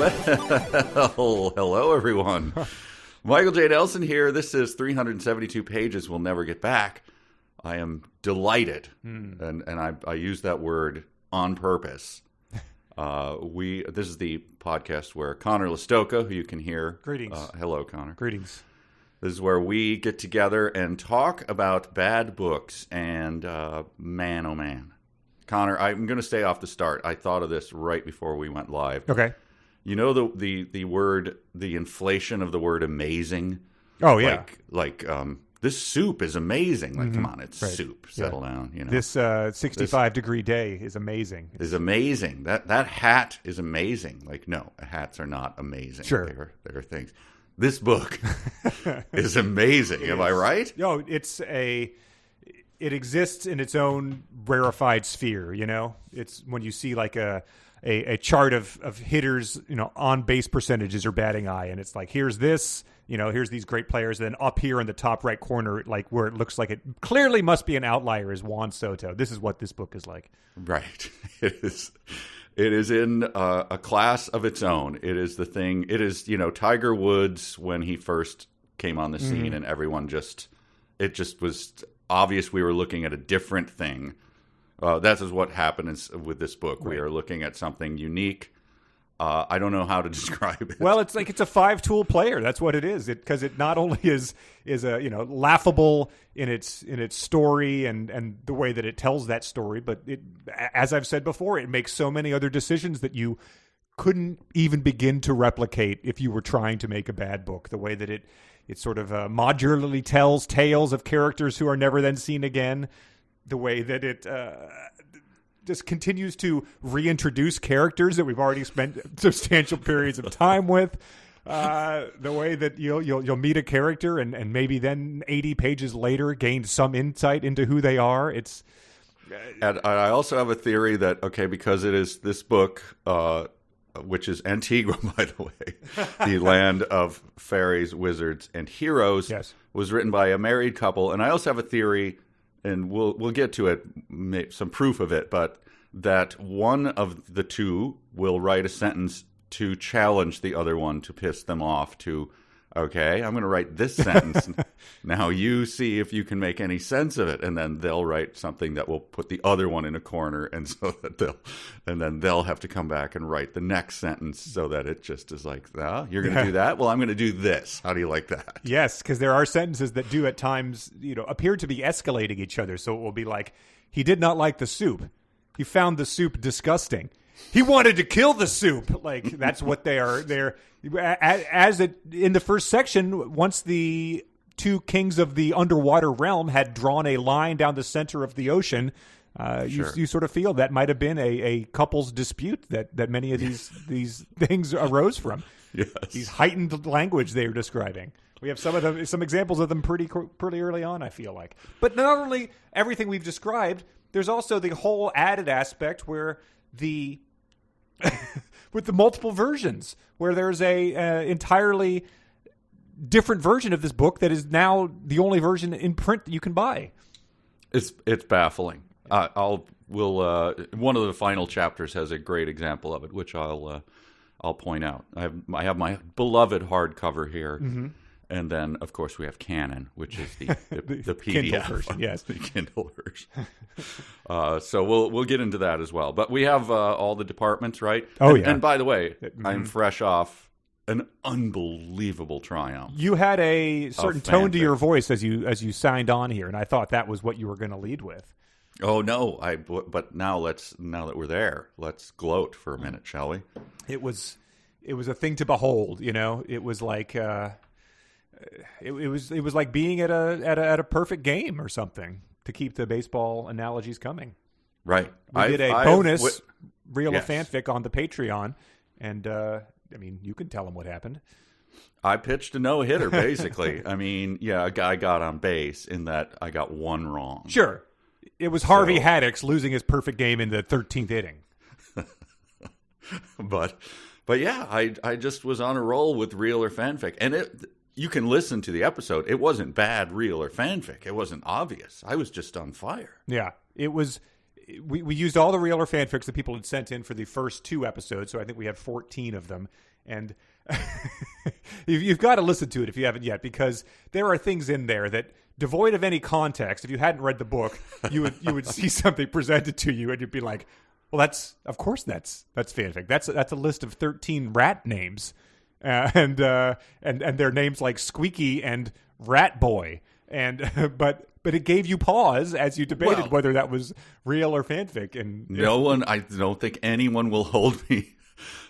Well, hello, everyone. Michael J. Nelson here. This is 372 pages we'll never get back. I am delighted, and I use that word on purpose. This is the podcast where Connor Listoka, who you can hear. Greetings. Hello, Connor. Greetings. This is where we get together and talk about bad books. And man, oh man. Connor, I'm going to stay off the start. I thought of this right before we went live. Okay. You know the word, the inflation of the word amazing? Oh, yeah. Like this soup is amazing. Like, come on, it's soup. Settle down. You know, this 65-degree day is amazing. Is amazing. That hat is amazing. Like, no, hats are not amazing. Sure. There are things. This book is amazing. Am I right? No, it exists in its own rarefied sphere, you know? It's when you see like a chart of hitters, you know, on base percentages or batting eye, and it's like, here's this, you know, here's these great players, and then up here in the top right corner, like where it looks like it clearly must be an outlier, is Juan Soto. This is what this book is like. Right. It is in a class of its own. It is the thing. It is, you know, Tiger Woods when he first came on the scene, and everyone it just was obvious we were looking at a different thing. That is what happened with this book. Right. We are looking at something unique. I don't know how to describe it. Well, it's like it's a 5-tool player. That's what it is. Because it not only is a, you know, laughable in its story and the way that it tells that story, but it, as I've said before, it makes so many other decisions that you couldn't even begin to replicate if you were trying to make a bad book. The way that it sort of modularly tells tales of characters who are never then seen again. The way that it just continues to reintroduce characters that we've already spent substantial periods of time with. The way that you'll meet a character and maybe then 80 pages later gain some insight into who they are. It's and I also have a theory that because it is this book, which is Antigua, by the way, the land of fairies, wizards, and heroes, yes, was written by a married couple, and I also have a theory. And we'll get to it, some proof of it, but that one of the two will write a sentence to challenge the other one, to piss them off, to, okay, I'm going to write this sentence. Now you see if you can make any sense of it. And then they'll write something that will put the other one in a corner, and so that then they'll have to come back and write the next sentence, so that it just is like, you're going to do that? Well, I'm going to do this. How do you like that? Yes, because there are sentences that do at times, you know, appear to be escalating each other. So it will be like, he did not like the soup. He found the soup disgusting. He wanted to kill the soup. Like, that's what they are. In the first section, once the two kings of the underwater realm had drawn a line down the center of the ocean, you sort of feel that might have been a couple's dispute that many of these things arose from. Yes. These heightened language they were describing. We have some examples of them pretty early on, I feel like. But not only everything we've described, there's also the whole added aspect where with the multiple versions, where there's a entirely different version of this book that is now the only version in print that you can buy. It's baffling. One of the final chapters has a great example of it, which I'll point out. I have my beloved hardcover here. Mm-hmm. And then, of course, we have Canon, which is the PDF Kindle version. Yes, the Kindle version. So we'll get into that as well. But we have all the departments, right? Oh, yeah. And by the way, I'm fresh off an unbelievable triumph. You had a certain tone to your voice as you signed on here, and I thought that was what you were going to lead with. Oh no! But now that we're there, let's gloat for a minute, shall we? It was a thing to behold. You know, it was like. It was like being at a perfect game or something, to keep the baseball analogies coming. Right. We did a bonus reel of fanfic on the Patreon, and I mean, you can tell them what happened. I pitched a no-hitter, basically. I mean, yeah, a guy got on base in that I got one wrong. Sure. It was Harvey Haddix losing his perfect game in the 13th inning. But yeah, I just was on a roll with real or fanfic, and you can listen to the episode. It wasn't bad real or fanfic. It wasn't obvious. I was just on fire. Yeah, it was we used all the real or fanfics that people had sent in for the first 2 episodes, so I think we have 14 of them. And you've got to listen to it if you haven't yet, because there are things in there that, devoid of any context, if you hadn't read the book, you would see something presented to you and you'd be like, well, that's fanfic. That's a list of 13 rat names, and their names like Squeaky and Rat Boy, and but it gave you pause as you debated whether that was real or fanfic. And I don't think anyone will hold me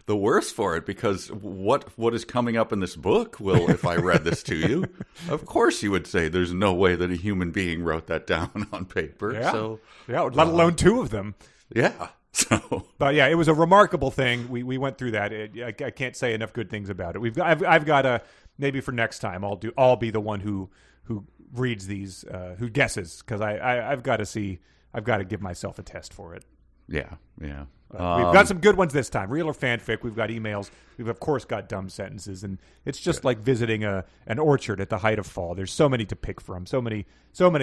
the worse for it, because what is coming up in this book will, if I read this to you, of course you would say there's no way that a human being wrote that down on paper. Yeah. So let alone 2 of them. Yeah. So, but yeah, it was a remarkable thing. We went through that. I can't say enough good things about it. I've got to, maybe for next time I'll be the one who reads these, who guesses, because I've got to give myself a test for it. Yeah. We've got some good ones this time. Real or fanfic. We've got emails. We've of course got dumb sentences, and it's just like visiting an orchard at the height of fall. There's so many to pick from, so many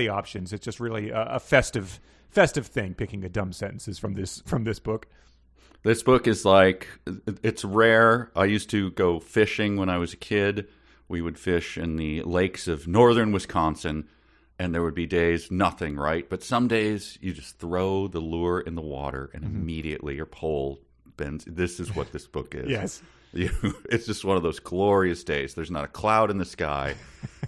options. It's just really a festive thing, picking the dumb sentences from this book. This book is like, it's rare. I used to go fishing when I was a kid. We would fish in the lakes of northern Wisconsin, and there would be days nothing, right? But some days you just throw the lure in the water and immediately your pole bends. This is what this book is. Yes. It's just one of those glorious days. There's not a cloud in the sky,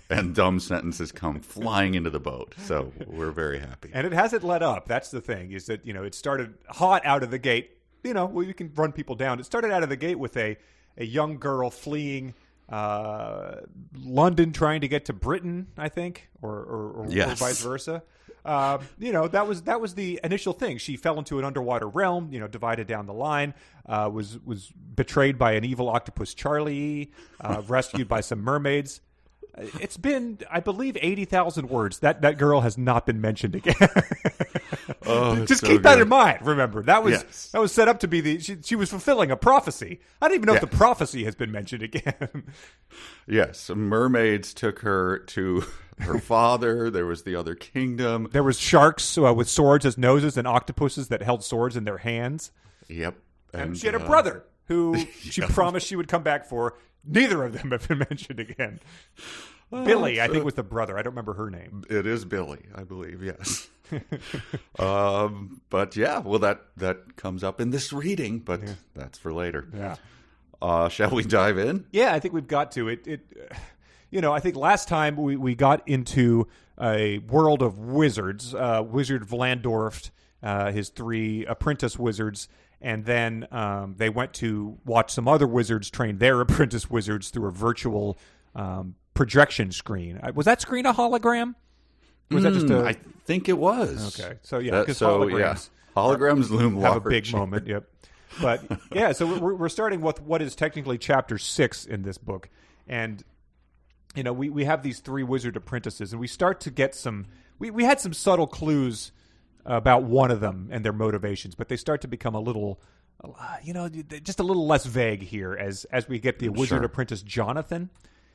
and dumb sentences come flying into the boat. So we're very happy. And it hasn't let up. That's the thing, is that, it started hot out of the gate. You can run people down. It started out of the gate with a young girl fleeing London, trying to get to Britain, I think, or vice versa. That was the initial thing. She fell into an underwater realm, divided down the line, was betrayed by an evil octopus Charlie, rescued by some mermaids. It's been, I believe, 80,000 words. That girl has not been mentioned again. Just keep that in mind. Remember, that was set up to be she was fulfilling a prophecy. I don't even know if the prophecy has been mentioned again. Yes, some mermaids took her to her father. There was the other kingdom. There was sharks with swords as noses, and octopuses that held swords in their hands. Yep. And she had a brother who she promised she would come back for. Neither of them have been mentioned again. Billy, I think, was the brother. I don't remember her name. It is Billy, I believe, yes. But yeah, well, that comes up in this reading, but that's for later. Yeah. Shall we dive in? Yeah, I think we've got to. I think last time we got into a world of wizards, Wizard Vlandorf, his 3 apprentice wizards, and then they went to watch some other wizards train their apprentice wizards through a virtual projection screen. Was that screen a hologram? Or was that just I think it was. Okay. So, yeah, because holograms loom large. Have a big moment, yep. But, yeah, so we're starting with what is technically Chapter 6 in this book. And, we have these 3 wizard apprentices, and we start to get some... We had some subtle clues about one of them and their motivations, but they start to become a little, just a little less vague here as we get the wizard apprentice Jonathan.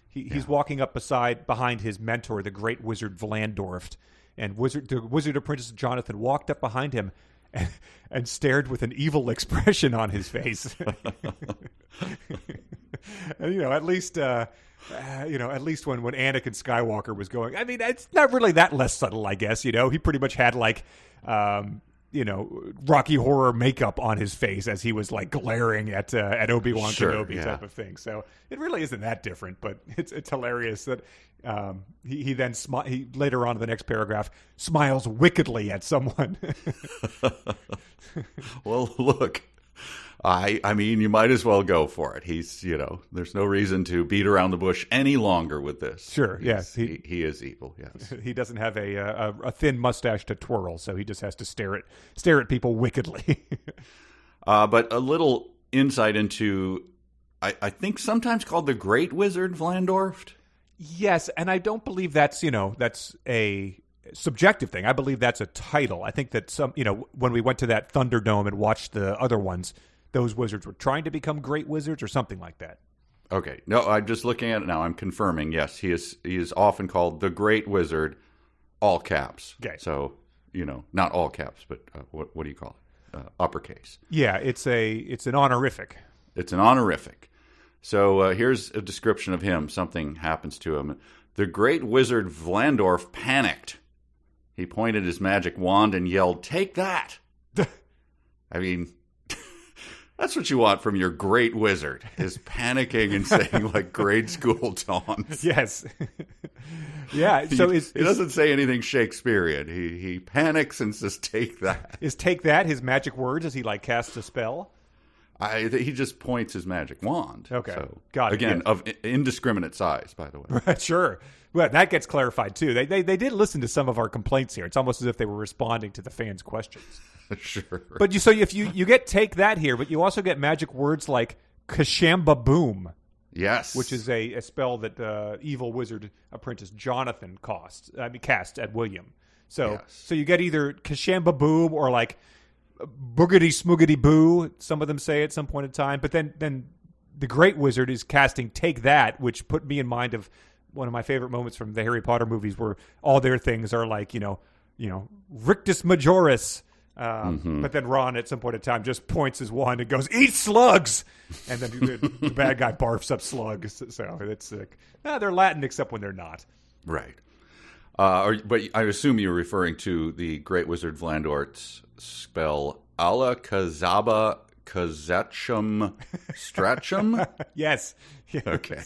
He's walking up behind his mentor, the great wizard Vlandorf, and the wizard apprentice Jonathan walked up behind him and stared with an evil expression on his face. And, at least when Anakin Skywalker was going, I mean, it's not really that less subtle, I guess. He pretty much had Rocky Horror makeup on his face as he was like glaring at Obi-Wan Kenobi type of thing. So it really isn't that different, but it's hilarious that he then he later on in the next paragraph smiles wickedly at someone. Well, look. I mean, you might as well go for it. He's, there's no reason to beat around the bush any longer with this. Sure, yes. He is evil, yes. He doesn't have a thin mustache to twirl, so he just has to stare at people wickedly. But a little insight into, I think sometimes called the Great Wizard Vlandorf. Yes, and I don't believe that's a subjective thing. I believe that's a title. I think that when we went to that Thunderdome and watched the other ones, those wizards were trying to become great wizards or something like that. Okay. No, I'm just looking at it now. I'm confirming. Yes, he is often called the Great Wizard, all caps. Okay. So not all caps, but what do you call it? Uppercase. Yeah, it's an honorific. It's an honorific. So here's a description of him. Something happens to him. The great wizard Vlandorf panicked. He pointed his magic wand and yelled, "Take that!" I mean, that's what you want from your great wizard, is panicking and saying like grade school taunts. Yes. Yeah. So he doesn't say anything Shakespearean. He panics and says, "Take that." Is "take that" his magic words as he like casts a spell? He just points his magic wand. Okay. So, got it. Again, yes. of indiscriminate size, by the way. Right, sure. Well, that gets clarified too. They did listen to some of our complaints here. It's almost as if they were responding to the fans' questions. Sure. But if you get "take that" here, but you also get magic words like Kashamba Boom. Yes. Which is a spell that evil wizard apprentice Jonathan cast at William. So Yes. So you get either Kashamba Boom or like Boogity Smoogity Boo, some of them say at some point in time. But then the great wizard is casting "Take That," which put me in mind of one of my favorite moments from the Harry Potter movies, where all their things are like, Rictus Majoris. But then Ron at some point in time just points his wand and goes, "Eat slugs!" And then the bad guy barfs up slugs. So it's like, they're Latin except when they're not. Right. But I assume you're referring to the great wizard Vlandort's spell Alla Kazaba Kazetchum Stratchum? Yes. Okay.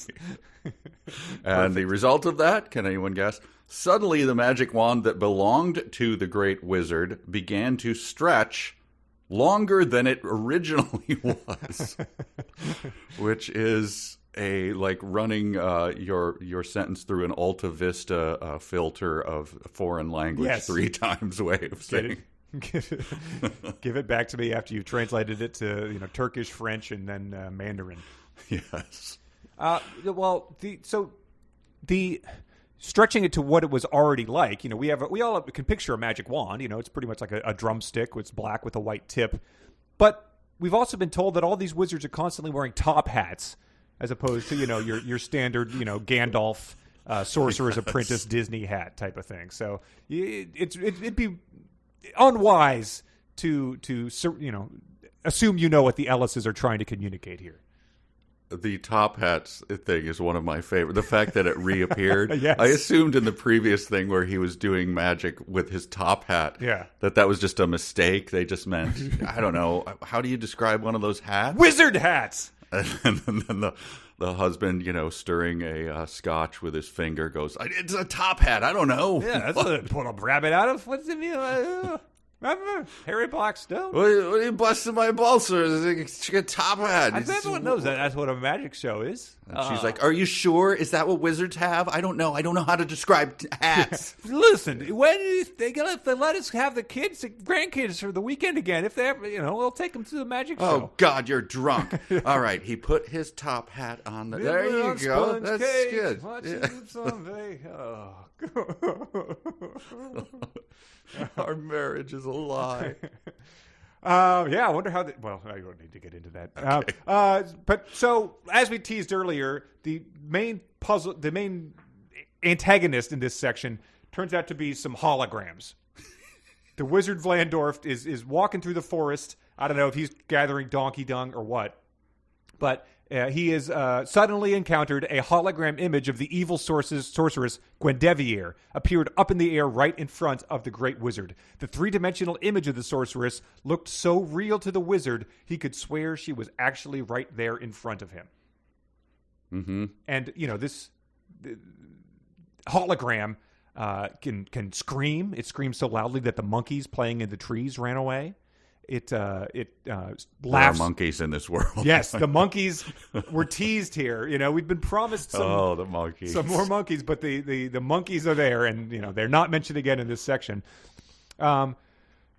And the result of that, can anyone guess? Suddenly the magic wand that belonged to the great wizard began to stretch longer than it originally was. Which is like running your sentence through an Alta Vista filter of foreign language 3 times way of saying. Give it back to me after you've translated it to Turkish, French, and then Mandarin. Yes. The stretching it to what it was already like, we all can picture a magic wand. It's pretty much like a drumstick. It's black with a white tip. But we've also been told that all these wizards are constantly wearing top hats, as opposed to your standard Gandalf sorcerer's apprentice Disney hat type of thing. So it'd be unwise to assume what the Ellises are trying to communicate here. The top hats thing is one of my favorite. The fact that it reappeared. Yes. I assumed in the previous thing where he was doing magic with his top hat that was just a mistake. They just meant, I don't know, how do you describe one of those hats? Wizard hats! And then the husband, stirring a scotch with his finger goes, "It's a top hat. I don't know." Yeah, that's what pull a rabbit out of. What's it mean? Remember Harry Blackstone? What are you busting my balls for? It's a top hat. Everyone knows that's what a magic show is. And she's like, "Are you sure? Is that what wizards have? I don't know. I don't know how to describe hats." Listen, if they let us have the grandkids for the weekend again, if they ever, we'll take them to the magic show. Oh God, you're drunk. All right, he put his top hat on. There you go. That's good. Our marriage is a lie. I wonder how. Well, I don't need to get into that. Okay. But so, as we teased earlier, the main antagonist in this section turns out to be some holograms. The wizard Vlandorf is walking through the forest. I don't know if he's gathering donkey dung or what, but he has suddenly encountered a hologram image of the evil sorceress Gwendevier, appeared up in the air right in front of the great wizard. The 3-dimensional image of the sorceress looked so real to the wizard, he could swear she was actually right there in front of him. Mm-hmm. And, this hologram can scream. It screams so loudly that the monkeys playing in the trees ran away. It laughs. There are monkeys in this world. Yes, the monkeys were teased here. We've been promised the monkeys. Some more monkeys, but the monkeys are there, and they're not mentioned again in this section. The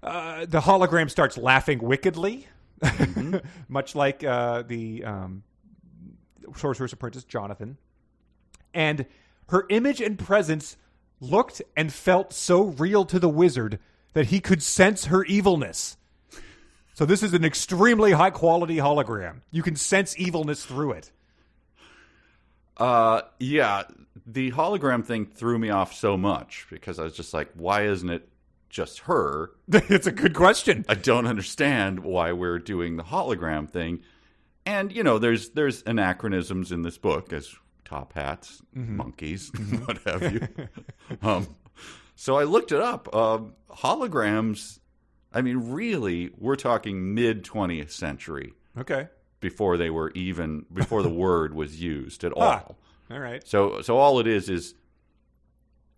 hologram starts laughing wickedly, mm-hmm. much like the sorcerer's apprentice Jonathan, and her image and presence looked and felt so real to the wizard that he could sense her evilness. So this is an extremely high-quality hologram. You can sense evilness through it. Yeah. The hologram thing threw me off so much because I was just like, why isn't it just her. It's a good question. I don't understand why we're doing the hologram thing. And, there's anachronisms in this book, as top hats, monkeys, what have you. So I looked it up. Holograms, I mean, really, we're talking mid-20th century. Okay. Before the word was used at all. All right. So all it is,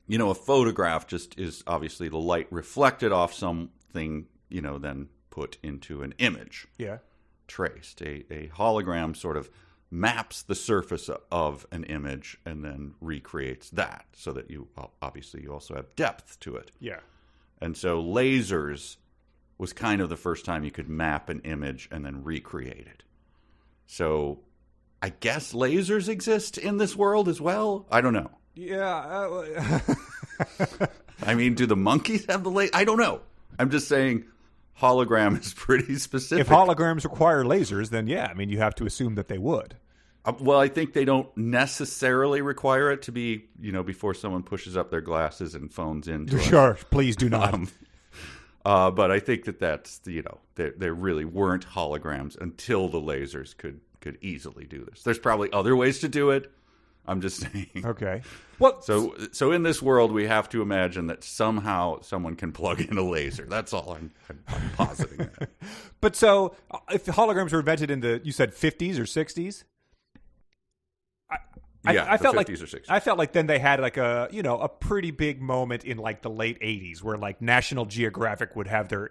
a photograph just is obviously the light reflected off something, then put into an image. Yeah. Traced. A hologram sort of maps the surface of an image and then recreates that so that you also have depth to it. Yeah. And so lasers was kind of the first time you could map an image and then recreate it. So I guess lasers exist in this world as well? I don't know. Yeah. I mean, do the monkeys have the laser? I don't know. I'm just saying hologram is pretty specific. If holograms require lasers, then yeah, I mean, you have to assume that they would. Well, I think they don't necessarily require it to be, before someone pushes up their glasses and phones in. Sure, please do not. But I think that's, there really weren't holograms until the lasers could easily do this. There's probably other ways to do it. I'm just saying. Okay. Well, so in this world, we have to imagine that somehow someone can plug in a laser. That's all I'm positing that. But so if the holograms were invented in you said 50s or 60s? I felt 50s or 60s. I felt like then they had like a pretty big moment in like the late 80s where like National Geographic would have a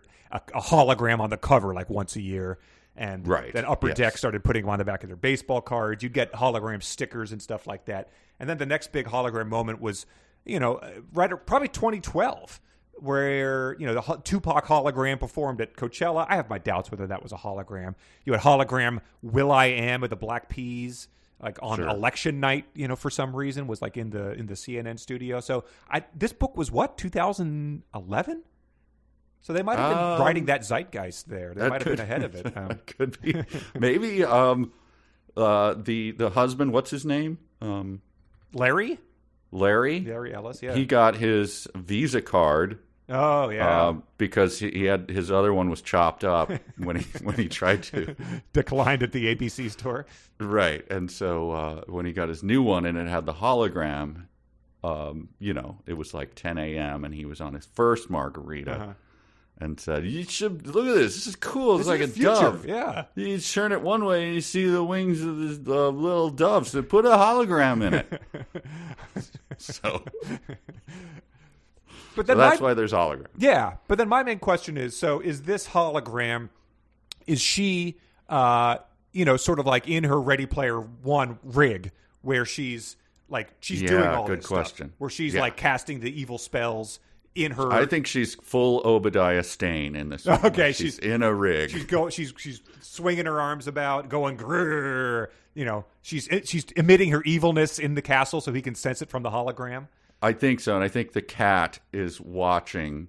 hologram on the cover like once a year, and then Upper Deck started putting them on the back of their baseball cards. You'd get hologram stickers and stuff like that. And then the next big hologram moment was probably 2012, where the Tupac hologram performed at Coachella. I have my doubts whether that was a hologram. You had hologram Will.i.am with the Black Peas. Like on election night, for some reason, was like in the CNN studio. So this book was what, 2011? So they might have been writing that zeitgeist there. They might have been ahead of it. Could be. Maybe the husband, what's his name? Larry Ellis, yeah. He got his Visa card. Oh yeah, because he had his other one was chopped up when he tried to declined at the ABC store. Right, and so when he got his new one and it had the hologram, it was like 10 a.m. and he was on his first margarita, and said, "You should look at this. This is cool. It's like a dove. Yeah, you turn it one way and you see the wings of this little dove. So put a hologram in it." So. But then that's why there's holograms. Yeah, but then my main question is: so is this hologram? Is she, sort of like in her Ready Player One rig, where she's doing all good this question. stuff, where she's like casting the evil spells in her? I think she's full Obadiah Stane in this one. Okay, she's in a rig. She's swinging her arms about, going grrr. She's emitting her evilness in the castle, so he can sense it from the hologram. I think so, and I think the cat is watching,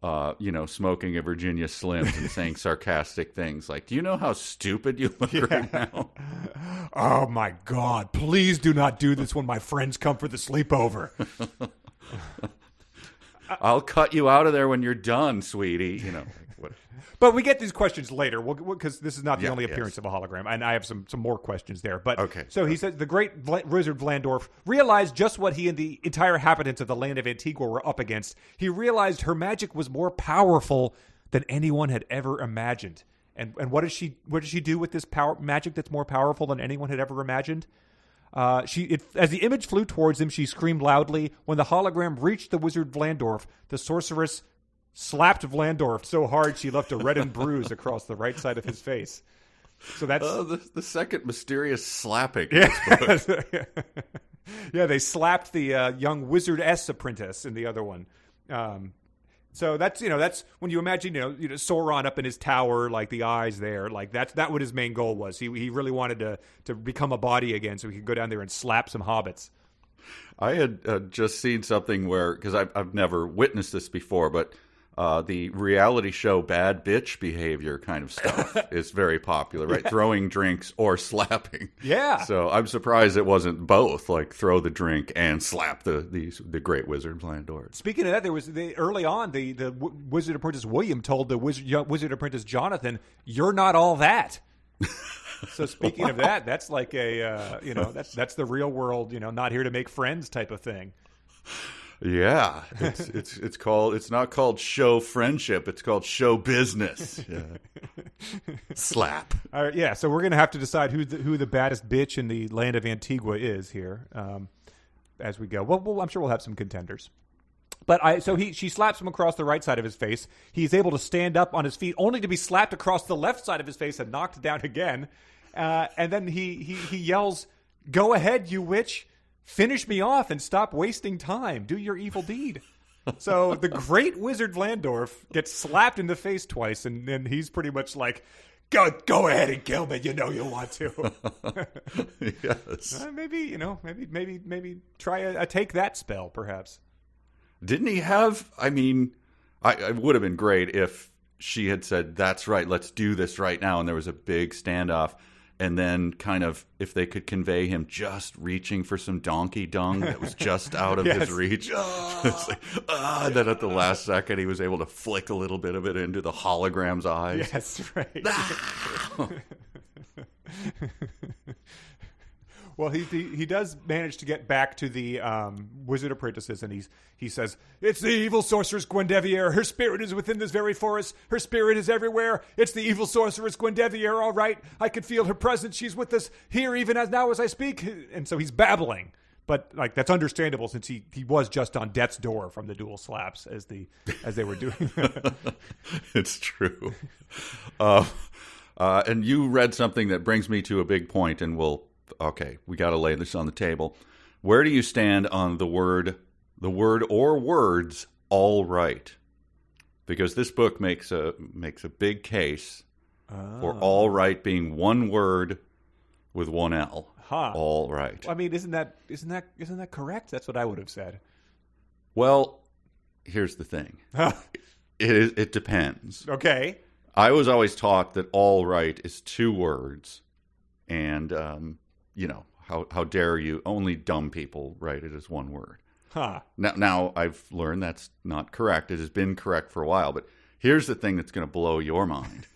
smoking a Virginia Slims and saying sarcastic things like, "Do you know how stupid you look right now?" Oh my God! Please do not do this when my friends come for the sleepover. I'll cut you out of there when you're done, sweetie. But we get these questions later because this is not the only appearance of a hologram, and I have some more questions there. But okay. So he said the great Wizard Vlandorf realized just what he and the entire inhabitants of the land of Antigua were up against. He realized her magic was more powerful than anyone had ever imagined. And what does she do with this magic that's more powerful than anyone had ever imagined? As the image flew towards him, she screamed loudly. When the hologram reached the Wizard Vlandorf, the sorceress slapped Vlandorf so hard she left a reddened bruise across the right side of his face. So that's the second mysterious slapping. Yeah, yeah. They slapped the young Wizard Apprentice in the other one. So that's when you imagine Sauron up in his tower, like the eyes there, like that's what his main goal was. He really wanted to become a body again, so he could go down there and slap some hobbits. I had just seen something where, because I've never witnessed this before, but the reality show bad bitch behavior kind of stuff is very popular, right? Throwing drinks or slapping. Yeah. So I'm surprised it wasn't both, like throw the drink and slap the great Wizard Blandor. Speaking of that, there was early on the Wizard Apprentice William told the Wizard Apprentice Jonathan, "You're not all that." So speaking of that, that's like a that's the real world, not here to make friends type of thing. Yeah, it's not called show friendship. It's called show business. Yeah. Slap. All right, yeah. So we're gonna have to decide who the baddest bitch in the land of Antigua is here as we go. Well, I'm sure we'll have some contenders. But she slaps him across the right side of his face. He's able to stand up on his feet, only to be slapped across the left side of his face and knocked down again. And then he yells, "Go ahead, you witch! Finish me off and stop wasting time. Do your evil deed." So the great Wizard Vlandorf gets slapped in the face twice, and then he's pretty much like, Go ahead and kill me. You know you want to. Yes. Maybe try a take that spell, perhaps. Didn't he have? I mean, it would have been great if she had said, "That's right, let's do this right now," and there was a big standoff. And then kind of, if they could convey him just reaching for some donkey dung that was just out of his reach. It's like, then at the last second, he was able to flick a little bit of it into the hologram's eyes. Yes, right. Well, he does manage to get back to the Wizard Apprentices, and he says, "It's the evil sorceress Gwendevier. Her spirit is within this very forest. Her spirit is everywhere. It's the evil sorceress Gwendevier, all right. I can feel her presence. She's with us here even as I speak." And so he's babbling. But like that's understandable since he was just on death's door from the dual slaps as they were doing. It's true. And you read something that brings me to a big point, and we got to lay this on the table. Where do you stand on the word or words "all right"? Because this book makes a big case for "all right" being one word with one L. Huh. All right. Well, I mean, isn't that correct? That's what I would have said. Well, here's the thing. It depends. Okay. I was always taught that "all right" is two words, and how dare you? Only dumb people write it as one word. Huh. Now I've learned that's not correct. It has been correct for a while, but here's the thing that's going to blow your mind.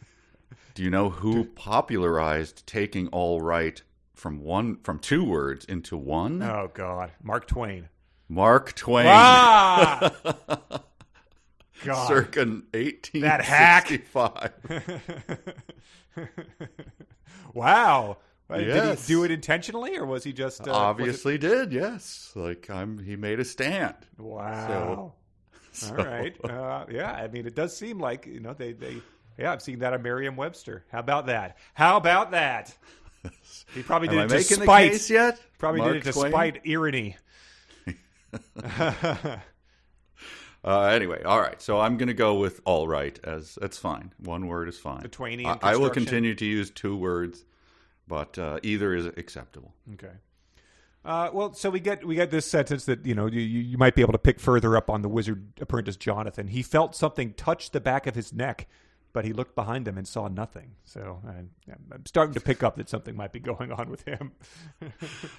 Do you know who popularized taking "all right" from two words into one? Oh God, Mark Twain. Mark Twain. Ah! God. Circa 1865. That hack. Wow. Yes. Did he do it intentionally, or was he just obviously did? Yes, he made a stand. Wow. All right. Yeah. I mean, it does seem like they. Yeah, I've seen that on Merriam-Webster. How about that? He probably did it to spite. The case yet? Probably Mark did it to Twain? spite irony. Anyway, all right. So I'm going to go with "all right" as that's fine. One word is fine. The Twainian I will continue to use two words, but either is acceptable. Okay. Well, so we get this sentence that you might be able to pick further up on the Wizard Apprentice Jonathan. He felt something touch the back of his neck, but he looked behind him and saw nothing. So I'm starting to pick up that something might be going on with him.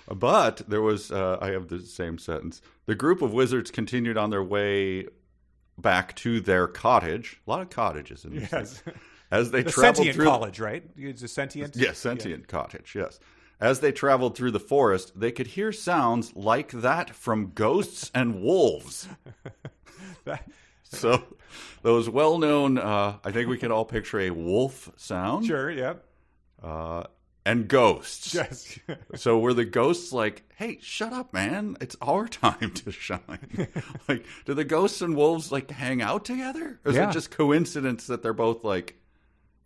But there was, I have the same sentence. The group of wizards continued on their way back to their cottage. A lot of cottages in this. Yes. As they the traveled sentient through college, right? It's a sentient? Yes, sentient cottage, yes. As they traveled through the forest, they could hear sounds like that from ghosts and wolves. So those well-known, I think we can all picture a wolf sound. Sure, yeah. And ghosts. Yes. So were the ghosts like, "Hey, shut up, man. It's our time to shine." Like, do the ghosts and wolves hang out together? Or is it just coincidence that they're both like,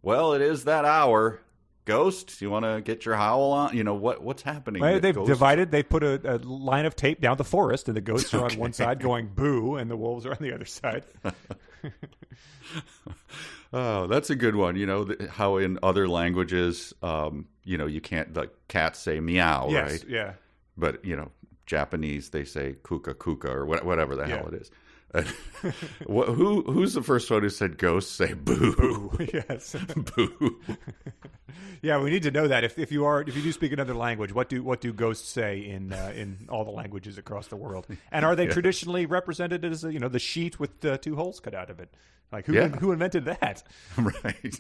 "Well, it is that hour. Ghost, you want to get your howl on?" What's happening? Well, they've divided. They put a line of tape down the forest, and the ghosts are on one side going boo, and the wolves are on the other side. Oh, that's a good one. How in other languages, you can't, the cats say meow, yes, right? Yeah. But, Japanese, they say kuka kuka or whatever the hell it is. Who's the first one who said ghosts say boo? Boo. Yes. Boo. Yeah, we need to know that. If you do speak another language, what do ghosts say in all the languages across the world? And are they traditionally represented as the sheet with two holes cut out of it? Like who invented that? Right.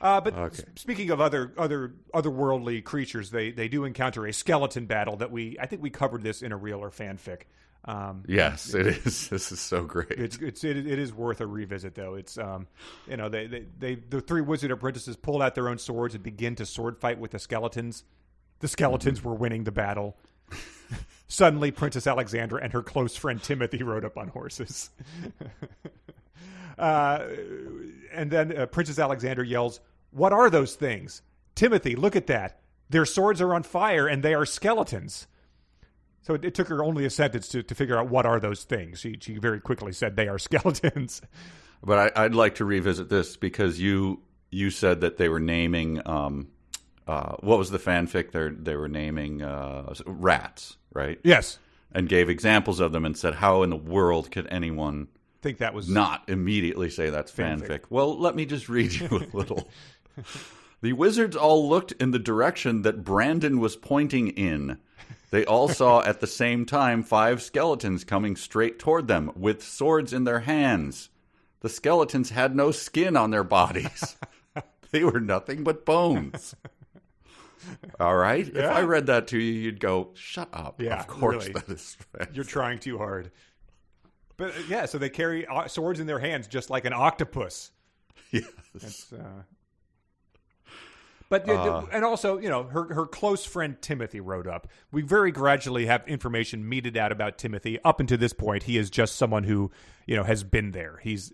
But speaking of otherworldly creatures, they do encounter a skeleton battle that I think we covered this in a reel or fanfic. Yes, it is. This is so great. It is worth a revisit, though. It's the three Wizard Apprentices pulled out their own swords and begin to sword fight with the skeletons. The skeletons were winning the battle. Suddenly, Princess Alexandra and her close friend Timothy rode up on horses. And then Princess Alexandra yells, "What are those things? Timothy, look at that. Their swords are on fire and they are skeletons." So it took her only a sentence to figure out what are those things. She very quickly said they are skeletons. But I'd like to revisit this because you said that they were naming what was the fanfic? They were naming rats, right? Yes. And gave examples of them and said, how in the world could anyone think that was not immediately say that's fanfic? Well, let me just read you a little. The wizards all looked in the direction that Brandon was pointing in. They all saw at the same time 5 skeletons coming straight toward them with swords in their hands. The skeletons had no skin on their bodies. They were nothing but bones. All right? Yeah. If I read that to you, you'd go, shut up. Yeah, of course really. that is fanfic. You're trying too hard. But yeah, so they carry swords in their hands just like an octopus. Yes. And also, her close friend Timothy rode up. We very gradually have information meted out about Timothy. Up until this point, he is just someone who, has been there. He's,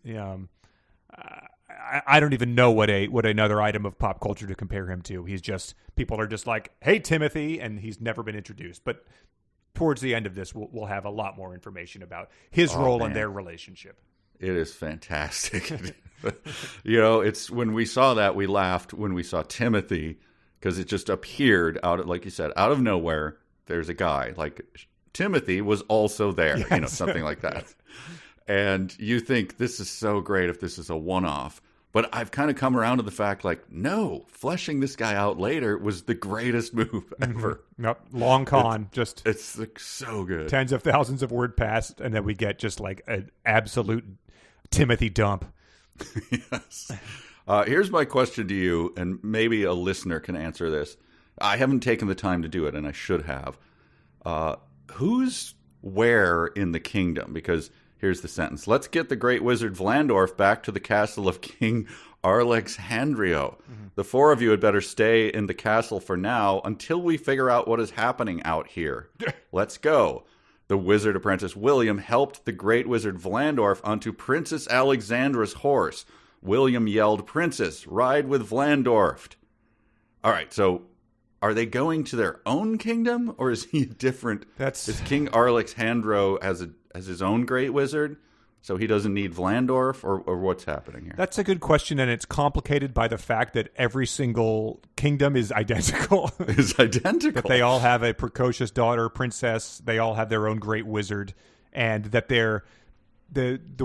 I don't even know what another item of pop culture to compare him to. He's just, people are just like, hey, Timothy, and he's never been introduced. But towards the end of this, we'll have a lot more information about his role in their relationship. It is fantastic. It's when we saw that, we laughed when we saw Timothy because it just appeared like you said, out of nowhere. There's a guy like Timothy was also there, yes. Something like that. Yes. And you think this is so great if this is a one-off. But I've kind of come around to the fact, no, fleshing this guy out later was the greatest move ever. Nope. Long con. It's so good. Tens of thousands of word passed, and then we get just like an absolute Timothy dump. Yes. Here's my question to you, and maybe a listener can answer this. I haven't taken the time to do it, and I should have. Who's where in the kingdom? Because here's the sentence. Let's get the great wizard Vlandorf back to the castle of King Alexandrio. Mm-hmm. The 4 of you had better stay in the castle for now until we figure out what is happening out here. Let's go. The wizard apprentice William helped the great wizard Vlandorf onto Princess Alexandra's horse. William yelled, "Princess, ride with Vlandorf." All right, so are they going to their own kingdom, or is he different? Is King Alexandro has his own great wizard, so he doesn't need Vlandorf, or what's happening here? That's a good question, and it's complicated by the fact that every single kingdom is identical. That they all have a precocious daughter, princess. They all have their own great wizard, and that the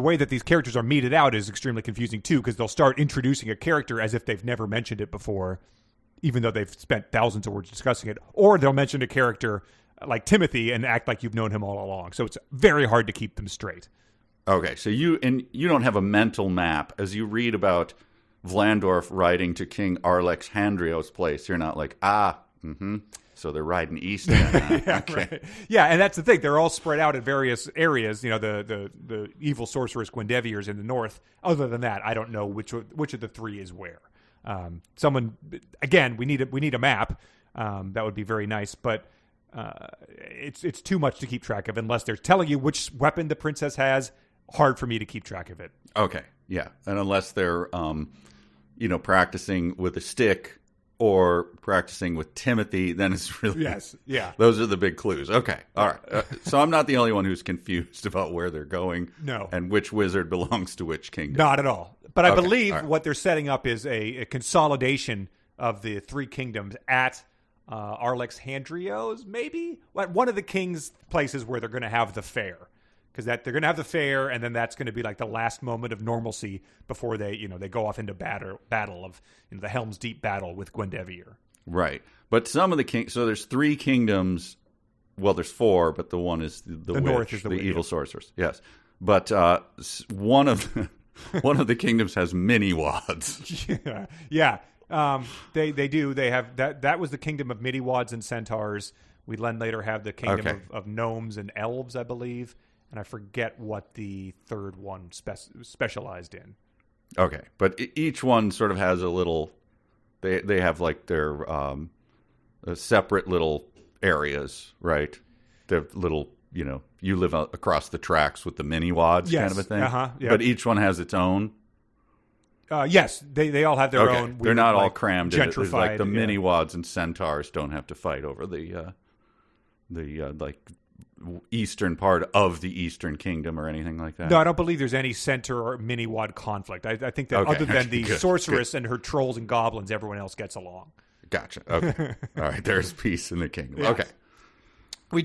way that these characters are meted out is extremely confusing too, because they'll start introducing a character as if they've never mentioned it before, even though they've spent thousands of words discussing it, or they'll mention a character like Timothy and act like you've known him all along. So it's very hard to keep them straight. Okay, so you don't have a mental map as you read about Vlandorf riding to King Alexandrio's place. You're not like, so they're riding east then. Yeah, okay. Right. Yeah, and that's the thing. They're all spread out in various areas. The evil sorceress Gwendevir's in the north. Other than that, I don't know which of the 3 is where. We need a map. That would be very nice, but it's too much to keep track of unless they're telling you which weapon the princess has. Hard for me to keep track of it. Okay, yeah, and unless they're practicing with a stick or practicing with Timothy, then it's really those are the big clues. Okay, all right. So I'm not the only one who's confused about where they're going. No, and which wizard belongs to which kingdom. Not at all. But I believe what they're setting up is a consolidation of the 3 kingdoms at Alexandrio's, maybe one of the king's places where they're going to have the fair. because that they're going to have the fair, and then that's going to be like the last moment of normalcy before they go off into battle of the Helm's Deep battle with Gwendevier. Right, but some of the so there's 3 kingdoms. Well, there's 4, but the one is the witch, north is the evil sorceress. Yes, but one of the kingdoms has mini wads. Yeah. They do. They have that. That was the kingdom of mini-wads and centaurs. We then later have the kingdom of gnomes and elves, I believe, and I forget what the third one specialized in. Okay, but each one sort of has a little. They have like their separate little areas, right? They're little. You live across the tracks with the mini wads, kind of a thing. Yeah. But each one has its own. Yes, they all have their own. They're not all crammed. Gentrified. Like the mini wads and centaurs don't have to fight over the like eastern part of the Eastern Kingdom or anything like that. No, I don't believe there's any centaur or mini wad conflict. I think that other than the sorceress and her trolls and goblins, everyone else gets along. Gotcha. Okay. All right. There's peace in the kingdom. Yes. Okay. We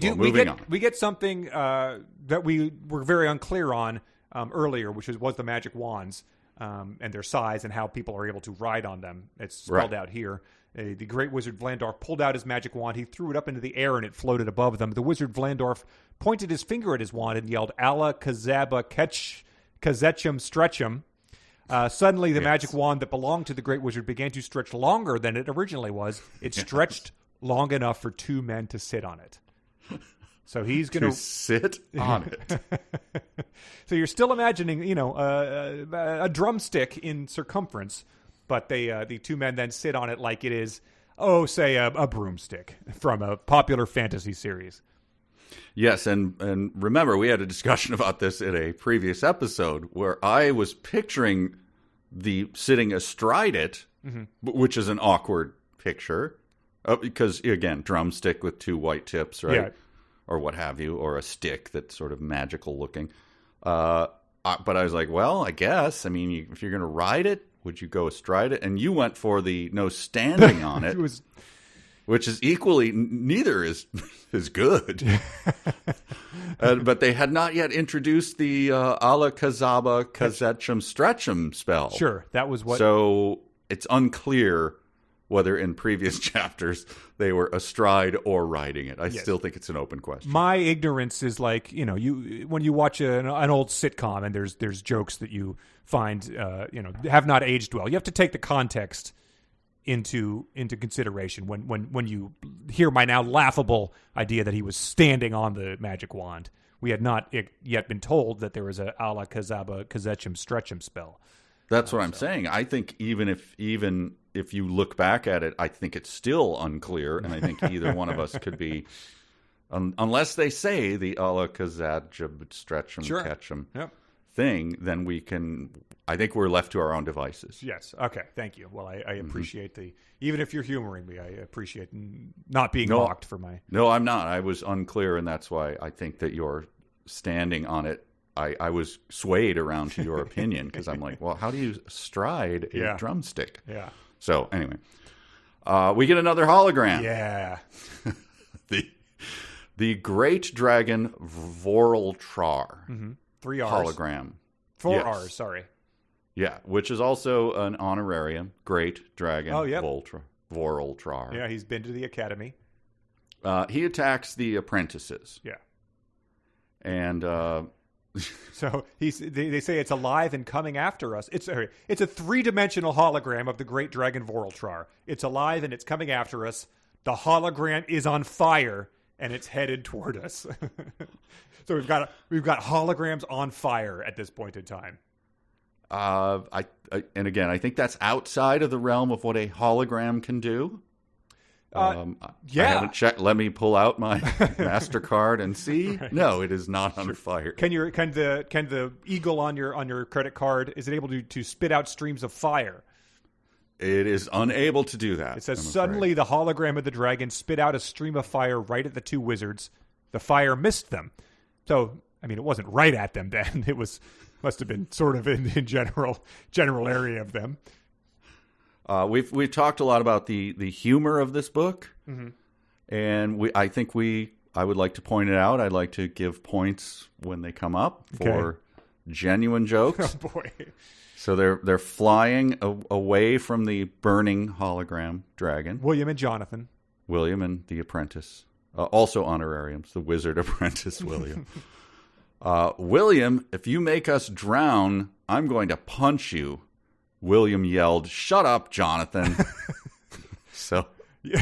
get something that we were very unclear on earlier, which was the magic wands. And their size and how people are able to ride on them. It's spelled out here. The great wizard Vlandorf pulled out his magic wand. He threw it up into the air and it floated above them. The wizard Vlandorf pointed his finger at his wand and yelled, "Allah Kazaba Kazechem Stretchem." Suddenly, the magic wand that belonged to the great wizard began to stretch longer than it originally was. It stretched long enough for 2 men to sit on it. So he's going to sit on it. So you're still imagining, a drumstick in circumference, but the 2 men then sit on it like it is, say a broomstick from a popular fantasy series. Yes, and remember, we had a discussion about this in a previous episode where I was picturing the sitting astride it, which is an awkward picture, because, again, drumstick with 2 white tips, right? Yeah. Or what have you, or a stick that's sort of magical looking. But I was like, well, I guess. I mean, if you're going to ride it, would you go astride it? And you went for the no standing on it, which is equally, neither is good. But they had not yet introduced the Ala Kazaba Kazechem Stretchem spell. Sure, that was what. So it's unclear whether in previous chapters they were astride or riding it. I still think it's an open question. My ignorance is like, when you watch an old sitcom and there's jokes that you find, have not aged well. You have to take the context into consideration when you hear my now laughable idea that he was standing on the magic wand. We had not yet been told that there was a Ala Kazaba Kazechem Stretchem spell. That's what I'm saying. I think even if you look back at it, I think it's still unclear, and I think either one of us could be, unless they say the Ala Kazajab Stretchem Ketchem thing, then we can. I think we're left to our own devices. Yes. Okay. Thank you. Well, I appreciate even if you're humoring me, I appreciate not being mocked for my. No, I'm not. I was unclear, and that's why I think that you're standing on it. I was swayed around to your opinion because I'm like, well, how do you stride a drumstick? Yeah. So anyway, we get another hologram. Yeah. the great dragon Vorultrar. 3 R's. Hologram. 4 R's, sorry. Yeah, which is also an honorarium. Great dragon Vorultrar. Yeah, he's been to the academy. He attacks the apprentices. Yeah. And so they say it's alive and coming after us. It's a 3-dimensional hologram of the great dragon Vorultrar. It's alive and it's coming after us. The hologram is on fire and it's headed toward us. So we've got holograms on fire at this point in time. And again, I think that's outside of the realm of what a hologram can do. I haven't checked. Let me pull out my MasterCard and see. Right. No, it is not on fire. Can the eagle on your credit card, is it able to spit out streams of fire? It is unable to do that. It says suddenly the hologram of the dragon spit out a stream of fire right at the 2 wizards. The fire missed them. So, I mean, it wasn't right at them then. It must have been sort of in general area of them. We've talked a lot about the humor of this book, and I think we I would like to point it out. I'd like to give points when they come up for genuine jokes. Oh, boy. So they're flying away from the burning hologram dragon. William and Jonathan. William and the apprentice. Also honorariums, the Wizard Apprentice William. William, if you make us drown, I'm going to punch you. William yelled, "Shut up, Jonathan." So, you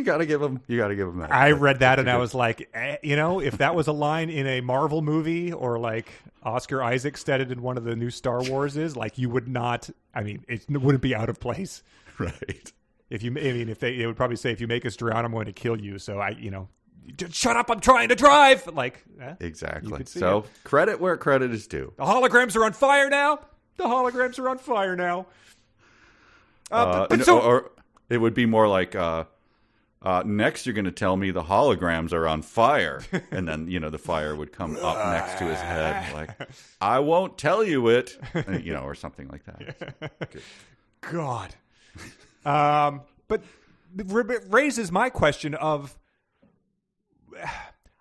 got to give him that. I read that and I was like, if that was a line in a Marvel movie or like Oscar Isaac said it in one of the new Star Wars like you would not, it wouldn't be out of place. Right. If they would probably say, if you make us drown, I'm going to kill you. So shut up, I'm trying to drive. Exactly. So credit where credit is due. The holograms are on fire now. Or it would be more like, next you're going to tell me the holograms are on fire. And then, the fire would come up next to his head. Like, I won't tell you it, or something like that. God. But it raises my question of,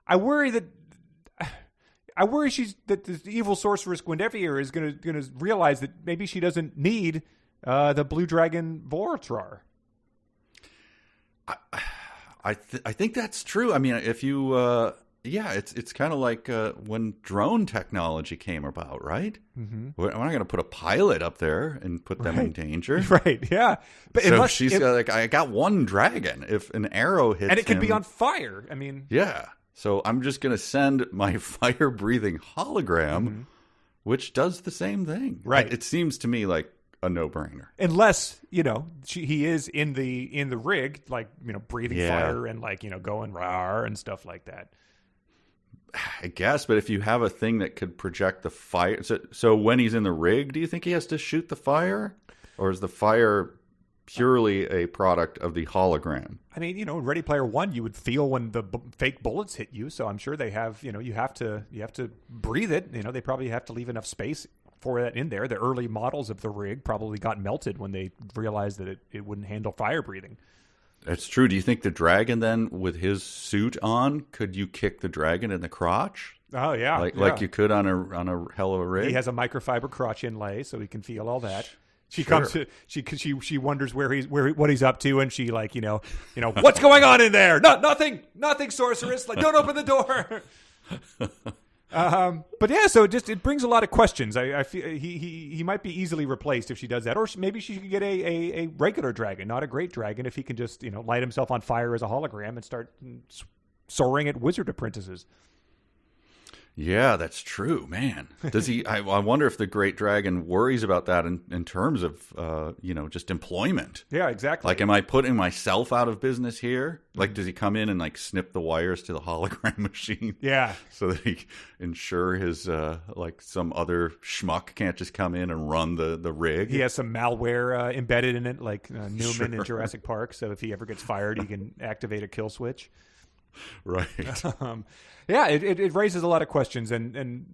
I worry that the evil sorceress Gwendevere is going to realize that maybe she doesn't need the blue dragon Vortrar. I think that's true. If you it's kind of like when drone technology came about, right? Mm-hmm. We're not going to put a pilot up there and put them in danger, right? Yeah, but so she's I got one dragon. If an arrow hits, and it could him, be on fire. Yeah. So I'm just going to send my fire-breathing hologram, which does the same thing. Right. It seems to me like a no-brainer. Unless, he is in the rig, breathing fire and going rawr and stuff like that. I guess, but if you have a thing that could project the fire, so when he's in the rig, do you think he has to shoot the fire, or is the fire purely a product of the hologram? In Ready Player One, you would feel when the fake bullets hit you. So I'm sure they have, you have to breathe it. They probably have to leave enough space for that in there. The early models of the rig probably got melted when they realized that it wouldn't handle fire breathing. That's true. Do you think the dragon then, with his suit on, could you kick the dragon in the crotch? Oh yeah, like you could on a hell of a rig. He has a microfiber crotch inlay, so he can feel all that. She comes to she wonders what he's up to, and she what's going on in there? Nothing, sorceress. Don't open the door. But yeah, so it brings a lot of questions. I feel he might be easily replaced if she does that, or maybe she could get a regular dragon, not a great dragon, if he can just light himself on fire as a hologram and start soaring at wizard apprentices. Yeah, that's true, man. Does he? I wonder if the great dragon worries about that in terms of just employment. Yeah, exactly. Am I putting myself out of business here? Does he come in and snip the wires to the hologram machine? Yeah, so that he ensure his some other schmuck can't just come in and run the rig. He has some malware embedded in it, like Newman in Jurassic Park. So if he ever gets fired, he can activate a kill switch. Right. Yeah, it raises a lot of questions, and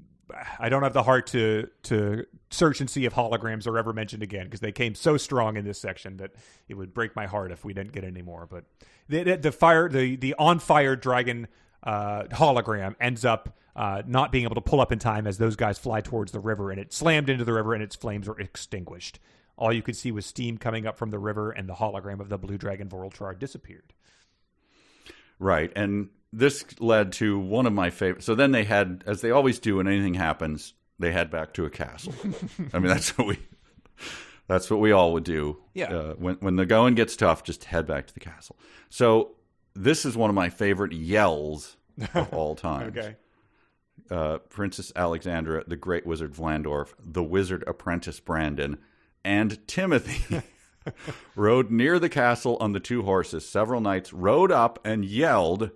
I don't have the heart to search and see if holograms are ever mentioned again, because they came so strong in this section that it would break my heart if we didn't get any more. But the on fire dragon hologram ends up not being able to pull up in time as those guys fly towards the river, and it slammed into the river and its flames were extinguished. All you could see was steam coming up from the river, and the hologram of the blue dragon Vortrar disappeared. Right, and this led to one of my favorite. So then they had, as they always do when anything happens, they head back to a castle. That's what we all would do. Yeah. When the going gets tough, just head back to the castle. So this is one of my favorite yells of all time. Okay. Princess Alexandra, the Great Wizard Vlandorf, the Wizard Apprentice Brandon, and Timothy rode near the castle on the two horses. Several knights rode up and yelled,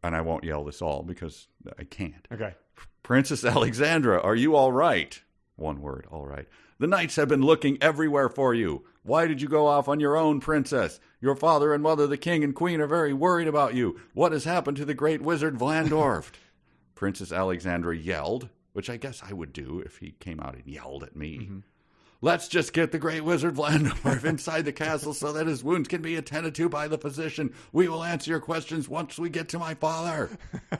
and I won't yell this all because I can't. Okay. Princess Alexandra, are you all right? One word, all right. The knights have been looking everywhere for you. Why did you go off on your own, princess? Your father and mother, the king and queen, are very worried about you. What has happened to the great wizard Vlandorf? Princess Alexandra yelled, which I guess I would do if he came out and yelled at me. Mm-hmm. Let's just get the great wizard Vlandorf inside the castle so that his wounds can be attended to by the physician. We will answer your questions once we get to my father.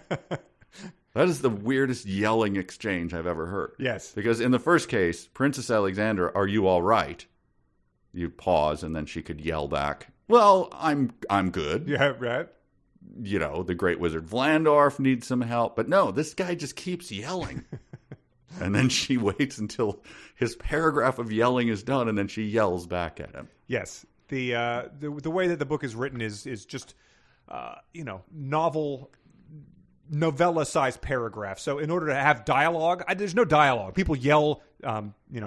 That is the weirdest yelling exchange I've ever heard. Yes. Because in the first case, Princess Alexandra, are you all right? You pause, and then she could yell back, well, I'm good. Yeah, right. You know, the great wizard Vlandorf needs some help. But no, this guy just keeps yelling. And then she waits until his paragraph of yelling is done, and then she yells back at him. Yes. The way that the book is written is just, novella-sized paragraphs. So in order to have dialogue, there's no dialogue. People yell,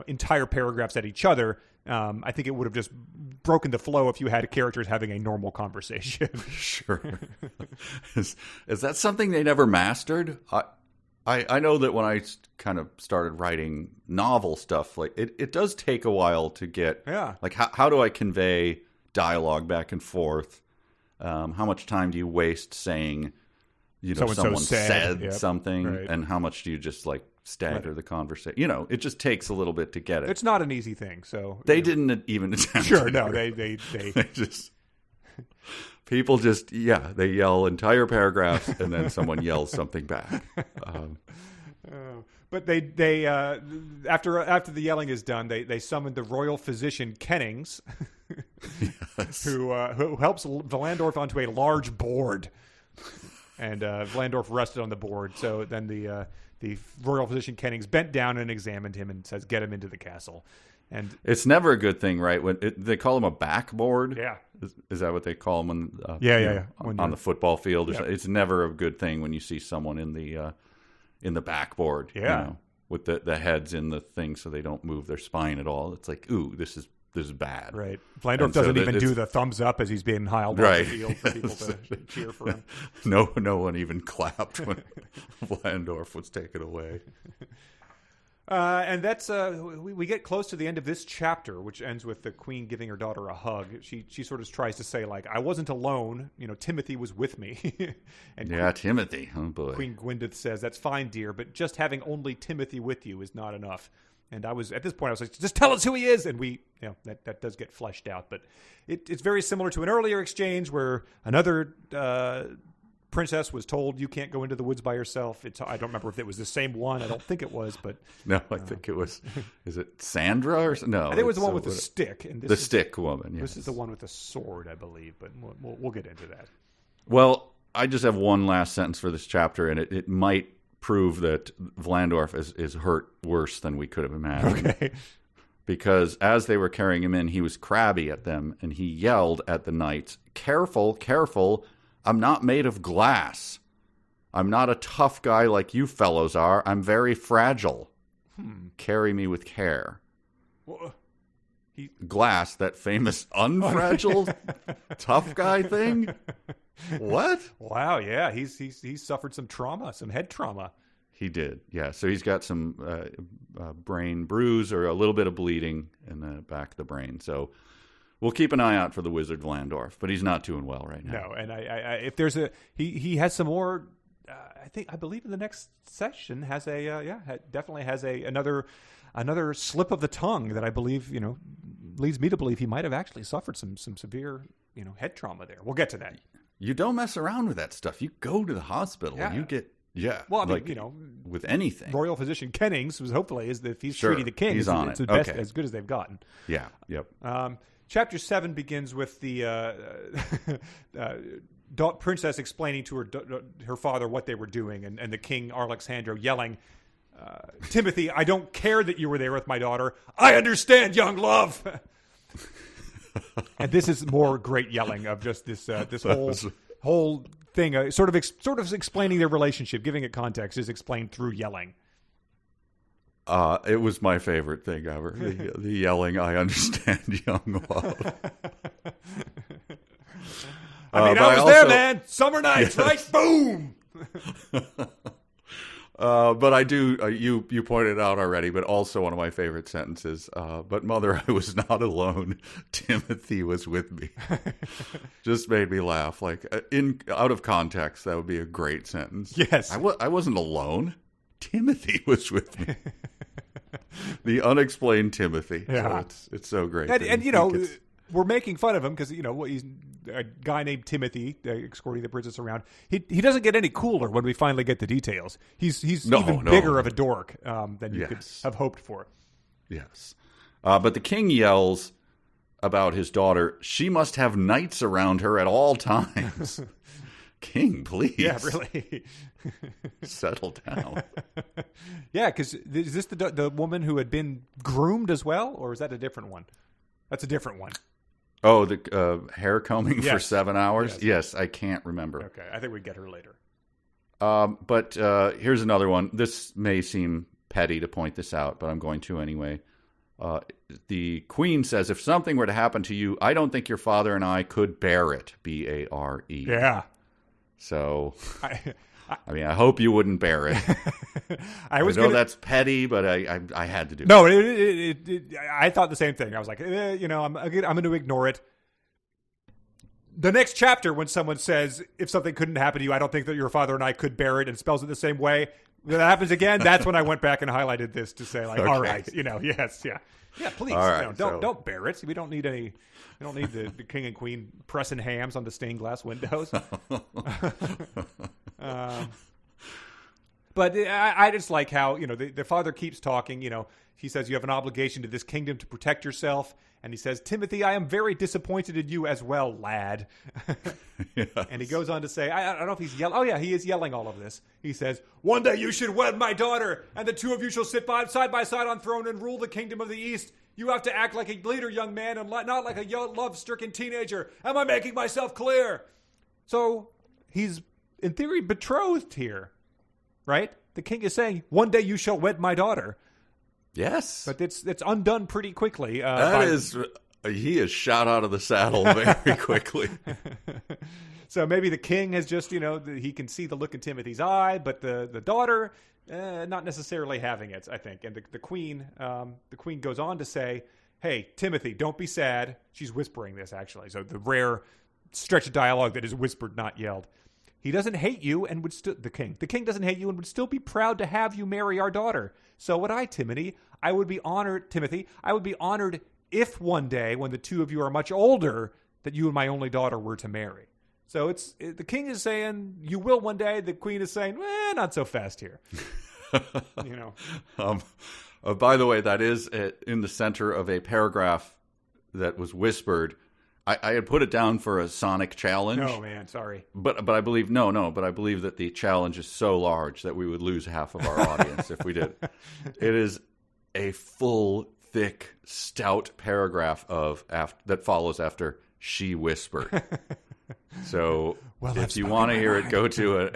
entire paragraphs at each other. I think it would have just broken the flow if you had characters having a normal conversation. Sure. Is that something they never mastered? I know that when I kind of started writing novel stuff, like it does take a while to get, like how do I convey dialogue back and forth? How much time do you waste saying, someone said something, right. And how much do you just like stagger the conversation? It just takes a little bit to get it. It's not an easy thing. So they didn't even attempt. Sure, no, they just. People just, they yell entire paragraphs and then someone yells something back. But they after the yelling is done, they summon the royal physician Kennings, yes. who helps Vlandorf onto a large board, and Vlandorf rested on the board. So then the royal physician Kennings bent down and examined him and says, "Get him into the castle." And it's never a good thing, right? When they call him a backboard. Yeah. Is that what they call him on the football field? It's never a good thing when you see someone in the backboard. Yeah. With the heads in the thing so they don't move their spine at all. It's like, ooh, this is bad. Right. Vlandorf doesn't even do the thumbs up as he's being hiled off the field for people to cheer for him. No one even clapped when Vlandorf was taken away. And that's we get close to the end of this chapter, which ends with the queen giving her daughter a hug. She sort of tries to say, like, I wasn't alone. Timothy was with me. And Timothy. Oh, boy. Queen Gwendolyn says, that's fine, dear, but just having only Timothy with you is not enough. And at this point, I was like, just tell us who he is. And that does get fleshed out. But it's very similar to an earlier exchange where another princess was told you can't go into the woods by yourself. I don't remember if it was the same one. I don't think it was, but no, I think it was. Is it Sandra or no? I think it was the one with the stick. And the stick woman. Yes. This is the one with the sword, I believe. But we'll get into that. Well, I just have one last sentence for this chapter, and it might prove that Vlandorf is hurt worse than we could have imagined. Okay. Because as they were carrying him in, he was crabby at them, and he yelled at the knights, "Careful, careful! I'm not made of glass. I'm not a tough guy like you fellows are. I'm very fragile. Carry me with care." Well, glass, that famous unfragile tough guy thing? What? Wow, yeah. He's suffered some trauma, some head trauma. He did, yeah. So he's got some brain bruise or a little bit of bleeding in the back of the brain. So we'll keep an eye out for the wizard Vlandorf, but he's not doing well right now. No, and I if there's he has some more. I believe in the next session has definitely has another slip of the tongue that I believe leads me to believe he might have actually suffered some severe head trauma there. We'll get to that. You don't mess around with that stuff. You go to the hospital. Yeah. You get Well, I mean, with anything. Royal physician Kennings was hopefully is if he's treating the king. He's on it's it. the best, as good as they've gotten. Yeah. Yep. Chapter 7 begins with the princess explaining to her father what they were doing, and the king Alexandro yelling, "Timothy, I don't care that you were there with my daughter. I understand, young love." And this is more great yelling of just this whole thing, sort of explaining their relationship, giving it context, is explained through yelling. It was my favorite thing ever. The yelling, "I understand, young love." I was there, man. Summer nights, yes. Right? Boom. But I do. You pointed out already, but also one of my favorite sentences. But mother, I was not alone. Timothy was with me. Just made me laugh. Like out of context, that would be a great sentence. Yes, I wasn't alone. Timothy was with me. The unexplained Timothy. Yeah. So it's so great. And we're making fun of him because, he's a guy named Timothy escorting the princess around. He doesn't get any cooler when we finally get the details. He's even bigger of a dork than you could have hoped for. Yes. But the king yells about his daughter, she must have knights around her at all times. King, please. Yeah, really. Settle down. Yeah, because is this the woman who had been groomed as well, or is that a different one? That's a different one. Oh, the hair combing for 7 hours? Yes, I can't remember. Okay, I think we get her later. But here's another one. This may seem petty to point this out, but I'm going to anyway. The queen says, if something were to happen to you, I don't think your father and I could bear it. Bare. Yeah. So, I mean, I hope you wouldn't bear it. I know that's petty, but I had to do it. No, I thought the same thing. I was like, I'm going to ignore it. The next chapter, when someone says, if something couldn't happen to you, I don't think that your father and I could bear it, and spells it the same way, when that happens again, that's when I went back and highlighted this to say, like, all right, yes, yeah. Yeah, please, right, don't bear it. We don't need any... We don't need the king and queen pressing hams on the stained glass windows. But I just like how, the father keeps talking. He says, you have an obligation to this kingdom to protect yourself. And he says, Timothy, I am very disappointed in you as well, lad. Yes. And he goes on to say, I don't know if he's yelling. Oh, yeah, he is yelling all of this. He says, one day you should wed my daughter, and the two of you shall sit side by side on throne and rule the kingdom of the East. You have to act like a leader, young man, and not like a young, love-stricken teenager. Am I making myself clear? So he's, in theory, betrothed here, right? The king is saying, one day you shall wed my daughter. Yes. But it's undone pretty quickly. He is shot out of the saddle very quickly. So maybe the king has just, he can see the look in Timothy's eye, but the daughter... not necessarily having it, I think. And the queen goes on to say, hey, Timothy, don't be sad. She's whispering this, actually. So the rare stretch of dialogue that is whispered, not yelled. He doesn't hate you and would still... The king doesn't hate you and would still be proud to have you marry our daughter. So would I, Timothy. I would be honored if one day, when the two of you are much older, that you and my only daughter were to marry. So the king is saying, you will one day. The queen is saying, not so fast here. By the way, that is in the center of a paragraph that was whispered. I had put it down for a sonic challenge. Oh, man, sorry. But I believe, but I believe that the challenge is so large that we would lose half of our audience if we did. It is a full, thick, stout paragraph that follows after she whispered. So if you want to hear it, go to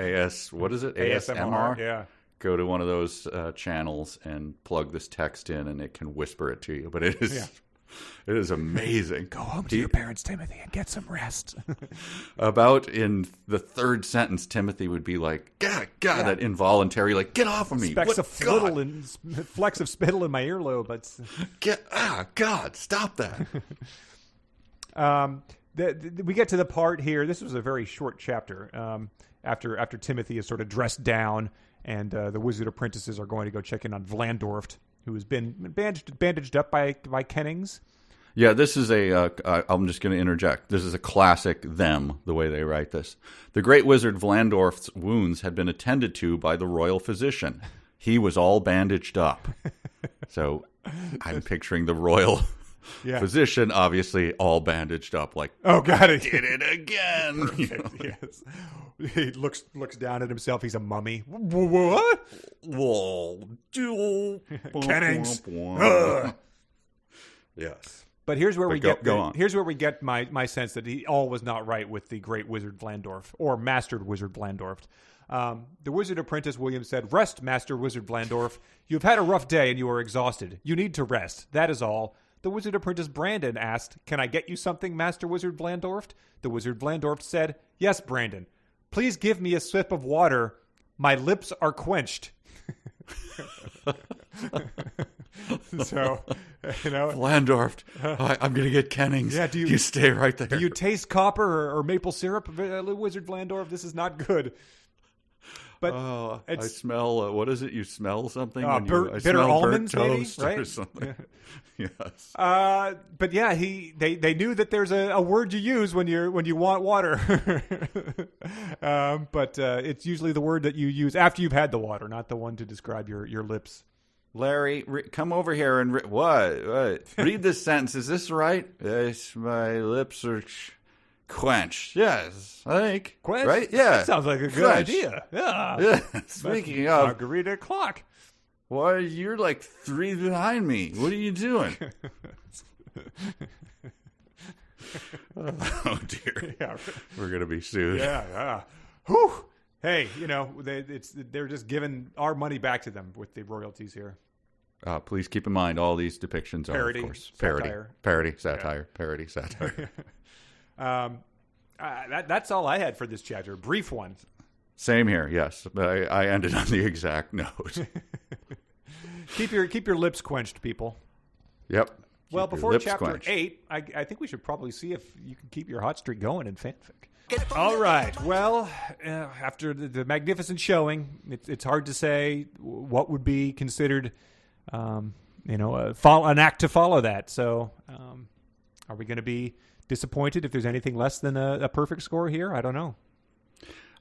what is it? ASMR? Yeah. Go to one of those channels and plug this text in, and it can whisper it to you. But it is amazing. Go home to your parents, Timothy, and get some rest. About in the third sentence, Timothy would be like, God, that involuntary, like, get off of me. Flecks of spittle in my earlobe. But God, stop that. We get to the part here. This was a very short chapter. After Timothy is sort of dressed down, and the Wizard Apprentices are going to go check in on Vlandorft, who has been bandaged up by Kennings. Yeah, this is I'm just going to interject. This is a classic the way they write this. The great wizard Vlandorft's wounds had been attended to by the royal physician. He was all bandaged up. So I'm picturing the royal physician, obviously, all bandaged up, like, oh, got it. Did it again. Yes. He looks down at himself. He's a mummy. What? Kennings. Yes. But here's where here's where we get my sense that all was not right with the great wizard Vlandorft, or mastered wizard Vlandorft. The Wizard Apprentice William said, "Rest, Master Wizard Vlandorft. You have had a rough day and you are exhausted. You need to rest. That is all." The Wizard Apprentice Brandon asked, "Can I get you something, Master Wizard Vlandorft?" The Wizard Vlandorft said, "Yes, Brandon. Please give me a sip of water. My lips are quenched." So, Vlandorft, I'm going to get Kennings. Yeah, you stay right there. Do you taste copper or maple syrup, Wizard Vlandorft? This is not good. But I smell. What is it? You smell something? I bitter smell almonds, burnt maybe, toast, right? Or something. Yes. But yeah, they knew that there's a word you use when you want water. But it's usually the word that you use after you've had the water, not the one to describe your lips. Larry, come over here and what? Read this sentence. Is this right? Yes, my lips are quenched. Yes, I think. Quenched? Right? Yeah. That sounds like a good idea. Yeah. Speaking of margarita clock. Why, you're like 3 behind me. What are you doing? Oh dear. Yeah. We're gonna be sued. Yeah. Whew. Hey, they're just giving our money back to them with the royalties here. Please keep in mind all these depictions are, parody, of course, satire. Parody, satire. That's all I had for this chapter. Brief one. Same here. Yes, I ended on the exact note. Keep your lips quenched, people. Yep. Well, before chapter 8, I think we should probably see if you can keep your hot streak going in fanfic. All right. Well, after the magnificent showing, it's hard to say what would be considered, an act to follow that. So, are we going to be disappointed if there's anything less than a perfect score here? I don't know.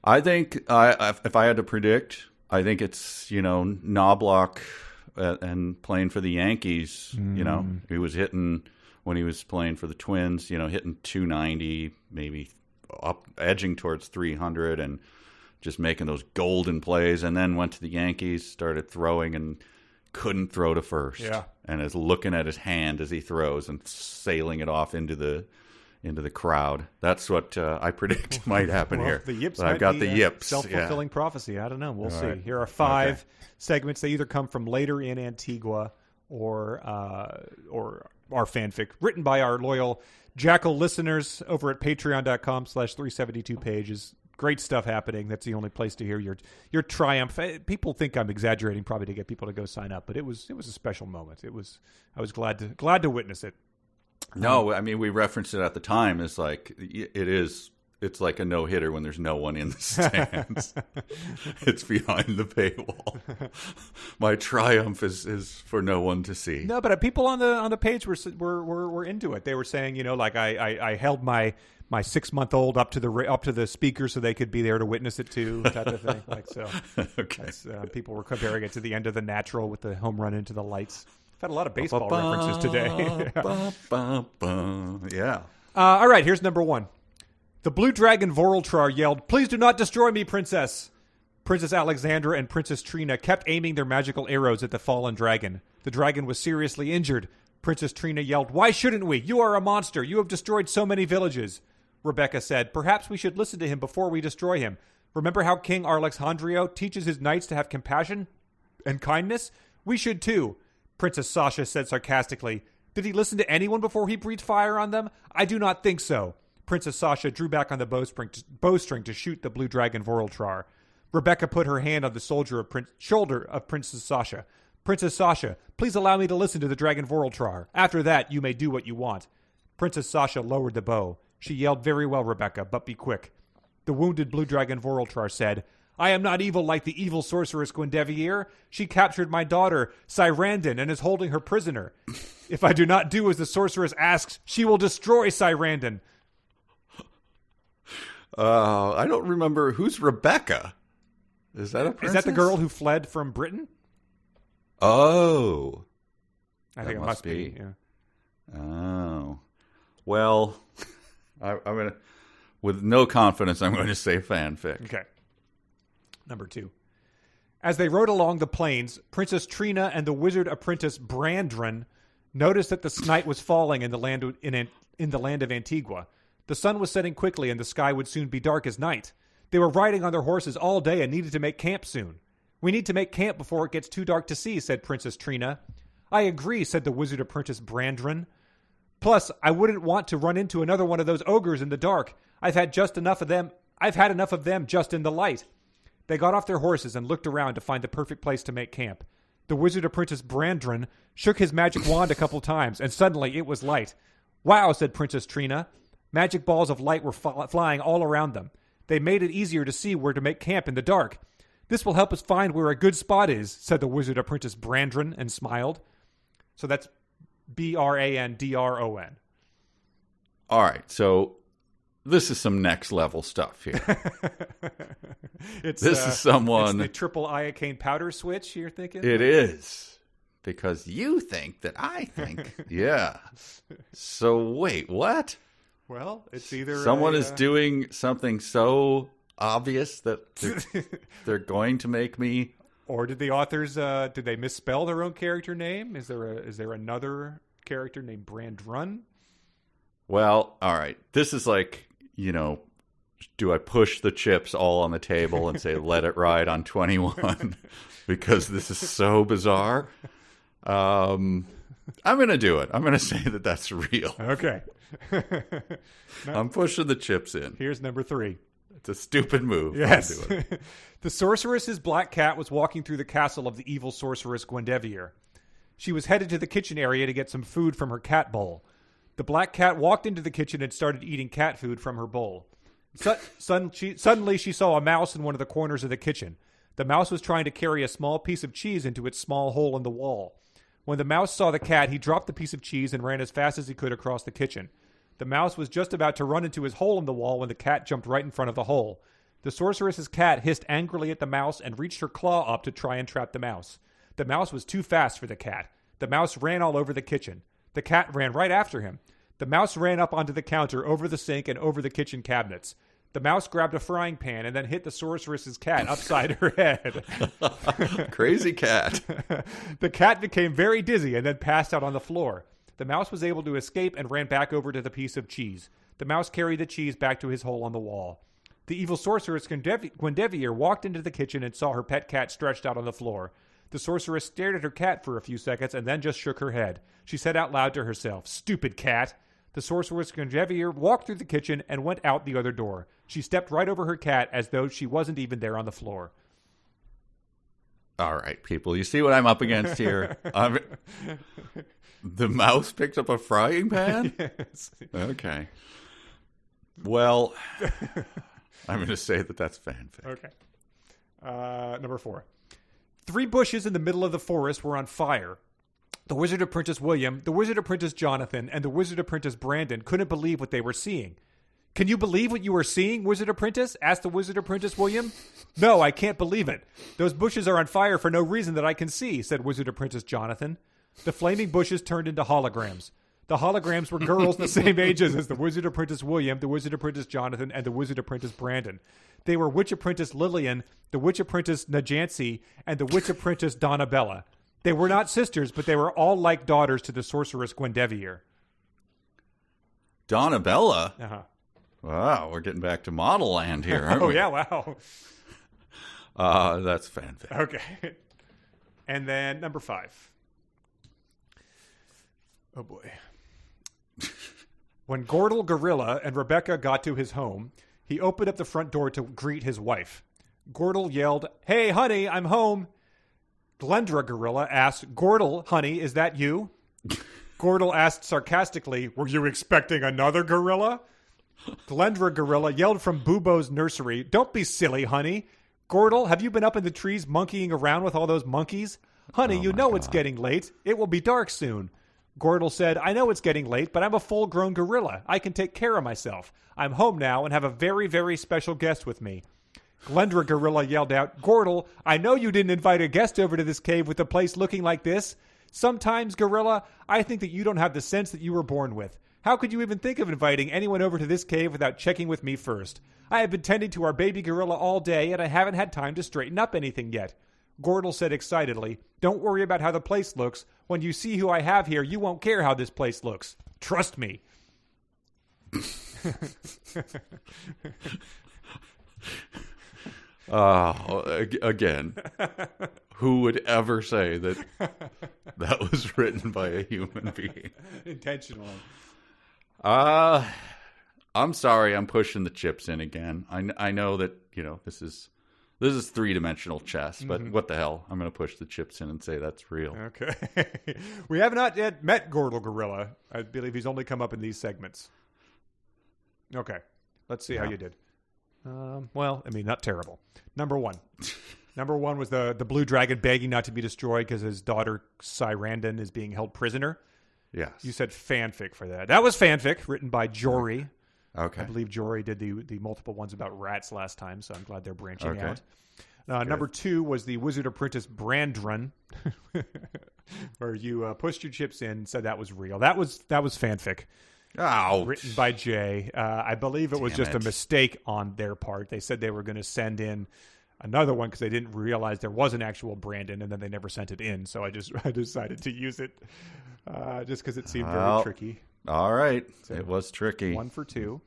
I think if I had to predict, I think it's Knoblock and playing for the Yankees. He was hitting when he was playing for the Twins. Hitting 290, maybe up edging towards 300, and just making those golden plays. And then went to the Yankees, started throwing, and couldn't throw to first. Yeah, and is looking at his hand as he throws and sailing it off into the crowd. That's what I predict might happen here. The yips. I've got the yips. Self-fulfilling prophecy. I don't know. We'll see. Right. Here are 5 segments. They either come from later in Antigua or our fanfic written by our loyal Jackal listeners over at patreon.com/372 pages. Great stuff happening. That's the only place to hear your triumph. People think I'm exaggerating probably to get people to go sign up, but it was a special moment. I was glad to witness it. No, I mean, we referenced it at the time. It's like it's like a no-hitter when there's no one in the stands. It's behind the paywall. My triumph is for no one to see. No, but people on the page were into it. They were saying, I held my 6-month-old up to the speaker so they could be there to witness it too, type of thing. Okay. People were comparing it to the end of The Natural with the home run into the lights. I've had a lot of baseball references today. Yeah. All right, here's number 1. The blue dragon Vorultrar yelled, "Please do not destroy me, princess!" Princess Alexandra and Princess Trina kept aiming their magical arrows at the fallen dragon. The dragon was seriously injured. Princess Trina yelled, "Why shouldn't we? You are a monster. You have destroyed so many villages." Rebecca said, "Perhaps we should listen to him before we destroy him. Remember how King Alexandrio teaches his knights to have compassion and kindness? We should too." Princess Sasha said sarcastically, "Did he listen to anyone before he breathed fire on them? I do not think so." Princess Sasha drew back on the bowstring to shoot the blue dragon Vorultrar. Rebecca put her hand on the shoulder of Princess Sasha. "Princess Sasha, please allow me to listen to the dragon Vorultrar. After that, you may do what you want." Princess Sasha lowered the bow. She yelled, "Very well, Rebecca, but be quick." The wounded blue dragon Vorultrar said, "I am not evil like the evil sorceress Gwendevier. She captured my daughter, Cyrandon, and is holding her prisoner. If I do not do as the sorceress asks, she will destroy Cyrandon." I don't remember. Who's Rebecca? Is that a princess? Is that the girl who fled from Britain? Oh. I think it must be. Yeah. Oh. Well, I'm going to, with no confidence, I'm going to say fanfic. Okay. Number 2. As they rode along the plains, Princess Trina and the Wizard Apprentice Brandron noticed that the night was falling in the land of Antigua. The sun was setting quickly, and the sky would soon be dark as night. They were riding on their horses all day and needed to make camp soon. "We need to make camp before it gets too dark to see," said Princess Trina. "I agree," said the Wizard Apprentice Brandron. "Plus, I wouldn't want to run into another one of those ogres in the dark. I've had enough of them just in the light." They got off their horses and looked around to find the perfect place to make camp. The Wizard Apprentice Brandron shook his magic wand a couple times, and suddenly it was light. "Wow," said Princess Trina. Magic balls of light were flying all around them. They made it easier to see where to make camp in the dark. This will help us find where a good spot is, said the Wizard Apprentice Brandron and smiled. So that's Brandron. All right, so this is some next level stuff here. This is someone... It's the triple iocane powder switch, you're thinking? It is. Because you think that I think. Yeah. So wait, what? Well, it's either... Someone is doing something so obvious that they're going to make me... Or did the authors, did they misspell their own character name? Is there another character named Brandron? Well, all right. This is like, do I push the chips all on the table and say, let it ride on 21? Because this is so bizarre. I'm going to do it. I'm going to say that that's real. Okay. I'm pushing the chips in. Here's number 3. It's a stupid move. Yes. I'll do it. The sorceress's black cat was walking through the castle of the evil sorceress Gwendevier. She was headed to the kitchen area to get some food from her cat bowl. The black cat walked into the kitchen and started eating cat food from her bowl. Suddenly, she saw a mouse in one of the corners of the kitchen. The mouse was trying to carry a small piece of cheese into its small hole in the wall. When the mouse saw the cat, he dropped the piece of cheese and ran as fast as he could across the kitchen. The mouse was just about to run into his hole in the wall when the cat jumped right in front of the hole. The sorceress's cat hissed angrily at the mouse and reached her claw up to try and trap the mouse. The mouse was too fast for the cat. The mouse ran all over the kitchen. The cat ran right after him. The mouse ran up onto the counter, over the sink, and over the kitchen cabinets. The mouse grabbed a frying pan and then hit the sorceress's cat upside her head. Crazy cat. The cat became very dizzy and then passed out on the floor. The mouse was able to escape and ran back over to the piece of cheese. The mouse carried the cheese back to his hole on the wall. The evil sorceress Gwendevier walked into the kitchen and saw her pet cat stretched out on the floor. The sorceress stared at her cat for a few seconds and then just shook her head. She said out loud to herself, "Stupid cat." The sorceress Gwendevier walked through the kitchen and went out the other door. She stepped right over her cat as though she wasn't even there on the floor. All right, people. You see what I'm up against here? The mouse picked up a frying pan? Yes. Okay. Well, I'm going to say that that's fanfic. Okay. Number 4. 3 bushes in the middle of the forest were on fire. The Wizard Apprentice William, the Wizard Apprentice Jonathan, and the Wizard Apprentice Brandon couldn't believe what they were seeing. "Can you believe what you are seeing, Wizard Apprentice?" asked the Wizard Apprentice William. "No, I can't believe it. Those bushes are on fire for no reason that I can see," said Wizard Apprentice Jonathan. The flaming bushes turned into holograms. The holograms were girls the same ages as the Wizard Apprentice William, the Wizard Apprentice Jonathan, and the Wizard Apprentice Brandon. They were Witch Apprentice Lillian, the Witch Apprentice Najansi, and the Witch Apprentice Donabella. They were not sisters, but they were all like daughters to the sorceress Gwendevier. Donabella? Uh-huh. Wow, we're getting back to model land here, aren't we? Oh, yeah, wow. That's fanfic. Okay. And then number 5. Oh, boy. When Glendra Gorilla and Rebecca got to his home, he opened up the front door to greet his wife. Glendra yelled, "Hey, honey, I'm home." Glendra Gorilla asked, "Glendra, honey, is that you?" Glendra asked sarcastically, "Were you expecting another gorilla?" Glendra Gorilla yelled from Bubo's nursery, "Don't be silly, honey. Glendra, have you been up in the trees monkeying around with all those monkeys? Honey, you know it's getting late. It will be dark soon." Glendra said, "I know it's getting late, but I'm a full-grown gorilla. I can take care of myself. I'm home now and have a very, very special guest with me." Glendra Gorilla yelled out, "Glendra, I know you didn't invite a guest over to this cave with the place looking like this. Sometimes, Gorilla, I think that you don't have the sense that you were born with. How could you even think of inviting anyone over to this cave without checking with me first? I have been tending to our baby gorilla all day, and I haven't had time to straighten up anything yet." Glendra said excitedly, "Don't worry about how the place looks. When you see who I have here, you won't care how this place looks. Trust me." Again, who would ever say that that was written by a human being? Intentionally. I'm sorry, I'm pushing the chips in again. I know that, this is 3-dimensional chess, but what the hell? I'm going to push the chips in and say that's real. Okay. We have not yet met Glendra Gorilla. I believe he's only come up in these segments. Okay. Let's see how you did. Well, I mean, not terrible. Number one. Number one was the blue dragon begging not to be destroyed because his daughter Cyrandon is being held prisoner. Yes. You said fanfic for that. That was fanfic written by Jory. Okay. I believe Jory did the multiple ones about rats last time, so I'm glad they're branching out. Number two was the Wizard Apprentice brand run, where you pushed your chips in and said that was real. That was fanfic. Ouch. Written by Jay. I believe it was just a it. mistake on their part. They said they were going to send in another one because they didn't realize there was an actual Brandon, and then they never sent it in. So I decided to use it just because it seemed very tricky. All right. So, it was tricky. 1 for 2.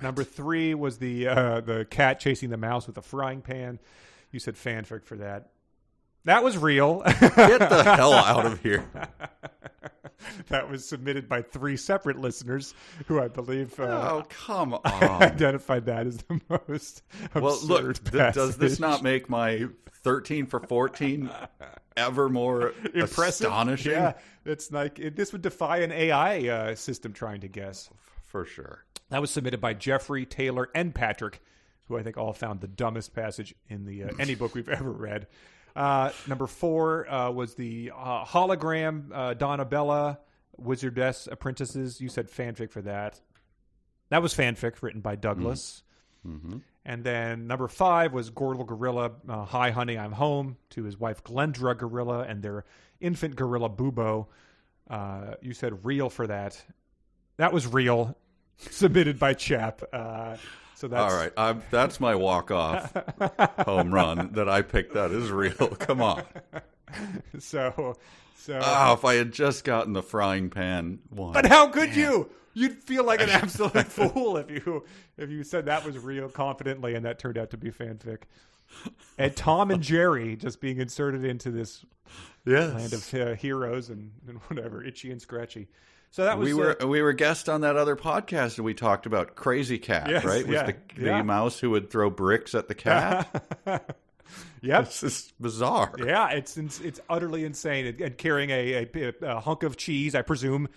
Number 3 was the cat chasing the mouse with a frying pan. You said fanfic for that. That was real. Get the hell out of here. That was submitted by 3 separate listeners who I believe Oh, come on. identified that as the most absurd Well, look, does this passage. not make my 13 for 14 ever more Impressive? astonishing? Yeah, it's like this would defy an AI system trying to guess. For sure. That was submitted by Jeffrey, Taylor, and Patrick, who I think all found the dumbest passage in the any book we've ever read. Number 4 was the hologram Donabella Wizard Apprentices. You said fanfic for that. That was fanfic written by Douglas. Mm-hmm. And then number 5 was Glendra Gorilla, Hi Honey, I'm Home, to his wife Glendra Gorilla and their infant gorilla Bubo. You said real for that. That was real, submitted by Chap. So that's... All right. That's my walk-off home run that I picked that is real. Come on. So if I had just gotten the frying pan one. But how could you? You'd feel like an absolute fool if you said that was real confidently and that turned out to be fanfic. And Tom and Jerry just being inserted into this land of heroes and whatever, itchy and scratchy. So that was we were guests on that other podcast and we talked about Crazy Cat, Yes, right? yeah, With the mouse who would throw bricks at the cat. Yep. This is bizarre. Yeah, it's utterly insane. And carrying a hunk of cheese, I presume,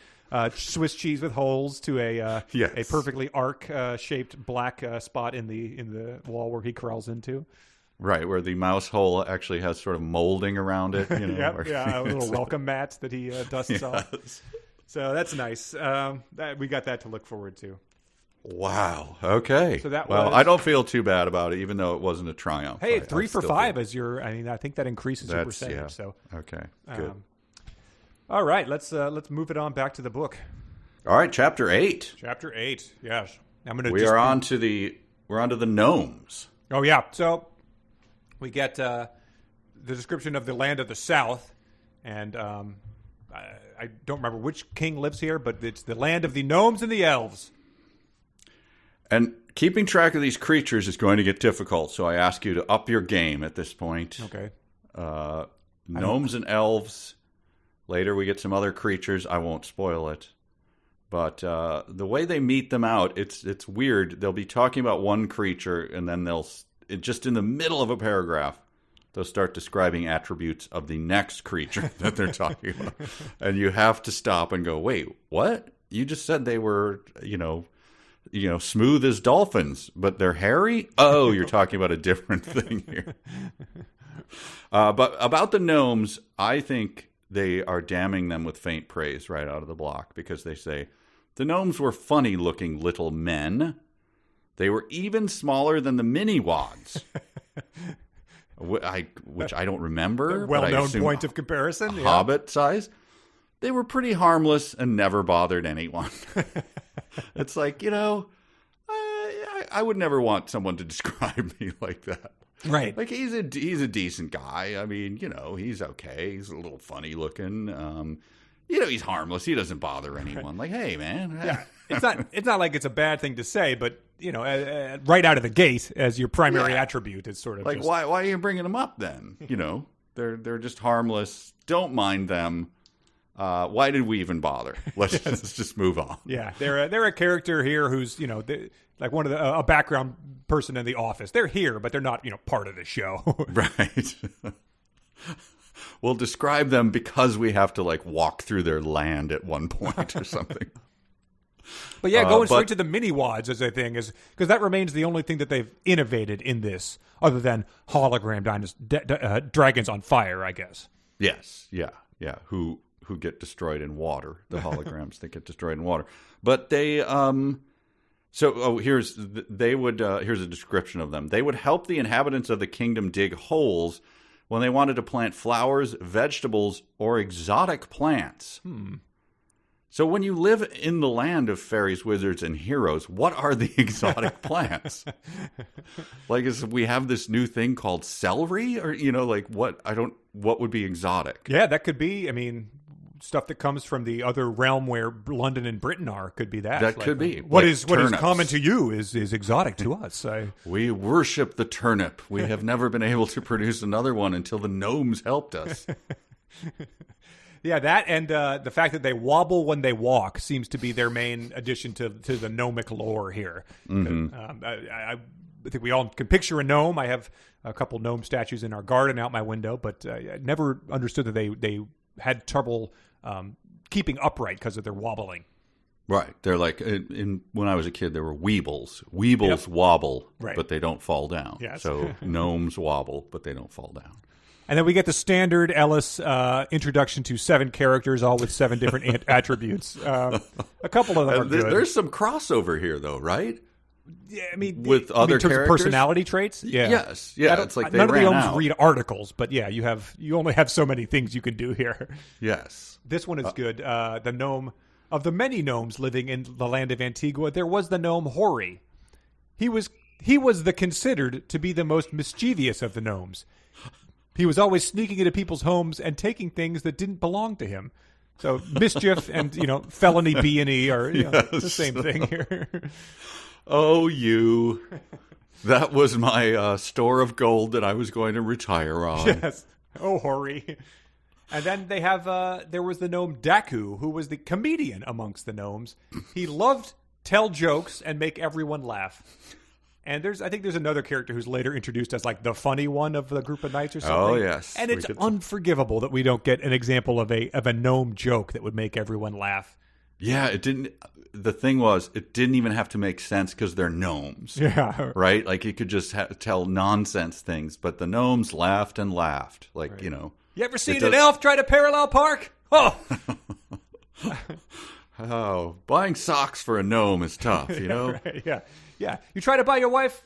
Swiss cheese with holes to a perfectly arc-shaped black spot in the wall where he crawls into. Right, where the mouse hole actually has sort of molding around it. You know, a little welcome mat that he dusts off. So that's nice. We got that to look forward to. Wow. Okay. So that was... was... I don't feel too bad about it, even though it wasn't a triumph. Hey, 3 for 5 is your. I mean, I think that increases your percentage. Yeah. So okay, good. All right, let's move it on back to the book. All right, chapter 8. Chapter 8. Yes, I'm going to. We're on to the gnomes. Oh yeah. So we get the description of the land of the south, and I don't remember which king lives here, but it's the land of the gnomes and the elves. And keeping track of these creatures is going to get difficult, so I ask you to up your game at this point. Okay. Gnomes and elves. Later we get some other creatures. I won't spoil it. But the way they meet them out, it's weird. They'll be talking about one creature, and then just in the middle of a paragraph, they'll start describing attributes of the next creature that they're talking about. And you have to stop and go, wait, what? You just said they were, smooth as dolphins, but they're hairy? Oh, you're talking about a different thing here. But about the gnomes, I think they are damning them with faint praise right out of the block, because they say, the gnomes were funny-looking little men. They were even smaller than the mini-wads. Which I don't remember. Well-known point of comparison. Hobbit size. They were pretty harmless and never bothered anyone. It's like, I would never want someone to describe me like that. Right. Like, he's a decent guy. I mean, he's okay. He's a little funny looking. He's harmless. He doesn't bother anyone. Like, hey, man. Yeah. It's not like it's a bad thing to say, but right out of the gate as your primary attribute is sort of like, why are you bringing them up then? They're just harmless. Don't mind them. Why did we even bother? Let's just move on. Yeah, they're a character here who's like one of a background person in the office. They're here, but they're not part of the show. Right. We'll describe them because we have to walk through their land at one point or something. But yeah, going straight to the mini wads as a thing is because that remains the only thing that they've innovated in this, other than hologram dragons on fire, I guess. Yes, yeah. Who get destroyed in water? The holograms that get destroyed in water. But they here's a description of them. They would help the inhabitants of the kingdom dig holes when they wanted to plant flowers, vegetables, or exotic plants. So when you live in the land of fairies, wizards, and heroes, what are the exotic plants? Like, we have this new thing called celery, or what would be exotic? Yeah, that could be. I mean, stuff that comes from the other realm where London and Britain are could be that. That could be. What is common to you is exotic to us. We worship the turnip. We have never been able to produce another one until the gnomes helped us. Yeah, that and the fact that they wobble when they walk seems to be their main addition to the gnomic lore here. I think we all can picture a gnome. I have a couple gnome statues in our garden out my window, but I never understood that they had trouble keeping upright because of their wobbling. Right. They're like, when I was a kid, there were weebles. Weebles wobble, but they don't fall down. Yes. So gnomes wobble, but they don't fall down. And then we get the standard Ellis introduction to 7 characters, all with 7 different attributes. A couple of them are good. There's some crossover here, though, right? Yeah, I mean, with other in terms characters? of personality traits. Yeah. Yes, yeah. It's like they none ran of the gnomes out. read articles, but yeah, you only have so many things you can do here. Yes, this one is good. The gnome of the many gnomes living in the land of Antigua, there was the gnome Hori. He was the considered to be the most mischievous of the gnomes. He was always sneaking into people's homes and taking things that didn't belong to him. So mischief and felony B&E are the same thing here. Oh, that was my store of gold that I was going to retire on. Yes. Oh, Hori. And then they have there was the gnome Daku, who was the comedian amongst the gnomes. He loved tell jokes and make everyone laugh. And I think there's another character who's later introduced as like the funny one of the group of knights or something. Oh, yes. And it's unforgivable that we don't get an example of a gnome joke that would make everyone laugh. Yeah, it didn't. The thing was, it didn't even have to make sense because they're gnomes. Yeah. Right? Like, you could just tell nonsense things, but the gnomes laughed and laughed. Like, right. You ever seen an elf try to parallel park? Oh! Oh, buying socks for a gnome is tough, Right, yeah. Yeah, you try to buy your wife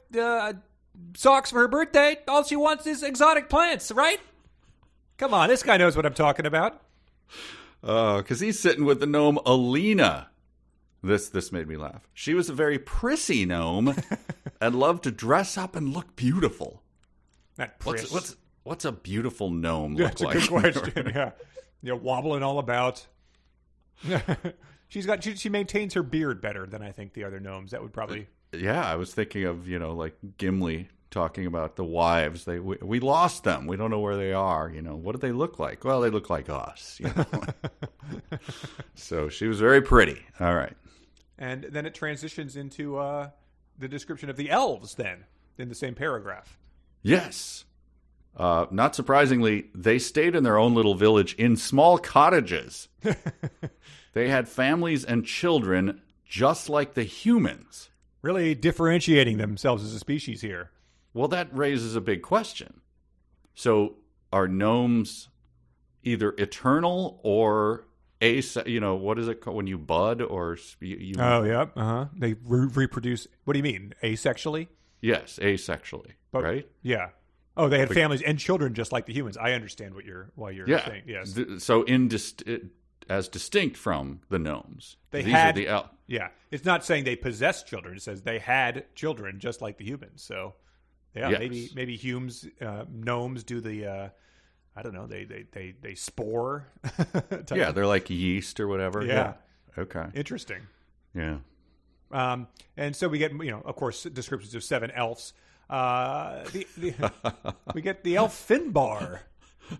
socks for her birthday, all she wants is exotic plants, right? Come on, this guy knows what I'm talking about. Because he's sitting with the gnome Alina. This made me laugh. She was a very prissy gnome and loved to dress up and look beautiful. Not priss. What's a beautiful gnome look like? That's a good question, yeah. Wobbling all about. She maintains her beard better than I think the other gnomes. That would probably... Yeah, I was thinking of, like Gimli talking about the wives. We lost them. We don't know where they are. What do they look like? Well, they look like us. So she was very pretty. All right. And then it transitions into the description of the elves then in the same paragraph. Yes. Not surprisingly, they stayed in their own little village in small cottages. They had families and children just like the humans. Really differentiating themselves as a species here. Well, that raises a big question. So are gnomes either eternal or what is it called when you bud or Oh, yeah. Uh-huh. They reproduce. What do you mean? Asexually? Yes, asexually, right? Yeah. Oh, they had families and children just like the humans. I understand why you're saying. Yes. So as distinct from the gnomes. These are the elves. Yeah. It's not saying they possess children. It says they had children just like the humans. So, yeah, yes. maybe gnomes do the, I don't know, they spore. Yeah, they're like yeast or whatever. Yeah. Okay. Interesting. Yeah. And so we get, of course, descriptions of 7 elves. We get the elf Finbar,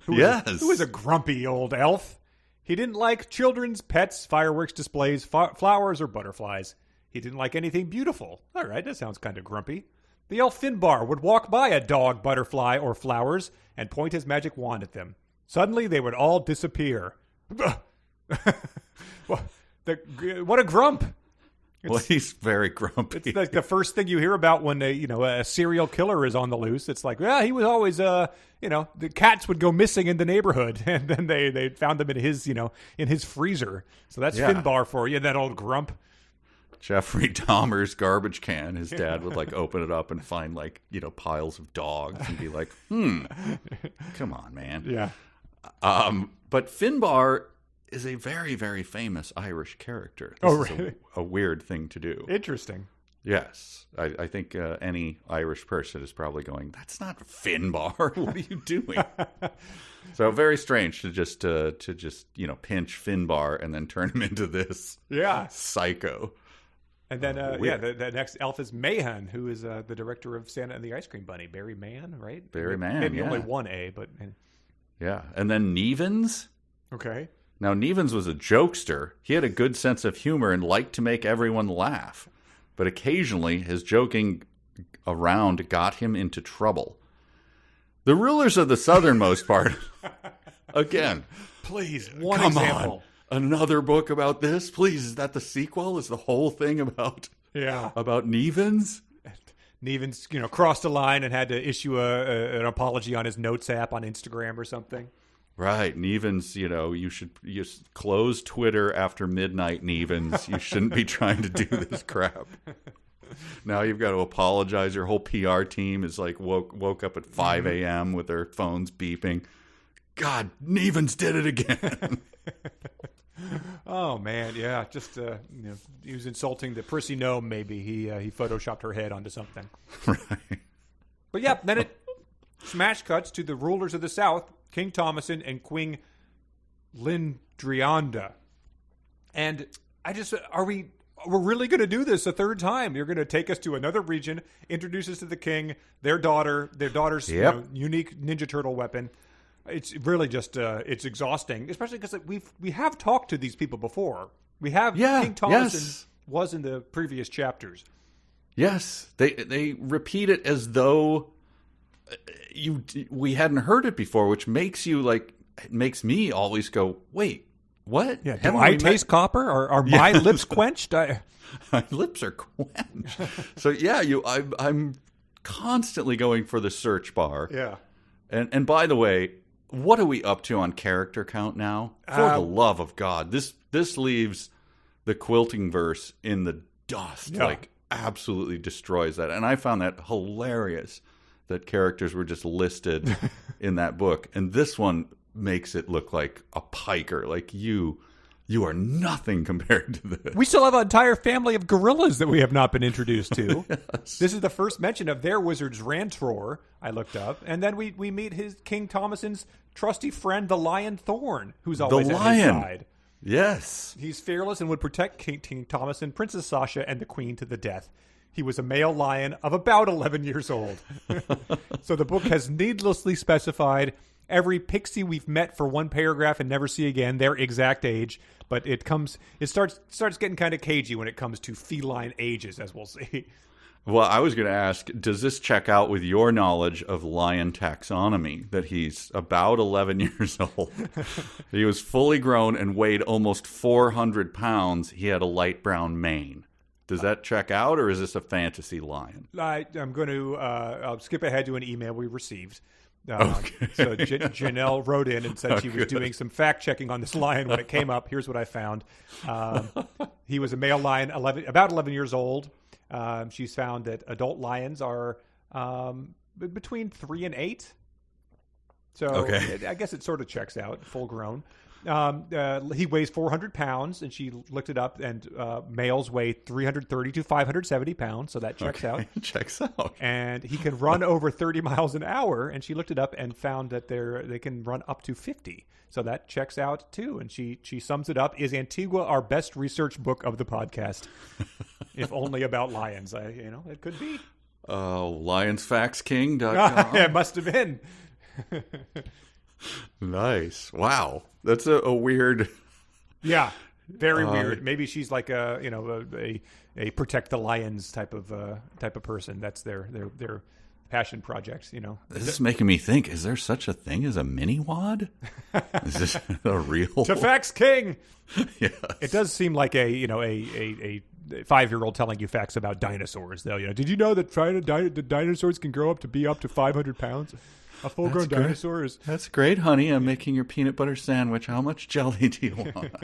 who is a grumpy old elf. He didn't like children's pets, fireworks displays, flowers, or butterflies. He didn't like anything beautiful. All right, that sounds kind of grumpy. The elf Finbar would walk by a dog, butterfly, or flowers and point his magic wand at them. Suddenly, they would all disappear. What a grump! Well, he's very grumpy. It's like the first thing you hear about when a serial killer is on the loose. It's like, well, he was always, the cats would go missing in the neighborhood, and then they found them in his freezer. So that's Finbar for you, that old grump. Jeffrey Dahmer's garbage can. His dad would like open it up and find piles of dogs and be like, come on, man. Yeah. But Finbar is a very, very famous Irish character. This is a weird thing to do. Interesting. Yes. I think any Irish person is probably going, that's not Finbar. What are you doing? So very strange to just pinch Finbar and then turn him into this psycho. And then, the next elf is Mahan, who is the director of Santa and the Ice Cream Bunny. Barry Mann, right? Barry Mann, maybe only one A, but... Yeah. And then Nevins. Okay. Now, Nevins was a jokester. He had a good sense of humor and liked to make everyone laugh. But occasionally, his joking around got him into trouble. The rulers of the southernmost part... Again. Please, one example. On. Another book about this? Please, is that the sequel? Is the whole thing about Nevins? Nevins, crossed a line and had to issue an apology on his notes app on Instagram or something. Right. Nevins, you should close Twitter after midnight, Nevins. You shouldn't be trying to do this crap. Now you've got to apologize. Your whole PR team is like woke up at 5 a.m. with their phones beeping. God, Nevins did it again. Oh, man. Yeah. Just, he was insulting the prissy gnome, maybe. He photoshopped her head onto something. Right. But yeah, then it smash cuts to the rulers of the South, King Thomasin and Queen Lindrianda. And we're really going to do this a third time. You're going to take us to another region, introduce us to the king, their daughter's unique Ninja Turtle weapon. It's really just, it's exhausting, especially because we have talked to these people before. We have King Thomasin was in the previous chapters. Yes, they repeat it as though we hadn't heard it before, which makes makes me always go, wait, what? Yeah, do I taste copper? Are my lips quenched? My lips are quenched. So yeah, I'm constantly going for the search bar. Yeah, and by the way, what are we up to on character count now? For the love of God, this leaves the quilting verse in the dust. Yeah. Absolutely destroys that, and I found that hilarious that characters were just listed in that book, and this one makes it look like a piker. Like you are nothing compared to this. We still have an entire family of gorillas that we have not been introduced to. Yes. This is the first mention of their wizard's rantor, I looked up, and then we meet his King Thomasin's trusty friend, the Lion Thorn, who's always at his side. Yes. He's fearless and would protect King Thomasin, Princess Sasha, and the Queen to the death. He was a male lion of about 11 years old. So the book has needlessly specified every pixie we've met for one paragraph and never see again, their exact age. But it starts getting kind of cagey when it comes to feline ages, as we'll see. Well, I was going to ask, does this check out with your knowledge of lion taxonomy, that he's about 11 years old? He was fully grown and weighed almost 400 pounds. He had a light brown mane. Does that check out, or is this a fantasy lion? I'm going to I'll skip ahead to an email we received. Okay. So Janelle wrote in and said she was doing some fact-checking on this lion when it came up. Here's what I found. He was a male lion, about 11 years old. She's found that adult lions are between 3 and 8. So I guess it sort of checks out, full grown. He weighs 400 pounds, and she looked it up, and males weigh 330 to 570 pounds, so that checks out. Checks out. And he can run over 30 miles an hour, and she looked it up and found that they can run up to 50. So that checks out, too. And she sums it up. Is Antigua our best research book of the podcast? If only about lions. It could be. Lionsfactsking.com. It must have been. Nice. Wow. That's a weird. Yeah. Very weird. Maybe she's like a protect the lions type of person. That's their passion project, This is making me think, is there such a thing as a mini wad? Is this a real Tafax King? Yes. It does seem like a 5-year-old telling you facts about dinosaurs. They'll, did you know that the dinosaurs can grow up to be up to 500 pounds? A full-grown dinosaur is... That's great, honey. I'm making your peanut butter sandwich. How much jelly do you want?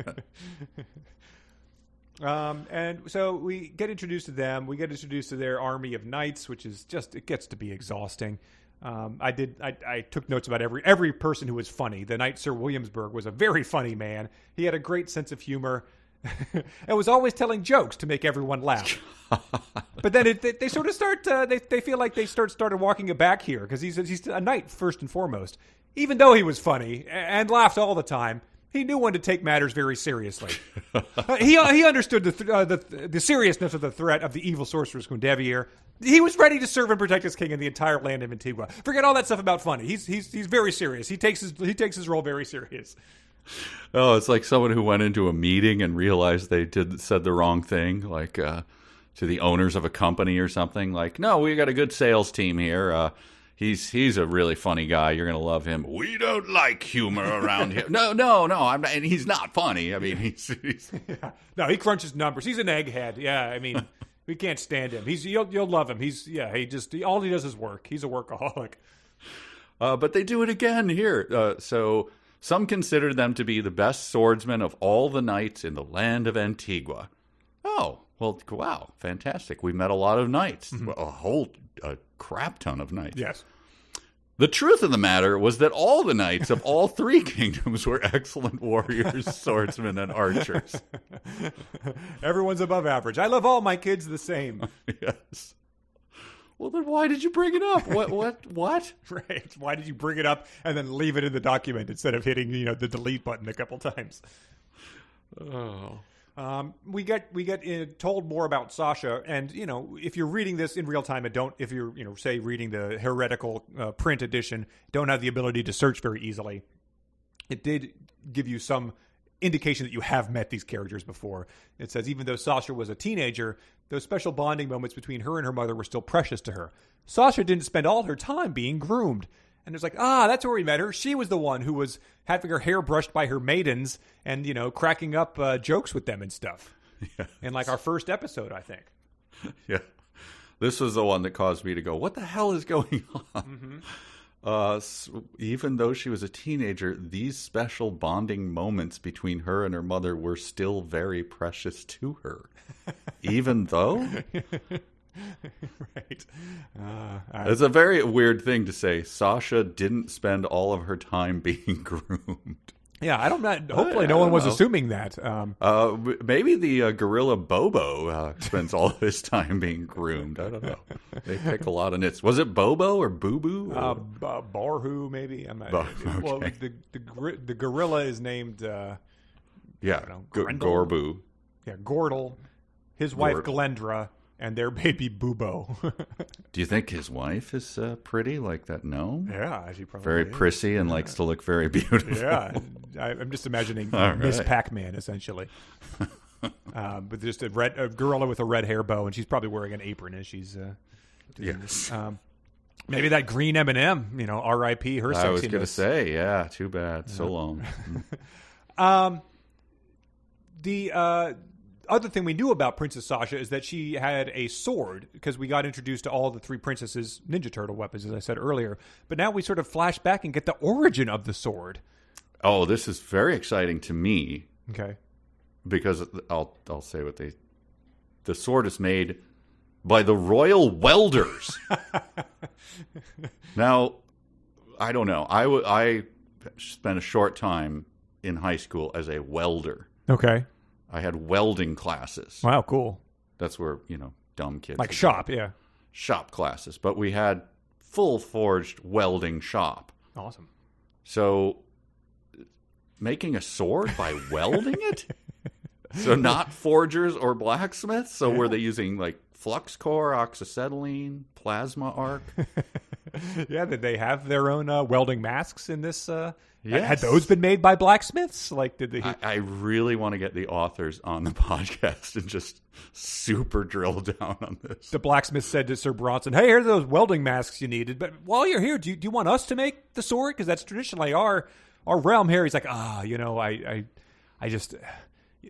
And so we get introduced to them. We get introduced to their army of knights, which is just, it gets to be exhausting. I took notes about every person who was funny. The Knight Sir Williamsburg was a very funny man. He had a great sense of humor and was always telling jokes to make everyone laugh. But then they sort of start, they feel like they started walking it back here because he's a knight first and foremost. Even though he was funny and laughed all the time, he knew when to take matters very seriously. He understood the seriousness of the threat of the evil sorceress Guinevere. He was ready to serve and protect his king and the entire land of Antigua. Forget all that stuff about funny. He's very serious. He takes his role very serious. Oh, it's like someone who went into a meeting and realized they said the wrong thing, like to the owners of a company or something. Like, no, we got a good sales team here. He's a really funny guy. You're gonna love him. We don't like humor around here. No. I'm not, and he's not funny. I mean, he's yeah. No, he crunches numbers. He's an egghead. Yeah, I mean, we can't stand him. You'll love him. All he does is work. He's a workaholic. But they do it again here. So some consider them to be the best swordsmen of all the knights in the land of Antigua. Oh, well, wow, fantastic. We met a lot of knights, a crap ton of knights. Yes. The truth of the matter was that all the knights of all 3 kingdoms were excellent warriors, swordsmen, and archers. Everyone's above average. I love all my kids the same. Yes. Well, then why did you bring it up? What? Right. Why did you bring it up and then leave it in the document instead of hitting, the delete button a couple times? Oh. We get told more about Sasha, and if you're reading this in real time, if you're say reading the heretical print edition, don't have the ability to search very easily. It did give you some indication that you have met these characters before. It says even though Sasha was a teenager, those special bonding moments between her and her mother were still precious to her. Sasha didn't spend all her time being groomed. And it's like, that's where we met her. She was the one who was having her hair brushed by her maidens and, cracking up jokes with them and stuff. Yes. In like our first episode, I think. Yeah. This was the one that caused me to go, what the hell is going on? Mm-hmm. Even though she was a teenager, these special bonding moments between her and her mother were still very precious to her. Even though... Right. It's a very weird thing to say. Sasha didn't spend all of her time being groomed. Yeah, hopefully no one was assuming that. Maybe the gorilla Bobo spends all of his time being groomed. I don't know. They pick a lot of nits. Was it Bobo or Boo Boo? Barhu, maybe. I'm not. Okay. Well, the gorilla is named. Gorbu. Yeah, Gordle. His wife Glendra. And their baby Bubo. Do you think his wife is pretty like that gnome? Yeah, she probably very is. Prissy and likes to look very beautiful. Yeah, I'm just imagining Miss Pac-Man, essentially. With just a gorilla with a red hair bow, and she's probably wearing an apron as she's doing this. Maybe that green M&M, R.I.P. her sexiness. I was going to say, yeah, too bad. So long. The other thing we knew about Princess Sasha is that she had a sword, because we got introduced to all the 3 princesses' Ninja Turtle weapons, as I said earlier. But now we sort of flash back and get the origin of the sword. Oh, this is very exciting to me. Okay. Because I'll say what the sword is made by the royal welders. Now, I don't know. I spent a short time in high school as a welder. Okay. I had welding classes. Wow, cool. That's where, dumb kids. Like shop, yeah. Shop classes. But we had full forged welding shop. Awesome. So, making a sword by welding it? So not forgers or blacksmiths? So were they using like flux core, oxyacetylene, plasma arc? Yeah, did they have their own welding masks in this? Yes. Had those been made by blacksmiths? Like, did they? I really want to get the authors on the podcast and just super drill down on this. The blacksmith said to Sir Bronson, "Hey, here are those welding masks you needed. But while you're here, do you want us to make the sword? Because that's traditionally our realm here." He's like, I just,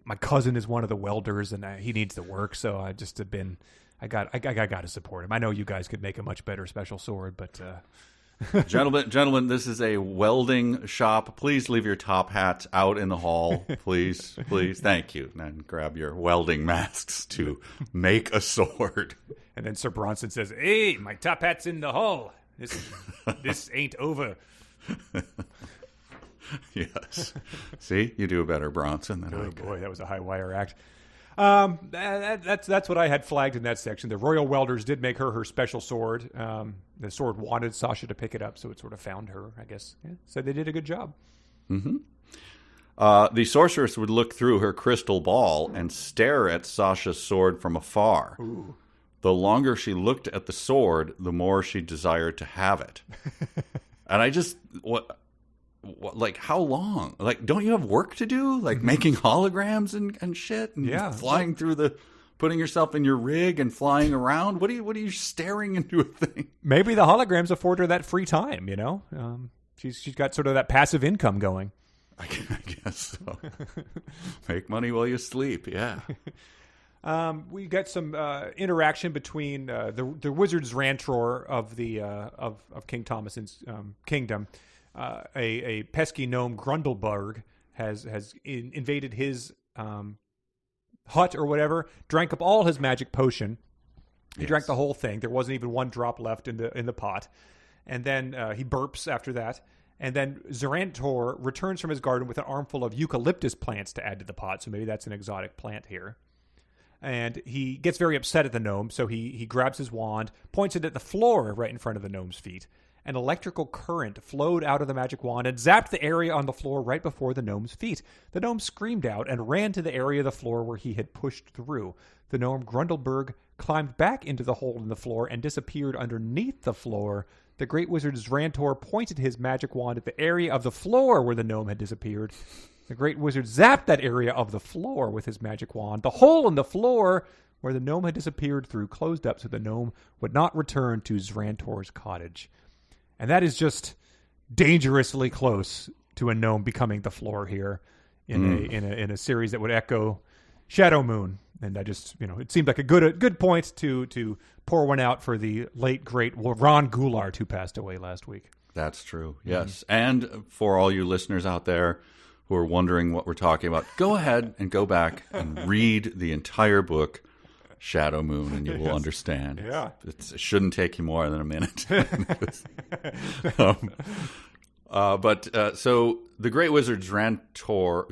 my cousin is one of the welders, and he needs the work, so I just have been. I got to support him. I know you guys could make a much better special sword, but gentlemen, this is a welding shop. Please leave your top hats out in the hall, please. Thank you. And grab your welding masks to make a sword. And then Sir Bronson says, "Hey, my top hat's in the hall. This ain't over." Yes. See, you do a better Bronson than I Oh could. boy, that was a high wire act. That's what I had flagged in that section. The Royal Welders did make her special sword. The sword wanted Sasha to pick it up, so it sort of found her, I guess. Yeah, so they did a good job. Mm-hmm. The sorceress would look through her crystal ball and stare at Sasha's sword from afar. Ooh. The longer she looked at the sword, the more she desired to have it. And I just... Like, how long? Like, don't you have work to do? Like, making holograms and shit? And flying through putting yourself in your rig and flying around? What are you staring into a thing? Maybe the holograms afford her that free time, you know? She's got sort of that passive income going. I guess so. Make money while you sleep, yeah. We got some interaction between the Wizard's Rantor of of King Thomas's kingdom. A pesky gnome Grundleberg has invaded his hut or whatever, drank up all his magic potion. He drank the whole thing. There wasn't even one drop left in the pot. And then he burps after that. And then Zarantor returns from his garden with an armful of eucalyptus plants to add to the pot. So maybe that's an exotic plant here. And he gets very upset at the gnome, so he grabs his wand, points it at the floor right in front of the gnome's feet. An electrical current flowed out of the magic wand and zapped the area on the floor right before the gnome's feet. The gnome screamed out and ran to the area of the floor where he had pushed through. The gnome Grundleberg climbed back into the hole in the floor and disappeared underneath the floor. The great wizard Zrantor pointed his magic wand at the area of the floor where the gnome had disappeared. The great wizard zapped that area of the floor with his magic wand. The hole in the floor where the gnome had disappeared through closed up so the gnome would not return to Zrantor's cottage. And that is just dangerously close to a gnome becoming the floor here in a series that would echo Shadow Moon. And I just, it seemed like a good point to pour one out for the late great Ron Goulart, who passed away last week. That's true. Yes. And for all you listeners out there who are wondering what we're talking about, go ahead and go back and read the entire book, Shadow Moon, and you will understand. Yeah. It shouldn't take you more than a minute. So the Great Wizard Zrantor,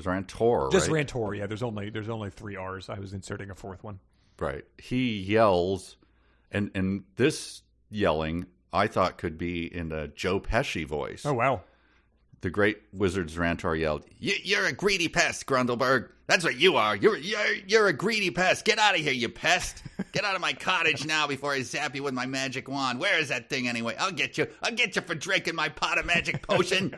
Just right? Rantor, yeah. There's only 3 R's. I was inserting a 4th one. Right. He yells, and this yelling I thought could be in a Joe Pesci voice. Oh, wow. The Great Wizard Zrantor yelled, "You're a greedy pest, Grundleberg. That's what you are. You're a greedy pest. Get out of here, you pest. Get out of my cottage now before I zap you with my magic wand. Where is that thing anyway? I'll get you for drinking my pot of magic potion."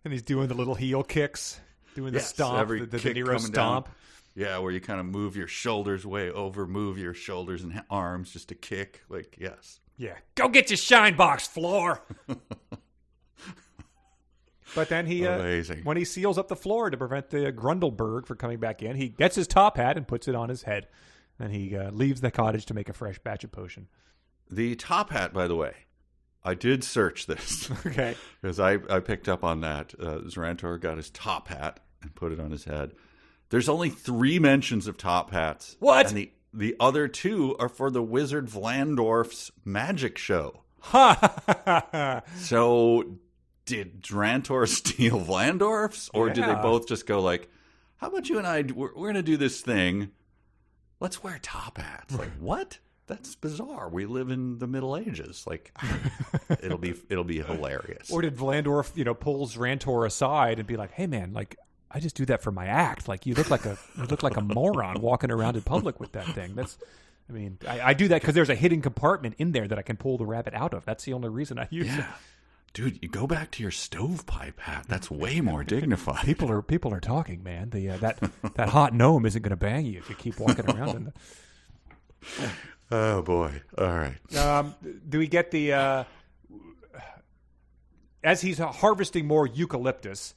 And he's doing the little heel kicks, doing the stomp, the De Niro stomp. Down. Yeah, where you kind of move your shoulders way over, move your shoulders and arms just to kick. Like, yes. Yeah. Go get your shine box, floor. But then when he seals up the floor to prevent the Grundleberg from coming back in, he gets his top hat and puts it on his head. And he leaves the cottage to make a fresh batch of potion. The top hat, by the way, I did search this. Okay. Because I picked up on that. Zrantor got his top hat and put it on his head. There's only 3 mentions of top hats. What? And the other 2 are for the Wizard Vlandorf's magic show. Ha! So did Zrantor steal Vlandorf's? Or did they both just go like, how about you and I, we're going to do this thing. Let's wear top hats. Like, what? That's bizarre. We live in the Middle Ages. Like, it'll be hilarious. Or did Vlandorf, pull Zrantor aside and be like, "Hey, man, like, I just do that for my act. Like, you look like a moron walking around in public with that thing." I do that because there's a hidden compartment in there that I can pull the rabbit out of. That's the only reason I use it. Dude, you go back to your stovepipe hat. That's way more dignified. People are talking, man. That hot gnome isn't going to bang you if you keep walking around in the... Oh boy! All right. Do we get the as he's harvesting more eucalyptus?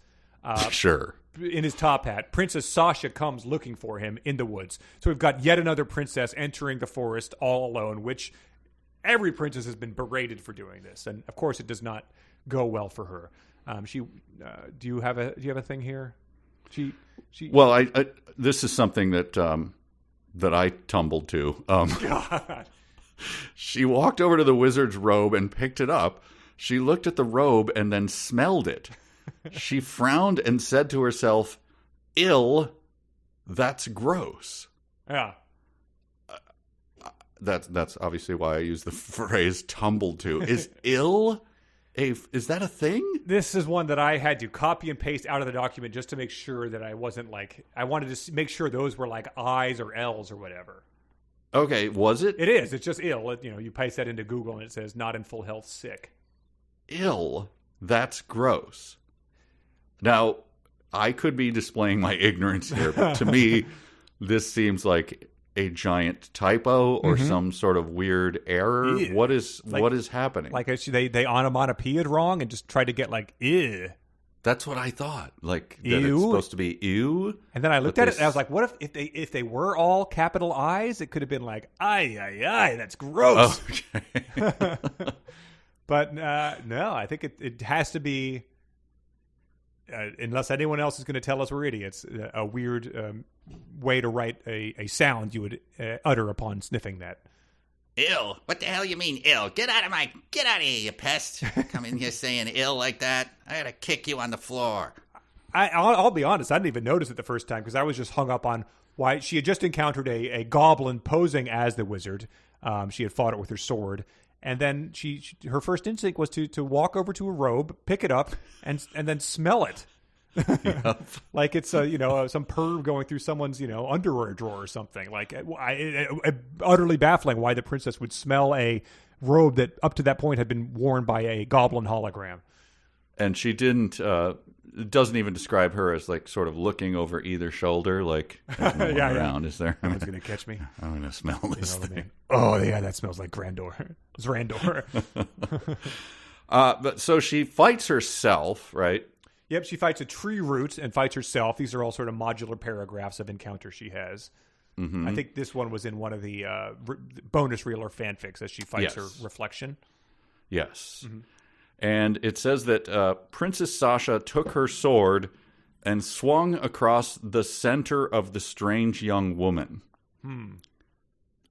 Sure. in his top hat. Princess Sasha comes looking for him in the woods. So we've got yet another princess entering the forest all alone, which every princess has been berated for doing this, and of course it does not go well for her. Do you have a thing here? Well, I this is something that I tumbled to. God. She walked over to the wizard's robe and picked it up. She looked at the robe and then smelled it. She frowned and said to herself, "Ill, that's gross." Yeah. That's obviously why I use the phrase "tumbled to." Is ill is that a thing? This is one that I had to copy and paste out of the document just to make sure that I wasn't like, I wanted to make sure those were like I's or L's or whatever. Okay, was it? It is. It's just ill. You paste that into Google and it says not in full health, sick. Ill, that's gross. Now, I could be displaying my ignorance here, but to me, this seems like a giant typo or some sort of weird error. Ew. What is happening? Like they onomatopoeia'd wrong and just tried to get like ew. That's what I thought. Like that Ew. it's supposed to be ew. And then I looked at it and I was like, what if they were all capital I's? It could have been like ay, that's gross. Okay. But no, I think it has to be. Unless anyone else is going to tell us we're idiots, a weird way to write a sound you would utter upon sniffing that. Ill? What the hell you mean ill? Get out of here, you pest. Come in here saying ill like that. I gotta kick you on the floor. I'll be honest, I didn't even notice it the first time because I was just hung up on why she had just encountered a goblin posing as the wizard. She had fought it with her sword. And then her first instinct was to walk over to a robe, pick it up, and then smell it, like it's some perv going through someone's underwear drawer or something. Like utterly baffling why the princess would smell a robe that up to that point had been worn by a goblin hologram. And she didn't. It doesn't even describe her as like sort of looking over either shoulder, like around. Is there? No one's gonna catch me. I'm gonna smell this thing. Oh yeah, that smells like Grandor. It's Randor. But so she fights herself, right? Yep, she fights a tree root and fights herself. These are all sort of modular paragraphs of encounters she has. Mm-hmm. I think this one was in one of the bonus reel or fanfics as she fights her reflection. Yes. Mm-hmm. And it says that Princess Sasha took her sword and swung across the center of the strange young woman.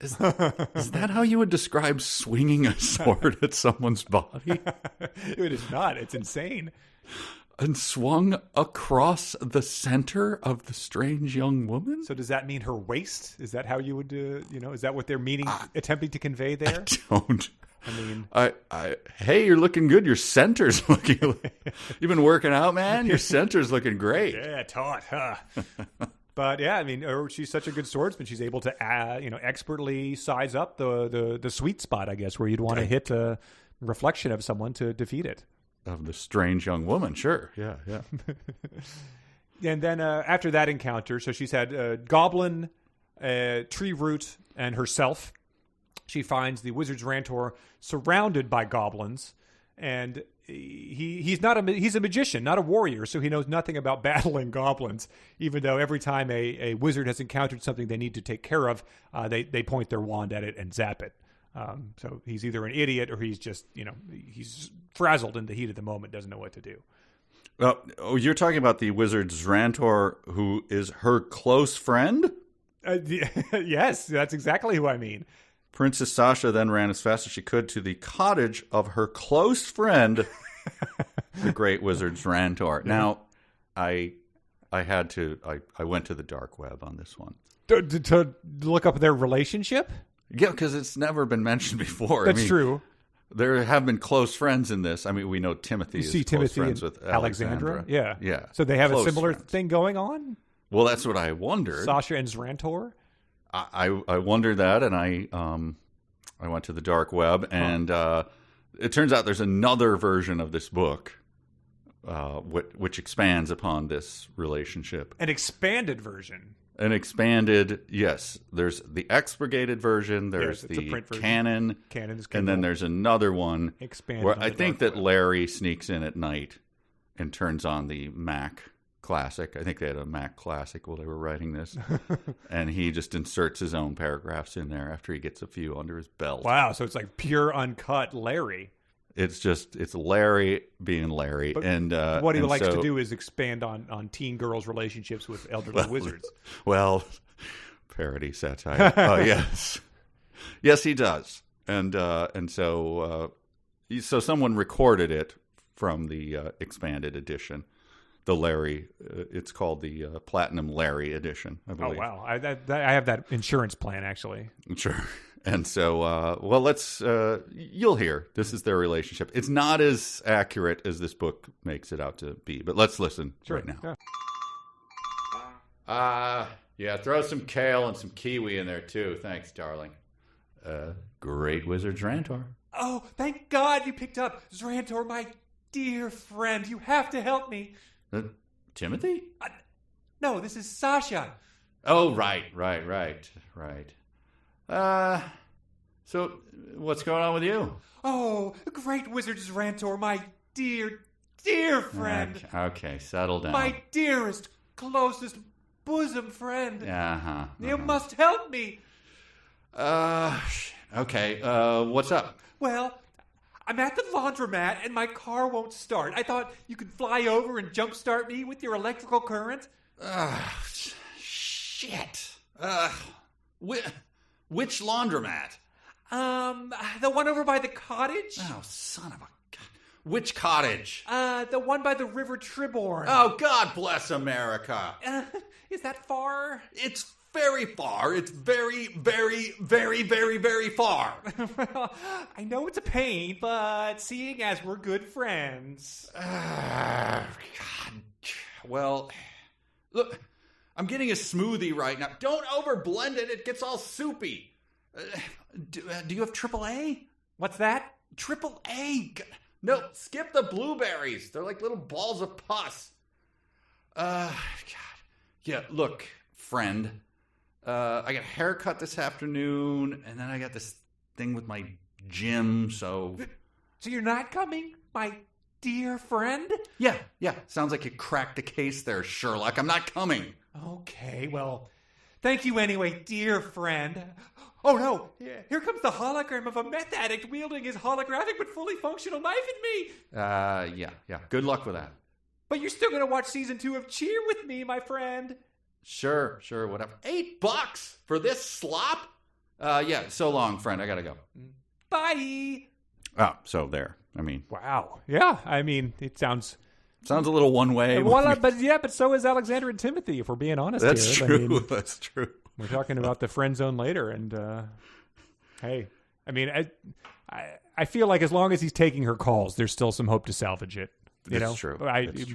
Is that how you would describe swinging a sword at someone's body? It is not. It's insane. And swung across the center of the strange young woman? So does that mean her waist? Is that how you would, is that what they're attempting to convey there? I don't. I mean, hey, you're looking good. Your center's looking. You've been working out, man. Your center's looking great. Yeah, taut, huh? But yeah, I mean, she's such a good swordsman. She's able to, expertly size up the sweet spot, I guess, where you'd want to hit a reflection of someone to defeat it. Of the strange young woman, sure, yeah. And then after that encounter, so she's had goblin, tree root, and herself. She finds the wizard's Rantor surrounded by goblins, and he's a magician, not a warrior, so he knows nothing about battling goblins. Even though every time a wizard has encountered something they need to take care of, they point their wand at it and zap it. So he's either an idiot or he's just he's frazzled in the heat of the moment, doesn't know what to do. Oh, you're talking about the wizard's Rantor, who is her close friend? Yes, that's exactly who I mean. Princess Sasha then ran as fast as she could to the cottage of her close friend, the great wizard's Rantor. Now, I went to the dark web on this one. To look up their relationship? Yeah, because it's never been mentioned before. That's true. There have been close friends in this. I mean, we know Timothy is close friends with Alexandra. Yeah. So they have a similar thing going on? Well, that's what I wondered. Sasha and Zrantor? I wondered that, and I went to the dark web, and it turns out there's another version of this book which expands upon this relationship. An expanded version? An expanded, yes. There's the expurgated version, there's the print version. canon, and then there's another one expanded where I think that Larry sneaks in at night and turns on the Mac Classic. I think they had a Mac Classic while they were writing this. And he just inserts his own paragraphs in there after he gets a few under his belt. Wow, so it's like pure uncut Larry. It's Larry being Larry. But and what he and likes so, to do is expand on teen girls' relationships with elderly wizards. Well, parody satire. Oh, yes. Yes, he does. And so someone recorded it from the expanded edition. The Larry, it's called the Platinum Larry edition, I believe. Oh, wow. I have that insurance plan, actually. Sure. And so, let's, you'll hear. This is their relationship. It's not as accurate as this book makes it out to be, but let's listen right now. Yeah, throw some kale and some kiwi in there, too. Thanks, darling. Great Wizard Zrantor. Oh, thank God you picked up. Zrantor, my dear friend, you have to help me. Timothy? No, this is Sasha. Oh, right. So what's going on with you? Oh, great Wizard Zrantor, my dear, dear friend. Okay, settle down. My dearest, closest bosom friend. Uh-huh. You must help me. Okay, what's up? Well, I'm at the laundromat and my car won't start. I thought you could fly over and jumpstart me with your electrical current. Shit. Which laundromat? The one over by the cottage? Oh, son of a... Which cottage? The one by the River Triborn. Oh, God bless America. Is that far? It's very far. It's very, very, very, very, very far. Well, I know it's a pain, but seeing as we're good friends. God. Well, look, I'm getting a smoothie right now. Don't overblend it. It gets all soupy. Do you have AAA? What's that? AAA? No, skip the blueberries. They're like little balls of pus. God. Yeah, look, friend. I got a haircut this afternoon, and then I got this thing with my gym, so... So you're not coming, my dear friend? Yeah. Sounds like you cracked a case there, Sherlock. I'm not coming. Okay, well, thank you anyway, dear friend. Oh, no, here comes the hologram of a meth addict wielding his holographic but fully functional knife at me. Yeah. Good luck with that. But you're still going to watch season 2 of Cheer with me, my friend. Sure, whatever. $8 for this slop? Yeah, so long, friend. I gotta go. Bye. Oh, so there. I mean... Wow. Yeah, I mean, it sounds a little one way. Well, but so is Alexander and Timothy, if we're being honest That's here. true. I mean, that's true. We're talking about the friend zone later, and hey, I mean, I feel like as long as he's taking her calls, there's still some hope to salvage it. That's true.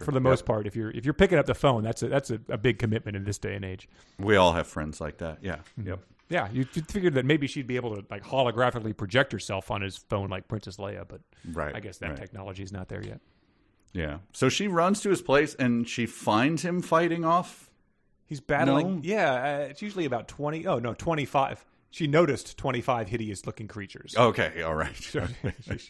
For the most part, if you're picking up the phone, that's a big commitment in this day and age. We all have friends like that. Yeah. Mm-hmm. Yep. Yeah, you figured that maybe she'd be able to like holographically project herself on his phone like Princess Leia, but I guess that technology is not there yet. Yeah. So she runs to his place and she finds him fighting off. He's battling. No? Yeah, it's usually about 25. She noticed 25 hideous-looking creatures. Okay, all right. So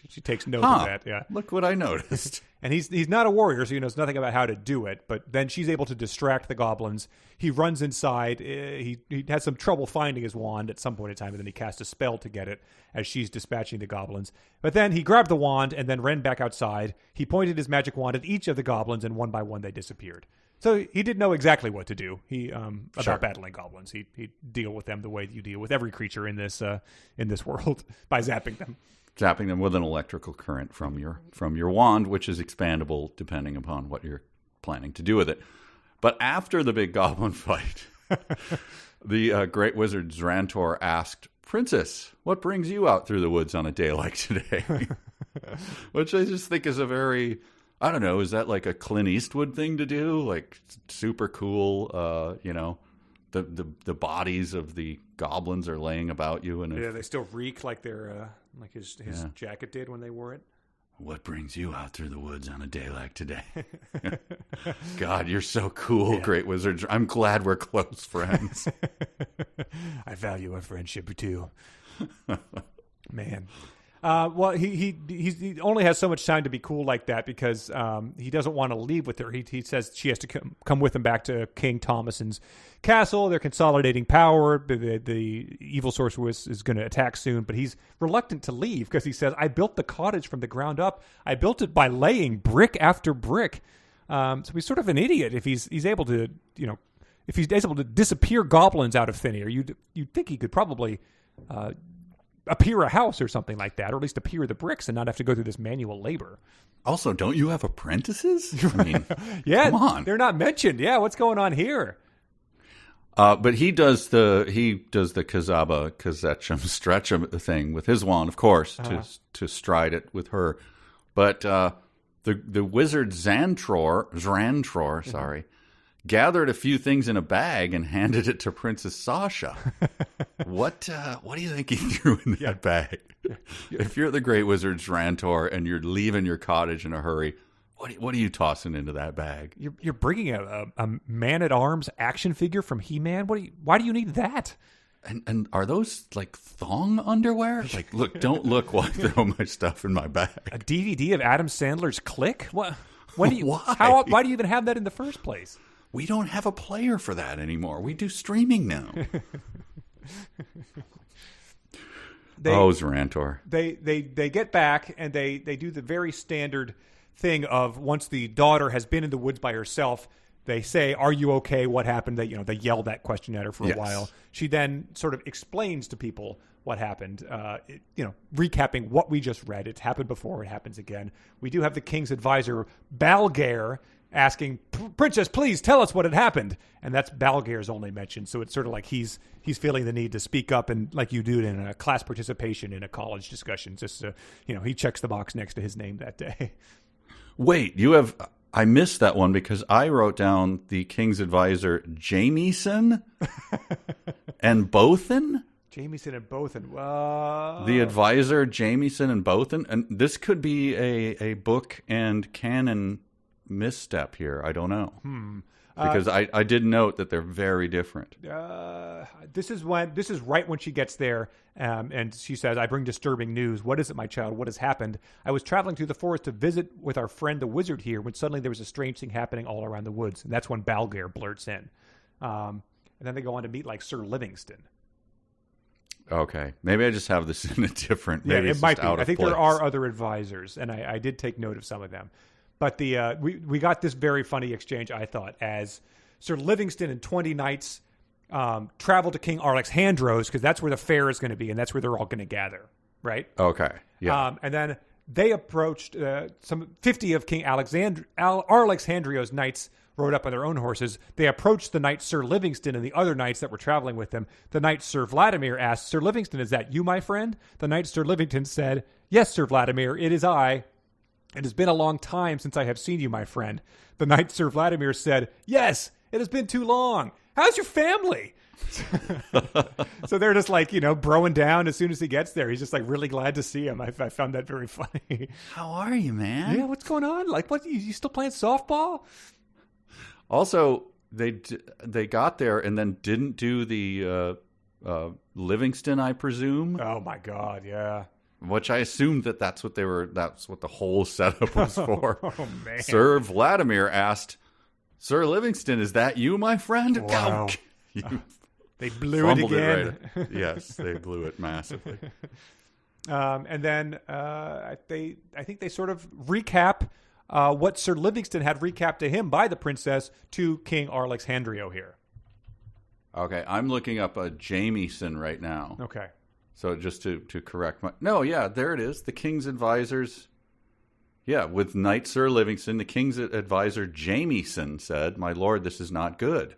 she takes note of that. Yeah. Look what I noticed. And he's not a warrior, so he knows nothing about how to do it. But then she's able to distract the goblins. He runs inside. He has some trouble finding his wand at some point in time, and then he casts a spell to get it as she's dispatching the goblins. But then he grabbed the wand and then ran back outside. He pointed his magic wand at each of the goblins, and one by one they disappeared. So he did know exactly what to do. About battling goblins. He'd deal with them the way you deal with every creature in this world by zapping them. Zapping them with an electrical current from your wand, which is expandable depending upon what you're planning to do with it. But after the big goblin fight, the great wizard Zrantor asked, "Princess, what brings you out through the woods on a day like today?" Which I just think is a very... I don't know, is that like a Clint Eastwood thing to do? Like super cool, the bodies of the goblins are laying about you. And they still reek like they're like his jacket did when they wore it. What brings you out through the woods on a day like today? God, you're so cool, great wizard. I'm glad we're close friends. I value our friendship too. Man. Well, he only has so much time to be cool like that because he doesn't want to leave with her. He says she has to come with him back to King Thomason's castle. They're consolidating power. The evil sorcerer is going to attack soon, but he's reluctant to leave because he says, "I built the cottage from the ground up. I built it by laying brick after brick." So he's sort of an idiot if he's able to, if he's able to disappear goblins out of thin air. You'd think he could probably appear a house or something like that, or at least appear the bricks and not have to go through this manual labor. Also, don't you have apprentices? I mean, yeah, come on. They're not mentioned. Yeah, what's going on here? But he does the Kazaba Kazetchum Stretchum thing with his wand, of course, to stride it with her. But the wizard Zrantror, sorry, gathered a few things in a bag and handed it to Princess Sasha. What do you think he threw in that bag? If you're the great wizard Zrantor and you're leaving your cottage in a hurry, what are you tossing into that bag? You're bringing a man-at-arms action figure from He-Man? Why do you need that? And are those like thong underwear? Like, look, don't look while I throw my stuff in my bag. A DVD of Adam Sandler's Click? What? When do you, Why? Why do you even have that in the first place? We don't have a player for that anymore. We do streaming now. Zrantor. They get back and they do the very standard thing of once the daughter has been in the woods by herself, they say, "Are you okay? What happened?" They yell that question at her for a while. She then sort of explains to people what happened, recapping what we just read. It's happened before. It happens again. We do have the king's advisor, Balgair, asking, "Princess, please tell us what had happened." And that's Balgair's only mention. So it's sort of like he's feeling the need to speak up, and like you do in a class participation in a college discussion. Just he checks the box next to his name that day. Wait, I missed that one because I wrote down the king's advisor Jamieson and Bothan. Jamieson and Bothan. The advisor Jamieson and Bothan, and this could be a book and canon misstep here. I don't know. Because I did note that they're very different. This is right when she gets there, and she says, "I bring disturbing news. What is it, my child? What has happened? I was traveling through the forest to visit with our friend the wizard here when suddenly there was a strange thing happening all around the woods." And that's when Balgair blurts in. And then they go on to meet like Sir Livingston. Okay, maybe I just have this in a different. Maybe it might be. I think place. there are other advisors, and I did take note of some of them. But we got this very funny exchange, I thought, as Sir Livingston and 20 knights travel to King Alexandros, because that's where the fair is going to be, and that's where they're all going to gather, right? Okay, yeah. And then they approached some 50 of King Alexandrio's knights rode up on their own horses. They approached the knight Sir Livingston and the other knights that were traveling with them. The knight Sir Vladimir asked, "Sir Livingston, is that you, my friend?" The knight Sir Livingston said, "Yes, Sir Vladimir, it is I. It has been a long time since I have seen you, my friend." The knight Sir Vladimir said, "Yes, it has been too long. How's your family?" So they're just like, broing down as soon as he gets there. He's just like really glad to see him. I found that very funny. "How are you, man?" Yeah, what's going on? Like, what? You still playing softball? Also, they got there and then didn't do the Livingston, I presume. Oh my God, yeah. Which I assumed that's what the whole setup was for. Oh man. Sir Vladimir asked, "Sir Livingston, is that you, my friend?" Wow. They blew it again. Right. Yes, they blew it massively. And then I think they sort of recap what Sir Livingston had recapped to him by the princess to King Alexandrio here. Okay, I'm looking up a Jamieson right now. Okay. So just to correct my... No, yeah, there it is. The king's advisors... Yeah, with Knight Sir Livingston, the king's advisor Jamieson said, "My lord, this is not good."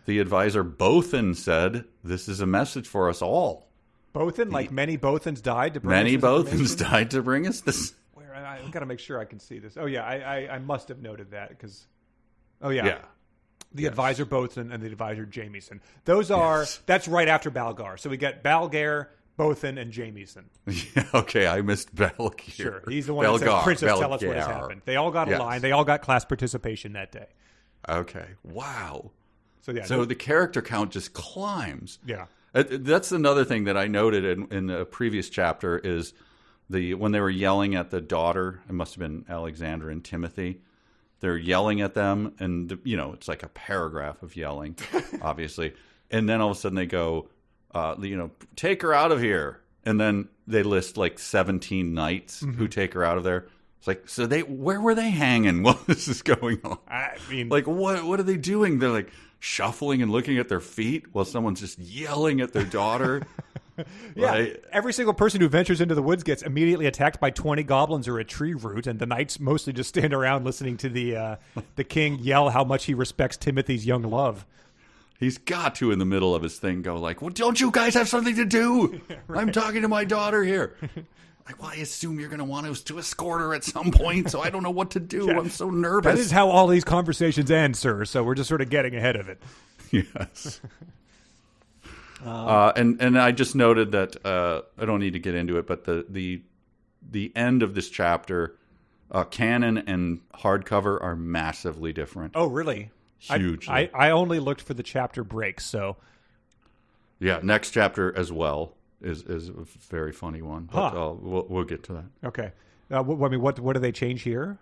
The advisor Bothan said, "This is a message for us all." Bothan? Like many Bothans died to bring Many us this Bothans died to bring us this... I've got to make sure I can see this. Oh, yeah, I must have noted that because... Oh, yeah. Yeah. The advisor Bothan and the advisor Jamieson. Those are... Yes. That's right after Balgar. So we get Balgair, Bothan, and Jamieson. Yeah, okay, I missed Balgair. Sure, he's the one that says, "Princess, tell us what has happened." They all got a line. They all got class participation that day. Okay, wow. So yeah. So the character count just climbs. Yeah. That's another thing that I noted in the previous chapter is when they were yelling at the daughter, it must have been Alexandra and Timothy. They're yelling at them, and it's like a paragraph of yelling, obviously. And then all of a sudden they go, take her out of here. And then they list like 17 knights who take her out of there. It's like, so where were they hanging while this is going on? I mean, like, what are they doing? They're like shuffling and looking at their feet while someone's just yelling at their daughter. Yeah, every single person who ventures into the woods gets immediately attacked by 20 goblins or a tree root, and the knights mostly just stand around listening to the king yell how much he respects Timothy's young love. He's got to, in the middle of his thing, go like, well, don't you guys have something to do? Yeah, right. I'm talking to my daughter here. Like, well, I assume you're going to want us to escort her at some point, so I don't know what to do. Yeah. I'm so nervous. That is how all these conversations end, sir, so we're just sort of getting ahead of it. Yes. And I just noted that I don't need to get into it, but the end of this chapter, canon and hardcover are massively different. Oh, really? Hugely. I only looked for the chapter breaks, so yeah. Next chapter as well is a very funny one. But we'll get to that. Okay. What do they change here?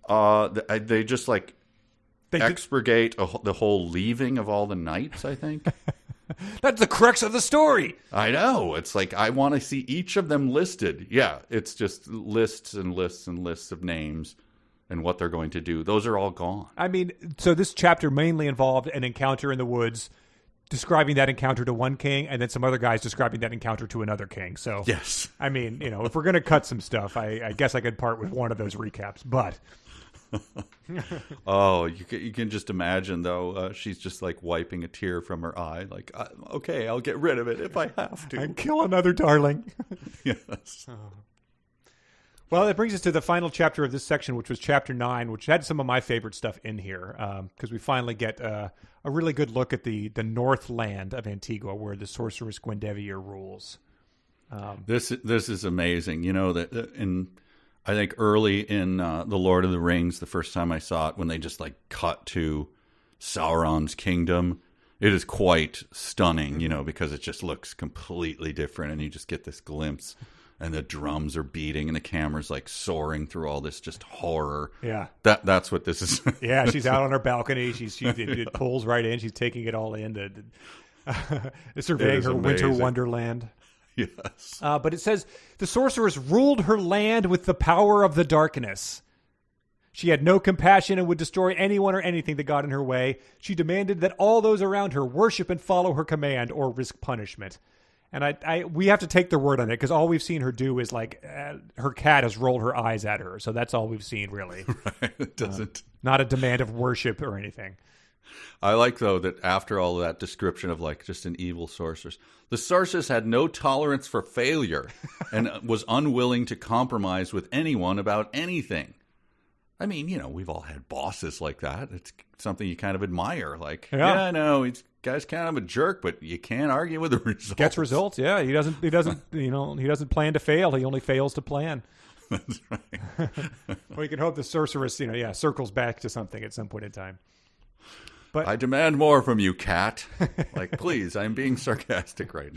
They just expurgate the whole leaving of all the knights, I think. That's the crux of the story. I know. It's like, I want to see each of them listed. Yeah, it's just lists and lists and lists of names and what they're going to do. Those are all gone. I mean, so this chapter mainly involved an encounter in the woods, describing that encounter to one king, and then some other guys describing that encounter to another king. So, yes. I mean, if we're going to cut some stuff, I guess I could part with one of those recaps, but... Oh, you can just imagine, though, she's just like wiping a tear from her eye, like, okay, I'll get rid of it if I have to. And kill another darling. Yes. Oh. Well, that brings us to the final chapter of this section, which was chapter 9, which had some of my favorite stuff in here, because we finally get a really good look at the Northland of Antigua, where the sorceress Gwendevere rules. This is amazing. I think early in The Lord of the Rings, the first time I saw it, when they just cut to Sauron's kingdom, it is quite stunning, because it just looks completely different, and you just get this glimpse, and the drums are beating, and the camera's soaring through all this just horror. Yeah, that's what this is. Yeah, she's out on her balcony. It pulls right in. She's taking it all in, surveying her winter wonderland. Yes. But it says, the sorceress ruled her land with the power of the darkness. She had no compassion and would destroy anyone or anything that got in her way. She demanded that all those around her worship and follow her command or risk punishment. And we have to take their word on it, because all we've seen her do is her cat has rolled her eyes at her. So that's all we've seen, really. Right. It doesn't. Not a demand of worship or anything. I like, though, that after all of that description of just an evil sorceress, the sorceress had no tolerance for failure and was unwilling to compromise with anyone about anything. I mean, we've all had bosses like that. It's something you kind of admire. Yeah, I know, he's guy's kind of a jerk, but you can't argue with the results. Gets results, yeah. He doesn't he doesn't plan to fail. He only fails to plan. That's right. Well, you can hope the sorceress, circles back to something at some point in time. But I demand more from you, cat. Please, I'm being sarcastic right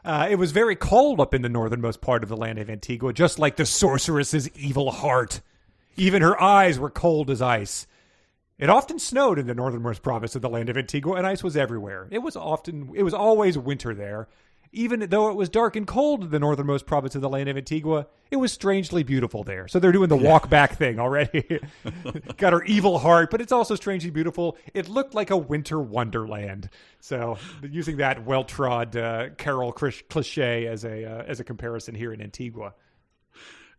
now. It was very cold up in the northernmost part of the land of Antigua, just like the sorceress's evil heart. Even her eyes were cold as ice. It often snowed in the northernmost province of the land of Antigua, and ice was everywhere. It was always winter there. Even though it was dark and cold in the northernmost province of the land of Antigua, it was strangely beautiful there. So they're doing the walk back thing already. Got her evil heart, but it's also strangely beautiful. It looked like a winter wonderland. So using that well-trod Carol cliche as a comparison here in Antigua.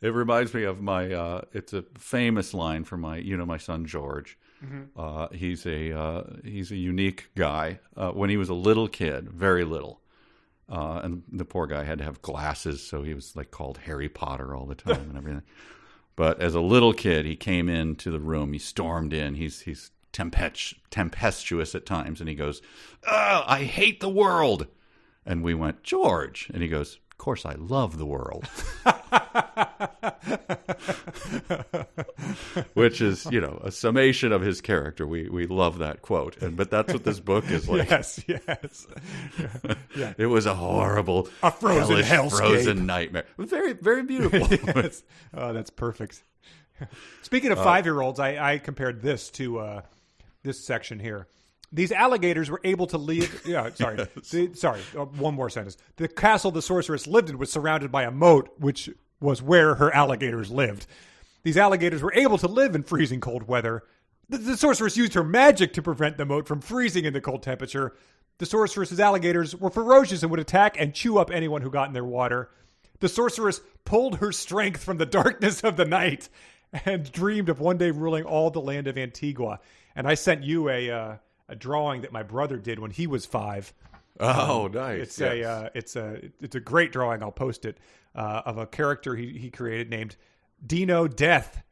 It reminds me of my. It's a famous line from my son George. Mm-hmm. He's a unique guy. When he was a little kid, very little. And the poor guy had to have glasses, so he was called Harry Potter all the time and everything. But as a little kid, he came into the room. He stormed in. He's tempestuous at times, and he goes, "I hate the world." And we went, "George," and he goes, "Of course, I love the world." which is, a summation of his character. We love that quote. But that's what this book is like. Yes. Yeah. It was a horrible, frozen hellscape. frozen nightmare. Very, very beautiful. Yes. Oh, that's perfect. Speaking of 5-year-olds, I compared this to this section here. These alligators were able to leave. Yeah, sorry. One more sentence. The castle the sorceress lived in was surrounded by a moat, which was where her alligators lived. These alligators were able to live in freezing cold weather. The sorceress used her magic to prevent the moat from freezing in the cold temperature. The sorceress's alligators were ferocious and would attack and chew up anyone who got in their water. The sorceress pulled her strength from the darkness of the night and dreamed of one day ruling all the land of Antigua. And I sent you a drawing that my brother did when he was 5. Oh, nice! It's a great drawing. I'll post it of a character he created named Dino Death,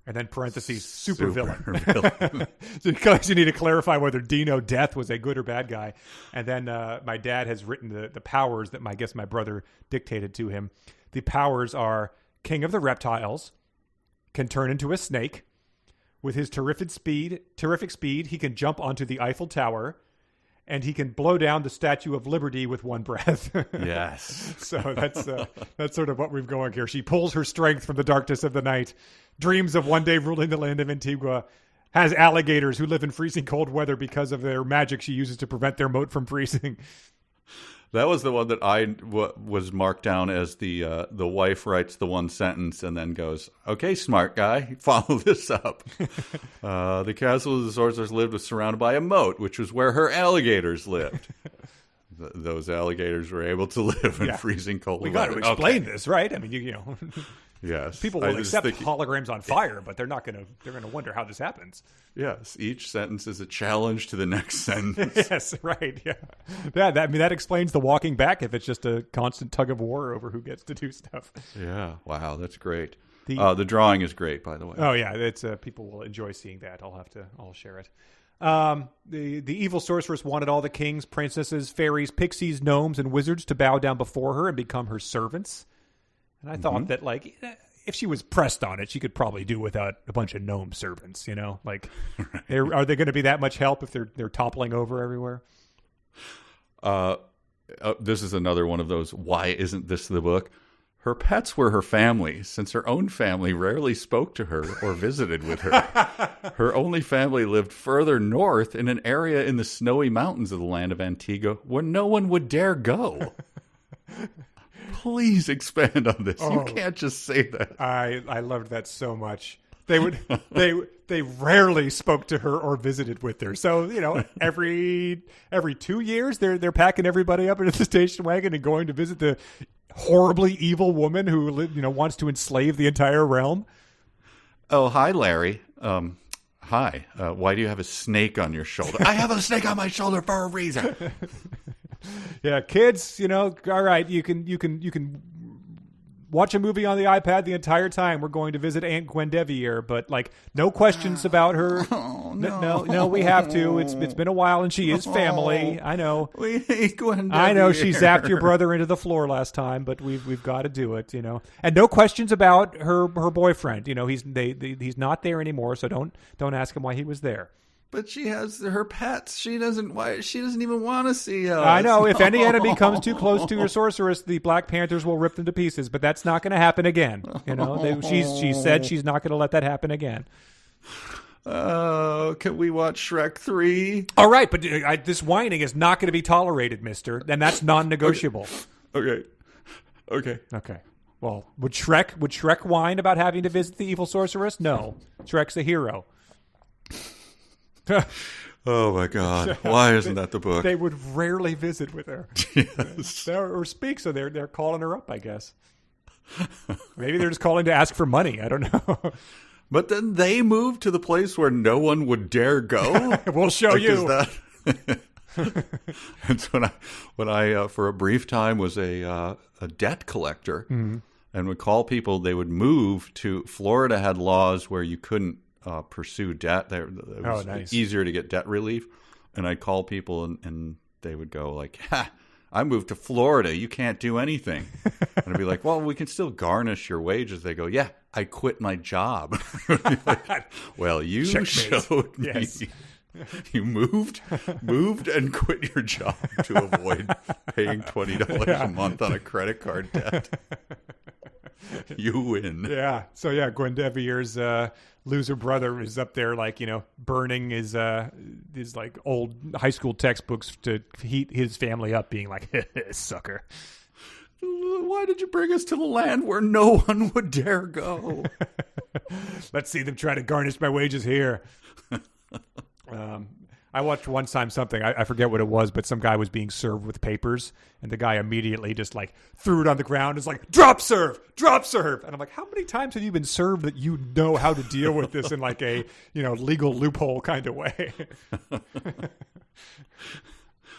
and then parentheses super villain. Because you need to clarify whether Dino Death was a good or bad guy. And then my dad has written the powers that my brother dictated to him. The powers are King of the Reptiles, can turn into a snake. With his terrific speed, he can jump onto the Eiffel Tower, and he can blow down the Statue of Liberty with one breath. Yes. So that's sort of what we've going here. She pulls her strength from the darkness of the night, dreams of one day ruling the land of Antigua, has alligators who live in freezing cold weather because of their magic she uses to prevent their moat from freezing. That was the one that I was marked down as the wife writes the one sentence and then goes, "Okay, smart guy, follow this up." The castle of the sorceress lived was surrounded by a moat, which was where her alligators lived. Those alligators were able to live in freezing cold weather. We got to explain this, right? I mean, you know. Yes. People will accept holograms on fire, but they're going to wonder how this happens. Yes. Each sentence is a challenge to the next sentence. Yes, right. Yeah. That explains the walking back if it's just a constant tug of war over who gets to do stuff. Yeah. Wow. That's great. The drawing is great, by the way. Oh yeah. It's people will enjoy seeing that. I'll share it. The evil sorceress wanted all the kings, princesses, fairies, pixies, gnomes, and wizards to bow down before her and become her servants. And I thought that, like, if she was pressed on it, she could probably do without a bunch of gnome servants, you know? Like, are they going to be that much help if they're toppling over everywhere? This is another one of those, why isn't this the book? Her pets were her family, since her own family rarely spoke to her or visited with her. Her only family lived further north in an area in the snowy mountains of the land of Antigua where no one would dare go. Please expand on this. You can't just say that. I loved that so much. They rarely spoke to her or visited with her. So, you know, every 2 years they're packing everybody up into the station wagon and going to visit the horribly evil woman who wants to enslave the entire realm. Oh, hi, Larry. Hi. Why do you have a snake on your shoulder? I have a snake on my shoulder for a reason. Yeah, kids, all right, you can watch a movie on the iPad the entire time. We're going to visit Aunt Gwendevier, but like no questions about her. Oh, no, we have to. It's been a while, and she is family. I know. We hate Gwendevier. I know she zapped your brother into the floor last time, but we've got to do it, And no questions about her boyfriend. He's not there anymore, so don't ask him why he was there. But she has her pets. She doesn't even want to see us. I know. If any enemy comes too close to your sorceress, the Black Panthers will rip them to pieces. But that's not going to happen again. She said she's not going to let that happen again. Can we watch Shrek 3? All right, but this whining is not going to be tolerated, mister. And that's non-negotiable. Okay. Well, would Shrek whine about having to visit the evil sorceress? No. Shrek's a hero. Oh my God! Why isn't that the book? They would rarely visit with her, yes. or speak. So they're calling her up, I guess. Maybe they're just calling to ask for money. I don't know. But then they moved to the place where no one would dare go. We'll show you. And so when I for a brief time was a debt collector, and would call people, they would move to Florida. Had laws where you couldn't pursue debt. It was nice. Easier to get debt relief. And I'd call people and they would go like, I moved to Florida. You can't do anything. And I'd be like, well, we can still garnish your wages. They go, yeah, I quit my job. Like, well, you showed me. You moved and quit your job to avoid paying $20 a month on a credit card debt. You win. Yeah. So Gwendevier's loser brother is up there, like, burning his like old high school textbooks to heat his family up, being like, sucker. Why did you bring us to the land where no one would dare go? Let's see them try to garnish my wages here. I watched one time something, I forget what it was, but some guy was being served with papers, and the guy immediately just like threw it on the ground and was like, drop serve. And I'm like, how many times have you been served that you know how to deal with this in like a, legal loophole kind of way?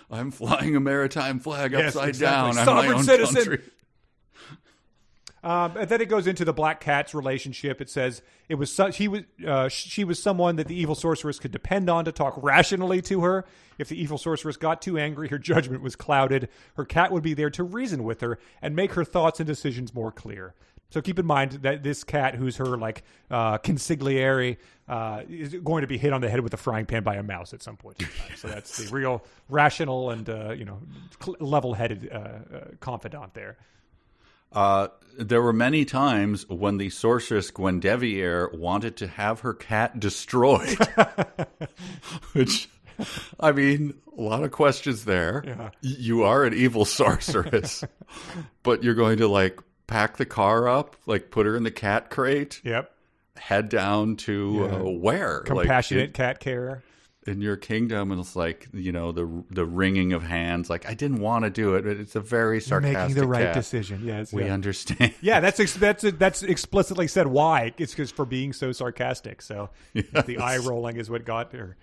I'm flying a maritime flag upside down on Sovereign my own citizen. country. And then it goes into the Black Cat's relationship. It says she was someone that the evil sorceress could depend on to talk rationally to her. If the evil sorceress got too angry, her judgment was clouded. Her cat would be there to reason with her and make her thoughts and decisions more clear. So keep in mind that this cat, who's her like consigliere, is going to be hit on the head with a frying pan by a mouse at some point in time. So that's the real rational and level-headed confidant there. There were many times when the sorceress Gwendevier wanted to have her cat destroyed. Which, I mean, a lot of questions there. Yeah. You are an evil sorceress, but you're going to like pack the car up, like put her in the cat crate. Yep. Head down to where? Compassionate cat care. In your kingdom, and it's like, the wringing of hands. Like, I didn't want to do it, but it's a very sarcastic making the right cat. decision. Yes, we understand. Yeah, that's explicitly said why. It's because for being so sarcastic. So the eye rolling is what got her.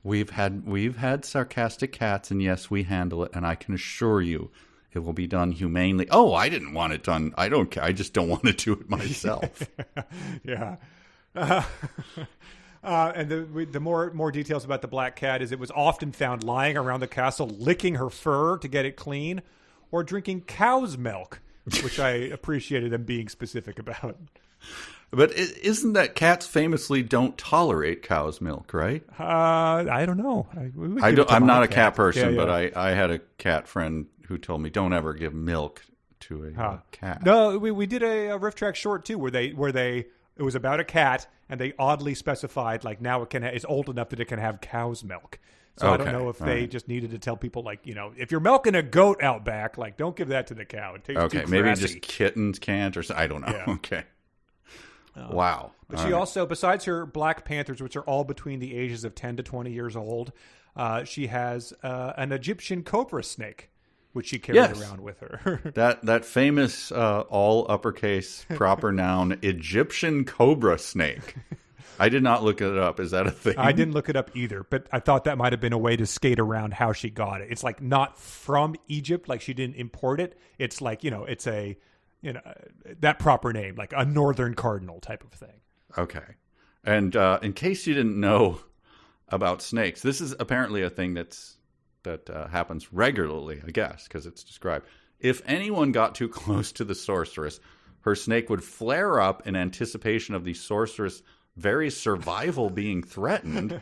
We've had sarcastic cats, and yes, we handle it, and I can assure you, it will be done humanely. Oh, I didn't want it done. I don't care. I just don't want to do it myself. Yeah. And the more details about the Black Cat is it was often found lying around the castle, licking her fur to get it clean, or drinking cow's milk, which I appreciated them being specific about. But isn't that cats famously don't tolerate cow's milk, right? I don't know. I'm not a cat person, but I had a cat friend who told me don't ever give milk to a cat. No, we did a Riff Track short too, where they it was about a cat, and they oddly specified like now it's old enough that it can have cow's milk. So I don't know if they just needed to tell people like, if you're milking a goat out back, like don't give that to the cow. It tastes too maybe grassy. just kittens can't, or I don't know. Yeah. Okay. Wow. But she also, besides her Black Panthers, which are all between the ages of 10 to 20 years old, she has an Egyptian cobra snake, which she carried around with her. that famous all uppercase proper noun Egyptian cobra snake. I did not look it up. Is that a thing? I didn't look it up either, but I thought that might have been a way to skate around how she got it. It's like not from Egypt, like she didn't import it. It's like, it's a that proper name, like a northern cardinal type of thing. Okay. And in case you didn't know about snakes, this is apparently a thing that happens regularly, I guess, because it's described. If anyone got too close to the sorceress, her snake would flare up in anticipation of the sorceress' very survival being threatened,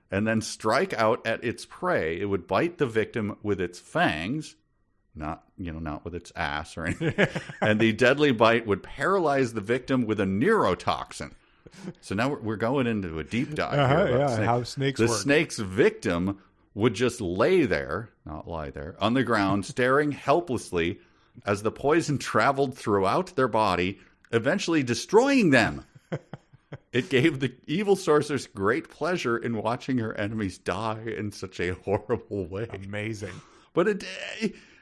and then strike out at its prey. It would bite the victim with its fangs, not with its ass or anything. And the deadly bite would paralyze the victim with a neurotoxin. So now we're going into a deep dive here about snakes. How snakes work. The snake's victim would just not lie there, on the ground, staring helplessly as the poison traveled throughout their body, eventually destroying them. It gave the evil sorceress great pleasure in watching her enemies die in such a horrible way. Amazing. But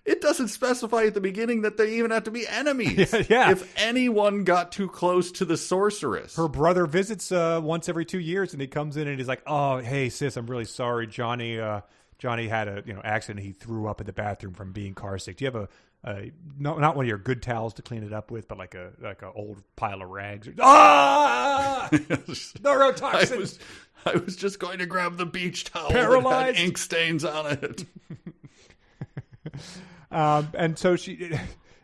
it doesn't specify at the beginning that they even have to be enemies. Yeah. If anyone got too close to the sorceress. Her brother visits once every 2 years, and he comes in and he's like, "Oh, hey sis, I'm really sorry. Johnny had a accident. He threw up in the bathroom from being car sick. Do you have not one of your good towels to clean it up with, but like a old pile of rags? Neurotoxin. I was just going to grab the beach towel Paralyzed. that had ink stains on it." And so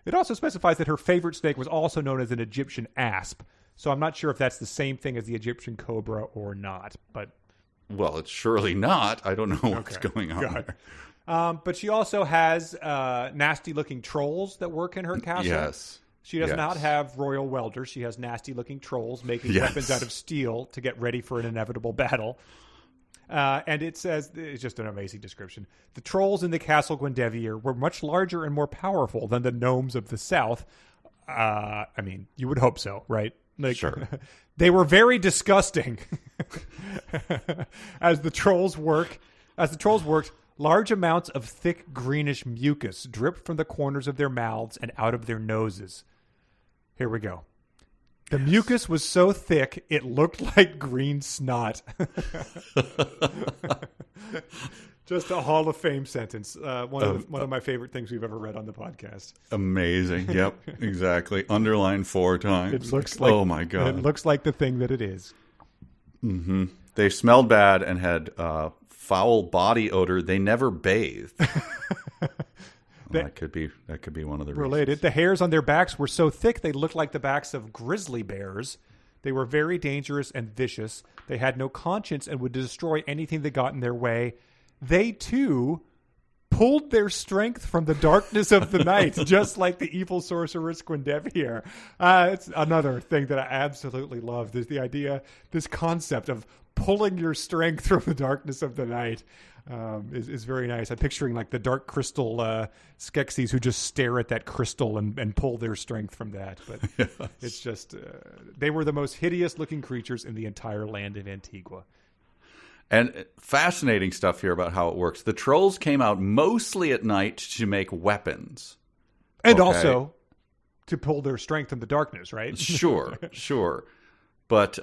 it also specifies that her favorite snake was also known as an Egyptian asp. So I'm not sure if that's the same thing as the Egyptian cobra or not. But Well, it's surely not. I don't know what's going on there. But she also has nasty-looking trolls that work in her castle. Yes. She does not have royal welders. She has nasty-looking trolls making weapons out of steel to get ready for an inevitable battle. And it says, it's just an amazing description. The trolls in the castle Gwendevier were much larger and more powerful than the gnomes of the south. I mean, you would hope so, right? Like, sure. They were very disgusting. As the trolls worked, large amounts of thick greenish mucus dripped from the corners of their mouths and out of their noses. Here we go. The mucus was so thick, it looked like green snot. Just a Hall of Fame sentence. One of my favorite things we've ever read on the podcast. Amazing. Yep, exactly. Underlined 4 times. It looks like, oh, my God. It looks like the thing that it is. Mm-hmm. They smelled bad and had foul body odor. They never bathed. That could be one of the related. reasons. The hairs on their backs were so thick they looked like the backs of grizzly bears. They were very dangerous and vicious. They had no conscience and would destroy anything that got in their way. They too pulled their strength from the darkness of the night, just like the evil sorceress Gwendevier. It's another thing that I absolutely love. There's the idea, this concept of pulling your strength from the darkness of the night. Is very nice. I'm picturing like the dark crystal Skeksis who just stare at that crystal and pull their strength from that. But yes. It's just, they were the most hideous looking creatures in the entire land of Antigua. And fascinating stuff here about how it works. The trolls came out mostly at night to make weapons. And also to pull their strength from the darkness, right? Sure. But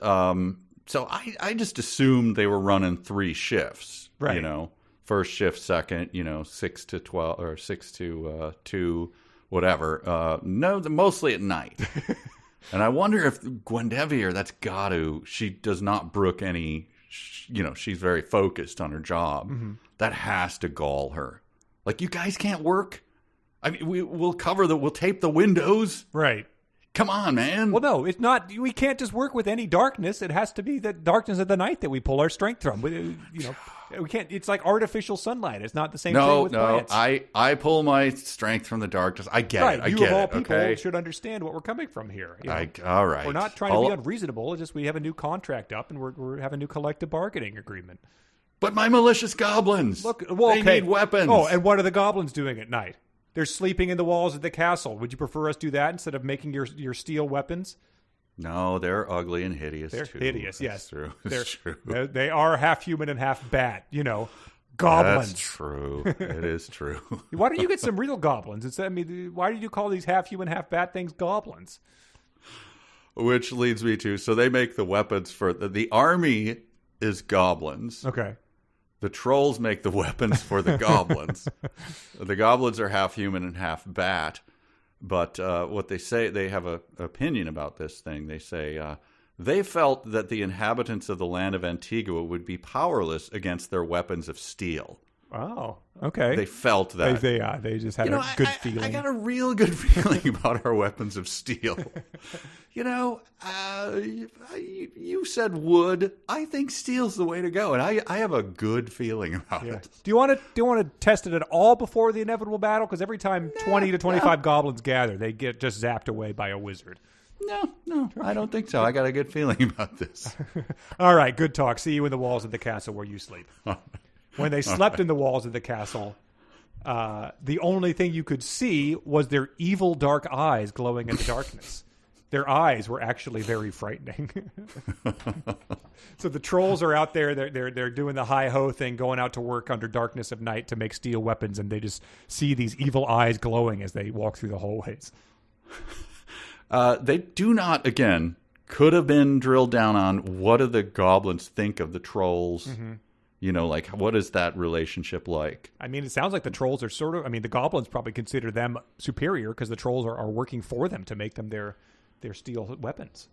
so I just assumed they were running 3 shifts. Right. You know, first shift, second, 6 to 12 or 6 to 2, whatever. No, mostly at night. And I wonder if Gwendevier, that's Gadu, she does not brook any, she's very focused on her job. Mm-hmm. That has to gall her. Like, you guys can't work? I mean, we'll tape the windows. Right. Come on, man. Well, no, it's not. We can't just work with any darkness. It has to be the darkness of the night that we pull our strength from. We can't. It's like artificial sunlight. It's not the same thing with plants. I pull my strength from the darkness. I get it. I you get of all it. people Okay. should understand what we're coming from here. All right. We're not trying to be unreasonable. It's just we have a new contract up, and we're having a new collective bargaining agreement. But my malicious goblins. Look, they need weapons. Oh, and what are the goblins doing at night? They're sleeping in the walls of the castle. Would you prefer us do that instead of making your steel weapons? No, they're ugly and hideous. They're too. hideous. That's yes, true. They're true. They are half human and half bat. Goblins. That's true. It is true. Why don't you get some real goblins? Why did you call these half human, half bat things goblins? Which leads me to, so they make the weapons for the army is goblins. Okay. The trolls make the weapons for the goblins. The goblins are half human and half bat. But what they say, they have an opinion about this thing. They say they felt that the inhabitants of the land of Antigua would be powerless against their weapons of steel. Oh, okay. They felt that. They just had a good feeling. I got a real good feeling about our weapons of steel. You said wood. I think steel's the way to go, and I have a good feeling about it. Do you want to test it at all before the inevitable battle? Because every time 20 to 25 goblins gather, they get just zapped away by a wizard. No, I don't think so. I got a good feeling about this. All right, good talk. See you in the walls of the castle where you sleep. When they slept in the walls of the castle, the only thing you could see was their evil dark eyes glowing in the darkness. Their eyes were actually very frightening. So the trolls are out there. They're doing the hi-ho thing, going out to work under darkness of night to make steel weapons, and they just see these evil eyes glowing as they walk through the hallways. They do not, again, could have been drilled down on what do the goblins think of the trolls. Mm-hmm. What is that relationship like? I mean, it sounds like the trolls are the goblins probably consider them superior because the trolls are working for them to make them their steel weapons.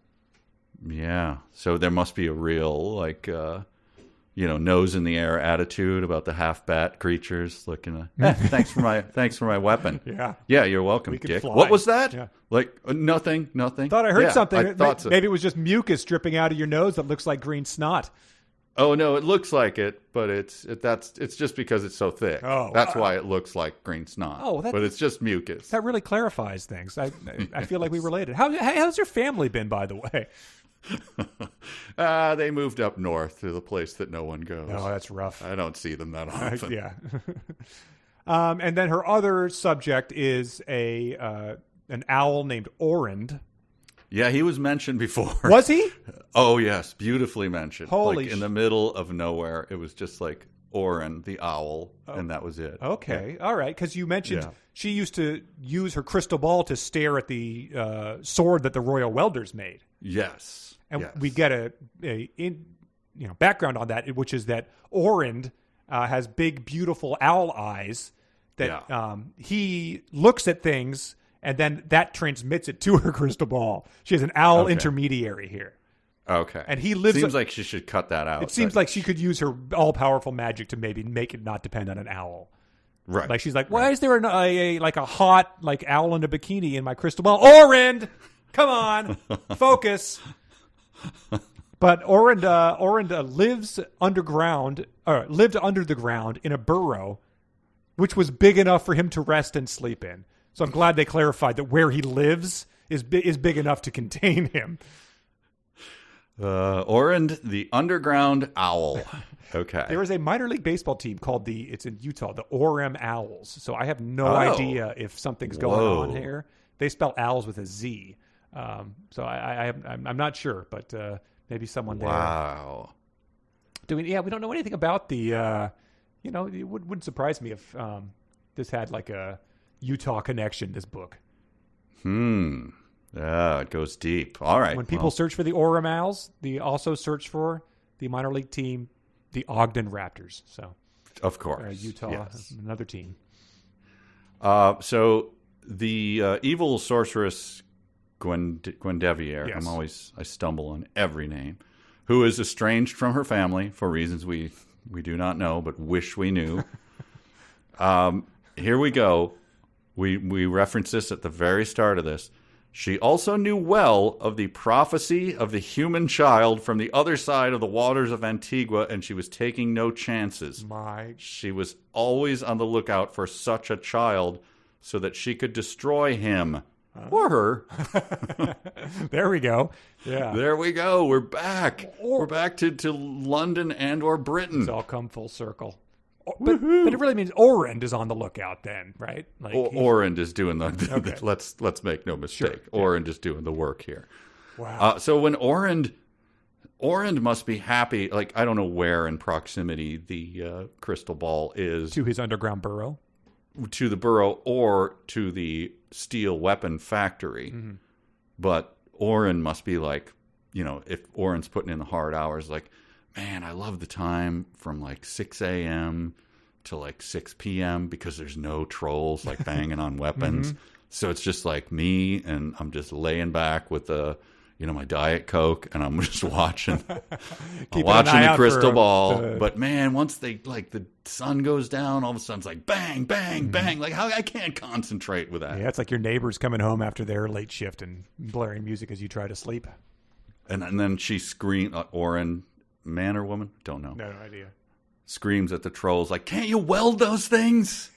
Yeah. So there must be a real, nose in the air attitude about the half bat creatures. Looking, thanks for my weapon. Yeah, you're welcome, Dick. Fly. What was that? Yeah. Like nothing. Thought I heard something. I thought so. Maybe it was just mucus dripping out of your nose that looks like green snot. Oh no, it looks like it, but it's just because it's so thick. Oh, that's why it looks like green snot. Oh, but it's just mucus. That really clarifies things. I feel like we related. How's your family been, by the way? They moved up north to the place that no one goes. Oh, that's rough. I don't see them that often. Yeah. And then her other subject is an owl named Orend. Yeah, he was mentioned before. Was he? Oh, yes. Beautifully mentioned. Holy in the middle of nowhere. It was just like Oren, the owl, and that was it. Okay. Yeah. All right. Because you mentioned Yeah. she used to use her crystal ball to stare at the sword that the royal welders made. Yes. And yes. we get a background on that, which is that Orend has big, beautiful owl eyes that he looks at things, and then that transmits it to her crystal ball. She has an owl intermediary here. Okay. And he lives. Seems like she should cut that out. It seems like she could use her all-powerful magic to maybe make it not depend on an owl. Right. Like she's like, why is there a hot owl in a bikini in my crystal ball? Orend, come on, focus. But Orend lives underground, or lived under the ground in a burrow, which was big enough for him to rest and sleep in. So I'm glad they clarified that where he lives is big enough to contain him. Orend, the underground owl. Okay. There is a minor league baseball team called it's in Utah, the Orem Owls. So I have no idea if something's going on here. They spell owls with a Z. So I'm not sure, but maybe someone there. Wow. We don't know anything about the. It wouldn't surprise me if this had like a Utah connection. This book. Yeah, it goes deep. All right. When people search for the Orem Owls, they also search for the minor league team, the Ogden Raptors. So, of course, Utah, yes. Another team. So the evil sorceress Gwendevier, yes. I stumble on every name, who is estranged from her family for reasons we do not know, but wish we knew. Here we go. We reference this at the very start of this. She also knew well of the prophecy of the human child from the other side of the waters of Antigua, and she was taking no chances. She was always on the lookout for such a child so that she could destroy him. Or her. There we go. Yeah. There we go. We're back. We're back to London and or Britain. It's all come full circle. But it really means Orend is on the lookout then, right? Like Orend is doing the okay. let's make no mistake. Sure. Orend is doing the work here. Wow. So when Orend must be happy, like I don't know where in proximity the crystal ball is. To his underground burrow? To the burrow or to the steel weapon factory. Mm-hmm. But Orend must be like, if Orend's putting in the hard hours, like, man, I love the time from like 6 a.m. to like 6 p.m. because there's no trolls like banging on weapons. Mm-hmm. So it's just like me, and I'm just laying back with my Diet Coke, and I'm just watching, the crystal ball. But man, once the sun goes down, all of a sudden it's like bang, bang, mm-hmm. bang. Like I can't concentrate with that. Yeah, it's like your neighbors coming home after their late shift and blaring music as you try to sleep. And then she screamed, Orend, man or woman? Don't know. No idea. Screams at the trolls like, can't you weld those things?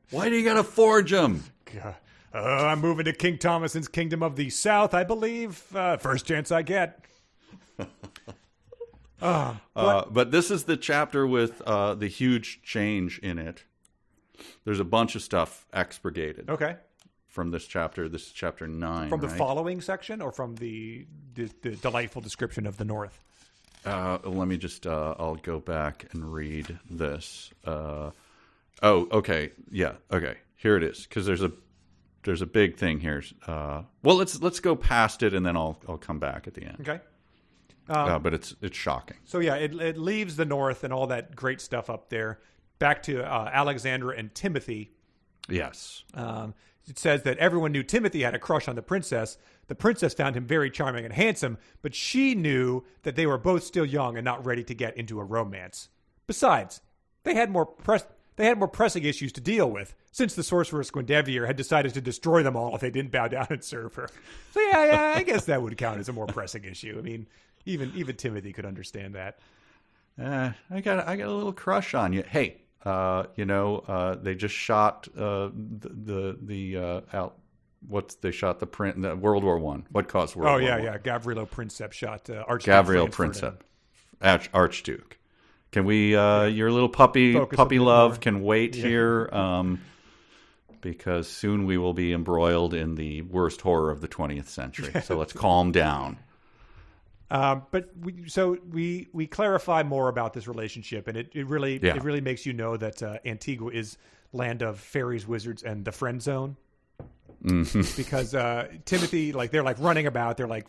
Why do you got to forge them? God. I'm moving to King Thomason's Kingdom of the South, I believe. First chance I get. But this is the chapter with the huge change in it. There's a bunch of stuff expurgated. Okay. From this chapter. This is chapter 9. From the following section, or from the delightful description of the North? Let me just, I'll go back and read this. Okay. Yeah. Okay. Here it is. Because there's a big thing here. Well, let's go past it and then I'll come back at the end. Okay. But it's shocking. So yeah, it leaves the North and all that great stuff up there back to Alexandra and Timothy. Yes. It says that everyone knew Timothy had a crush on the princess, The princess found him very charming and handsome, but she knew that they were both still young and not ready to get into a romance. Besides, they had more pressing issues to deal with, since the sorceress Gwendevier had decided to destroy them all if they didn't bow down and serve her. So yeah, I guess that would count as a more pressing issue. I mean, even Timothy could understand that. I got a little crush on you. Hey, they just shot they shot the World War One. What caused World War One? Yeah. Gavrilo Princeps shot Archduke. Gavrilo Princeps, Archduke. Can we? Your little puppy love can wait here, because soon we will be embroiled in the worst horror of the 20th century. So let's calm down. But we clarify more about this relationship, and it really makes you know that Antigua is land of fairies, wizards, and the friend zone. Mm-hmm. Because Timothy, they're running about, they're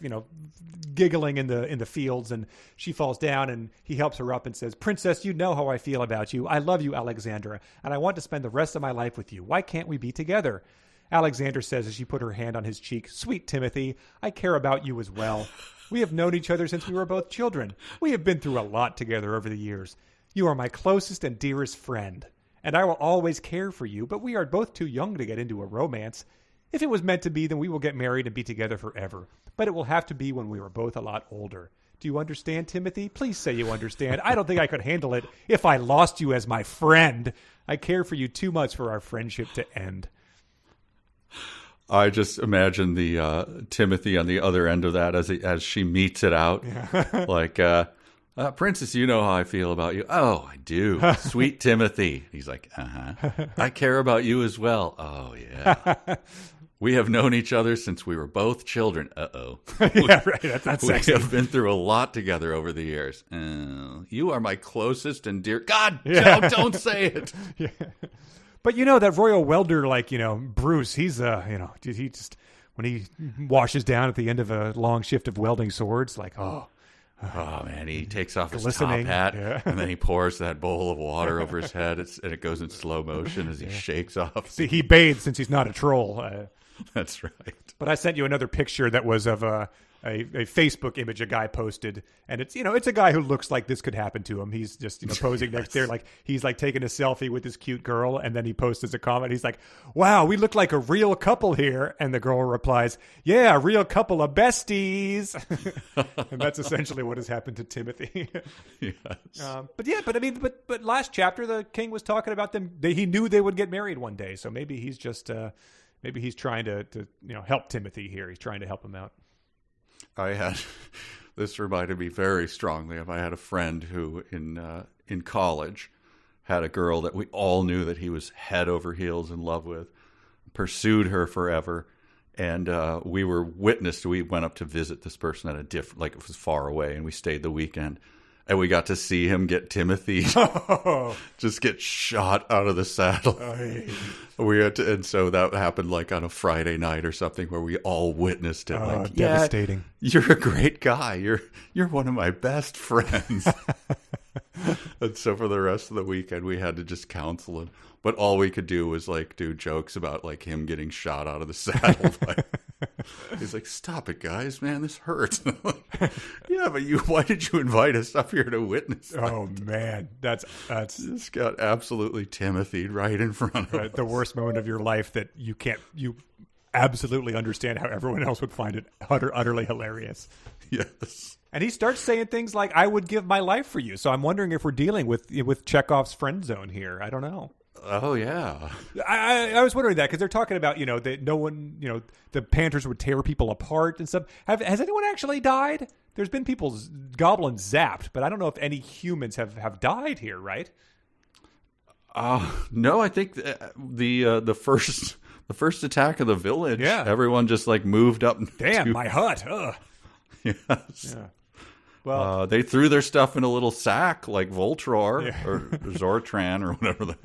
giggling in the fields, and she falls down, and he helps her up and says, "Princess, you know how I feel about you. I love you, Alexandra, and I want to spend the rest of my life with you. Why can't we be together?" Alexandra says as she put her hand on his cheek, "Sweet Timothy, I care about you as well. We have known each other since we were both children. We have been through a lot together over the years. You are my closest and dearest friend, and I will always care for you, but we are both too young to get into a romance. If it was meant to be, then we will get married and be together forever. But it will have to be when we are both a lot older. Do you understand, Timothy? Please say you understand. I don't think I could handle it if I lost you as my friend. I care for you too much for our friendship to end." I just imagine the Timothy on the other end of that as she meets it out. Yeah. "Princess, you know how I feel about you." "Oh, I do. Sweet Timothy." He's like, "Uh-huh. I care about you as well." "Oh, yeah. We have known each other since we were both children." Uh-oh. Yeah, right. That's not sexy. We have been through a lot together over the years. You are my closest and dear... God, yeah. Don't say it. Yeah. But that royal welder, Bruce, he's, he just, when he washes down at the end of a long shift of welding swords, oh, man, he takes off his glistening. Top hat, and then he pours that bowl of water over his head, and it goes in slow motion as he shakes off. See, he bathes since he's not a troll. That's right. But I sent you another picture that was of a Facebook image a guy posted, and it's it's a guy who looks like this could happen to him. He's just posing next there, he's taking a selfie with this cute girl, and then he posts as a comment, he's like, "Wow, we look like a real couple here," and the girl replies, "Yeah, a real couple of besties." And that's essentially what has happened to Timothy. Yes. But last chapter the king was talking about them. He knew they would get married one day, so maybe he's just maybe he's trying to help Timothy here. He's trying to help him out. This reminded me very strongly of, I had a friend who in college had a girl that we all knew that he was head over heels in love with, pursued her forever, and we went up to visit this person at a different, it was far away, and we stayed the weekend. And we got to see him get Timothy just get shot out of the saddle. And so that happened on a Friday night or something where we all witnessed it. Devastating. Yeah, you're a great guy. You're one of my best friends. And so for the rest of the weekend, we had to just counsel him. But all we could do was do jokes about him getting shot out of the saddle. He's like, "Stop it, guys, man, this hurts." Yeah, but why did you invite us up here to witness that? Oh man, that's just got absolutely Timothy'd right in front of us. The worst moment of your life that you absolutely understand how everyone else would find it utterly hilarious. Yes. And he starts saying things like, "I would give my life for you." So I'm wondering if we're dealing with Chekhov's friend zone here. I don't know. Oh yeah, I was wondering that because they're talking about that no one the Panthers would tear people apart and stuff. Has anyone actually died? There's been people's goblins zapped, but I don't know if any humans have died here, right? No, I think the first attack of the village, everyone just moved up. Damn, my hut. Ugh. Yes. Yeah. Well, they threw their stuff in a little sack like Voltron or Zortran or whatever the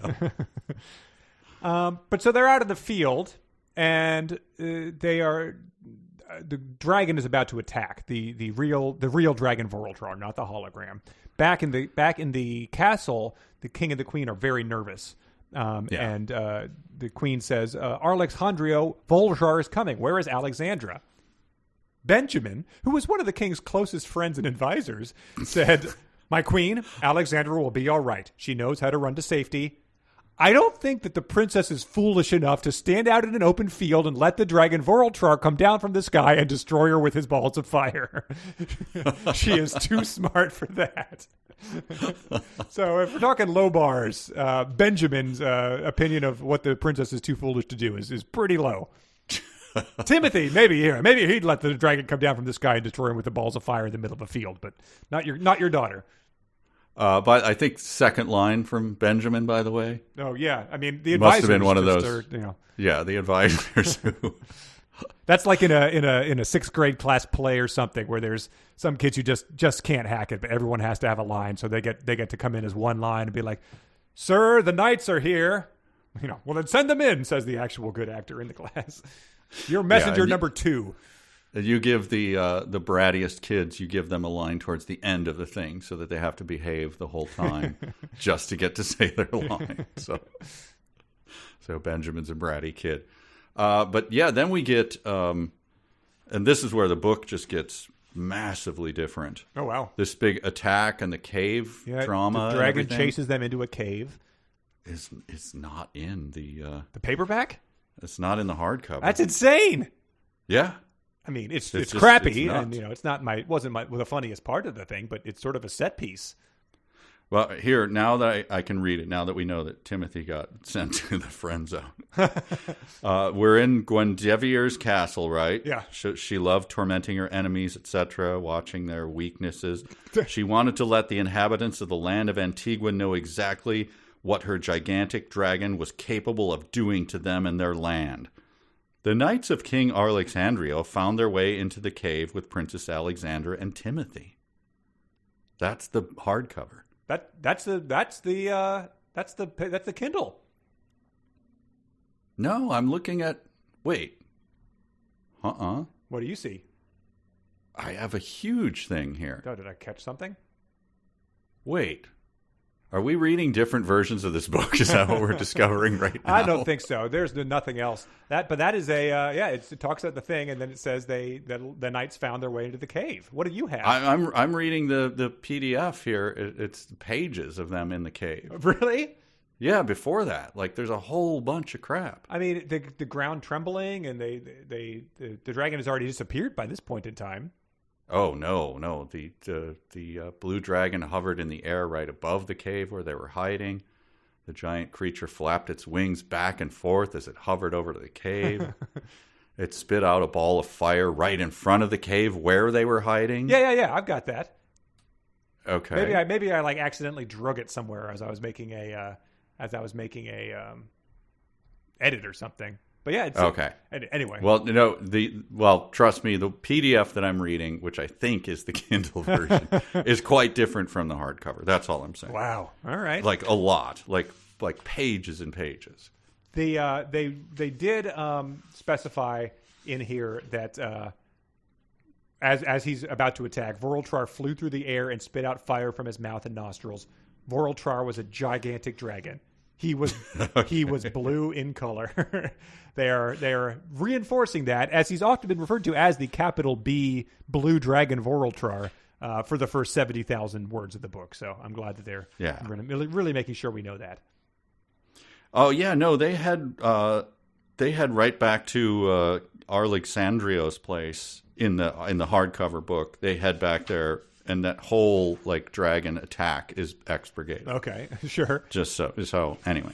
hell. But so they're out of the field, and the dragon is about to attack the real dragon Voltron, not the hologram. Back in the castle, the king and the queen are very nervous. And the queen says, "Alexandrio, Voljar is coming. Where is Alexandra?" Benjamin, who was one of the king's closest friends and advisors, said, "My queen, Alexandra, will be all right. She knows how to run to safety. I don't think that the princess is foolish enough to stand out in an open field and let the dragon Vorultrar come down from the sky and destroy her with his balls of fire. She is too smart for that." So if we're talking low bars, Benjamin's opinion of what the princess is too foolish to do is pretty low. Timothy, maybe he'd let the dragon come down from the sky and destroy him with the balls of fire in the middle of a field, but not your daughter. But I think second line from Benjamin, by the way. Oh yeah, I mean the advisors must have been one of those. Yeah, the advisors. Who... That's like in a sixth grade class play or something where there's some kids who just can't hack it, but everyone has to have a line, so they get to come in as one line and be like, "Sir, the knights are here." Well then send them in, says the actual good actor in the class. You're messenger number 2. You give the brattiest kids, you give them a line towards the end of the thing so that they have to behave the whole time just to get to say their line. So Benjamin's a bratty kid. But yeah, then we get, and this is where the book just gets massively different. Oh, wow. This big attack and the cave drama. The dragon chases them into a cave. It's not in the paperback? It's not in the hardcover. That's insane. Yeah. I mean, it's crappy, and it's not wasn't the funniest part of the thing, but it's sort of a set piece. Well, here now that I can read it, now that we know that Timothy got sent to the friend zone, we're in Guindevire's castle, right? Yeah. She loved tormenting her enemies, etc., watching their weaknesses. She wanted to let the inhabitants of the land of Antigua know exactly what her gigantic dragon was capable of doing to them and their land. The knights of King Alexandria found their way into the cave with Princess Alexandra and Timothy. That's the hardcover. That's the Kindle. No, I'm looking at. Wait. What do you see? I have a huge thing here. Oh, did I catch something? Wait. Are we reading different versions of this book? Is that what we're discovering right now? I don't think so. There's nothing else. But that is it talks about the thing, and then it says the knights found their way into the cave. What do you have? I'm reading the PDF here. It's pages of them in the cave. Really? Yeah. Before that, there's a whole bunch of crap. I mean, the ground trembling, and the dragon has already disappeared by this point in time. Oh, no. The blue dragon hovered in the air right above the cave where they were hiding. The giant creature flapped its wings back and forth as it hovered over to the cave. It spit out a ball of fire right in front of the cave where they were hiding. Yeah. I've got that. Okay. Maybe I accidentally drug it somewhere as I was making a edit or something. But yeah, it's okay. Anyway, well, trust me, the PDF that I'm reading, which I think is the Kindle version, is quite different from the hardcover. That's all I'm saying. Wow. All right. A lot, like pages and pages. They did specify in here that as he's about to attack, Vorultrar flew through the air and spit out fire from his mouth and nostrils. Vorultrar was a gigantic dragon. He was blue in color. They are reinforcing that, as he's often been referred to as the capital B Blue Dragon Vorultrar for the first 70,000 words of the book. So I'm glad that they're really making sure we know that. Oh yeah, no, they had right back to Alexandrio's place in the hardcover book. They head back there. And that whole dragon attack is X Brigade. Okay, sure. Just so anyway.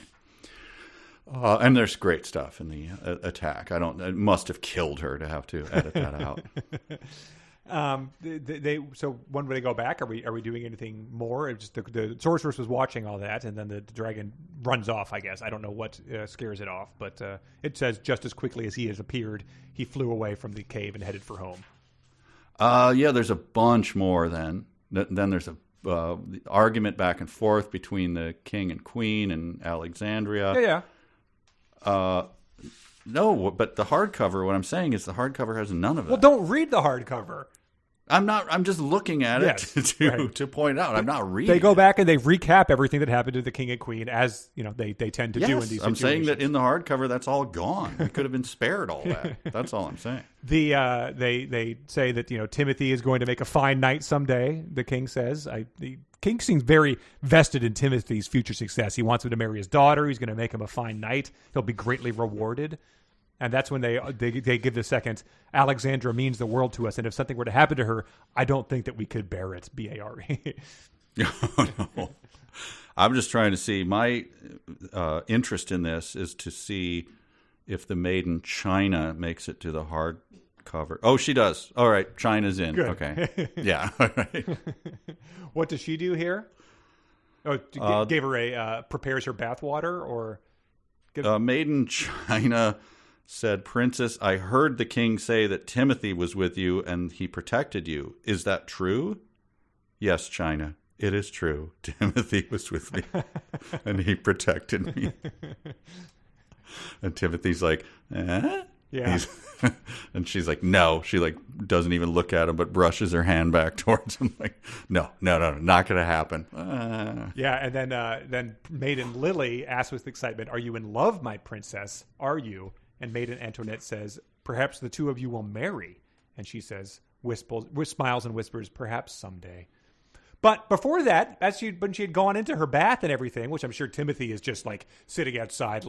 And there's great stuff in the attack. It must have killed her to have to edit that out. So when they go back, are we doing anything more? Just the sorceress was watching all that, and then the dragon runs off. I guess I don't know what scares it off, but it says just as quickly as he has appeared, he flew away from the cave and headed for home. Yeah, there's a bunch more then. Then there's the argument back and forth between the king and queen and Alexandria. Yeah. No, but the hardcover, what I'm saying is the hardcover has none of that. Well, don't read the hardcover. I'm just looking at it to point out. I'm not reading. They go back and they recap everything that happened to the king and queen, as they tend to do in these situations. I'm saying that in the hardcover, that's all gone. We could have been spared all that. That's all I'm saying. They say that Timothy is going to make a fine knight someday. The king says. The king seems very vested in Timothy's future success. He wants him to marry his daughter. He's going to make him a fine knight. He'll be greatly rewarded. And that's when they give the second, Alexandra means the world to us, and if something were to happen to her, I don't think that we could bear it, B-A-R-E. No. I'm just trying to see. My interest in this is to see if the maiden China makes it to the hardcover. Oh, she does. All right, China's in. Good. Okay. Yeah. All right. What does she do here? Oh, gave her a prepares her bathwater, or maiden China said, "Princess, I heard the king say that Timothy was with you and he protected you. Is that true?" "Yes, China, it is true. Timothy was with me and he protected me." And Timothy's like, "Eh?" Yeah. And she's like, "No." She doesn't even look at him, but brushes her hand back towards him. Like, no, not going to happen. Yeah, and then Maiden Lily asks with excitement, "Are you in love, my princess? Are you?" And Maiden Antoinette says, "Perhaps the two of you will marry." And she says, smiles and whispers, "Perhaps someday." But before that, when she had gone into her bath and everything, which I'm sure Timothy is just sitting outside,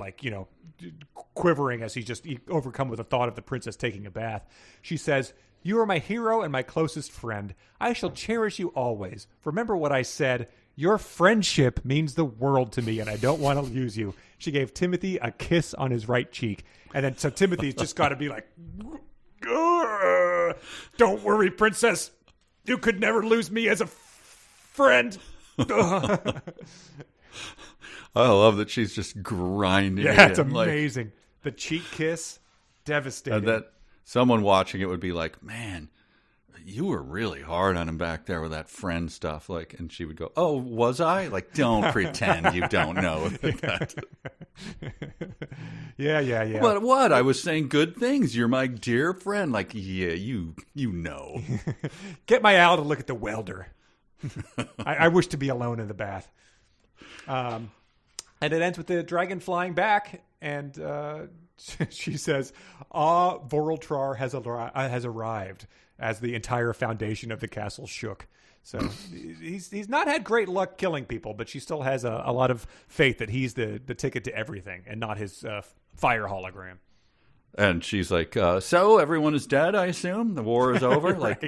quivering as he's just overcome with the thought of the princess taking a bath, she says, "You are my hero and my closest friend. I shall cherish you always. Remember what I said. Your friendship means the world to me, and I don't want to lose you." She gave Timothy a kiss on his right cheek. And then so Timothy's just got to be like, "Don't worry, princess. You could never lose me as a friend." I love that she's just grinding. Yeah, it's amazing. The cheek kiss, devastating. And that someone watching it would be like, "Man, you were really hard on him back there with that friend stuff." And she would go, "Oh, was I?" Don't pretend you don't know that. Yeah. But what? I was saying good things. You're my dear friend. Yeah, you know. Get my owl to look at the welder. I wish to be alone in the bath. And it ends with the dragon flying back, and she says, Vorultrar has arrived, as the entire foundation of the castle shook. So he's not had great luck killing people, but she still has a lot of faith that he's the ticket to everything and not his fire hologram. And she's like, "So everyone is dead, I assume? The war is over?" Right.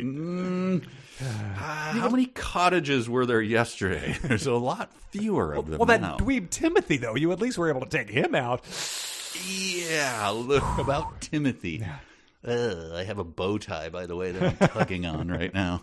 How many cottages were there yesterday? There's a lot fewer of them now. That dweeb Timothy, though, you at least were able to take him out. Yeah, look about Timothy. I have a bow tie, by the way, that I'm tugging on right now.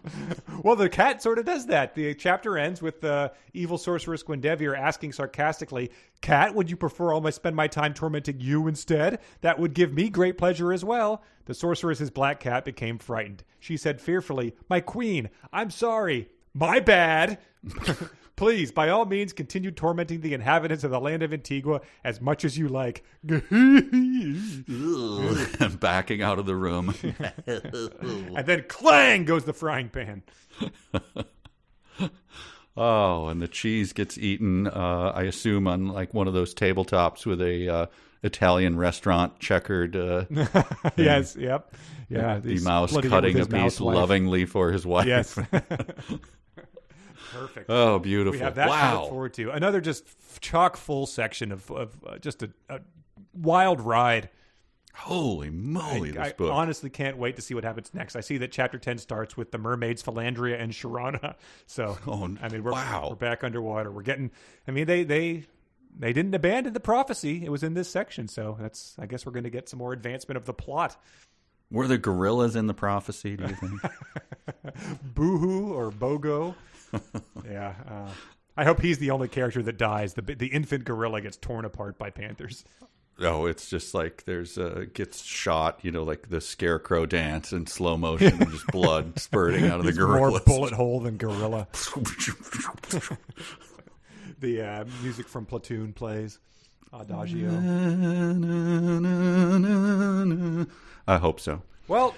Well, the cat sort of does that. The chapter ends with the evil sorceress Gwendevere asking sarcastically, "Cat, would you prefer I spend my time tormenting you instead? That would give me great pleasure as well." The sorceress's black cat became frightened. She said fearfully, "My queen, I'm sorry. My bad." "Please, by all means, continue tormenting the inhabitants of the land of Antigua as much as you like." Backing out of the room. And then clang goes the frying pan. Oh, and the cheese gets eaten, I assume, on one of those tabletops with a Italian restaurant checkered. Yes, yep. Yeah, the mouse cutting a piece lovingly for his wife. Yes. Perfect. Oh, beautiful. We have that to look forward to. Another just chock full section of just a wild ride. Holy moly, this book. I honestly can't wait to see what happens next. I see that chapter 10 starts with the mermaids Philandria and Sharana. So, we're back underwater. We're getting, they didn't abandon the prophecy. It was in this section. So I guess we're going to get some more advancement of the plot. Were the gorillas in the prophecy, do you think? Boohoo or Bogo. Yeah. I hope he's the only character that dies. The infant gorilla gets torn apart by panthers. No, it's just gets shot, like the scarecrow dance in slow motion and just blood spurting out of the gorilla. More bullet hole than gorilla. The music from Platoon plays. Adagio. I hope so. Well,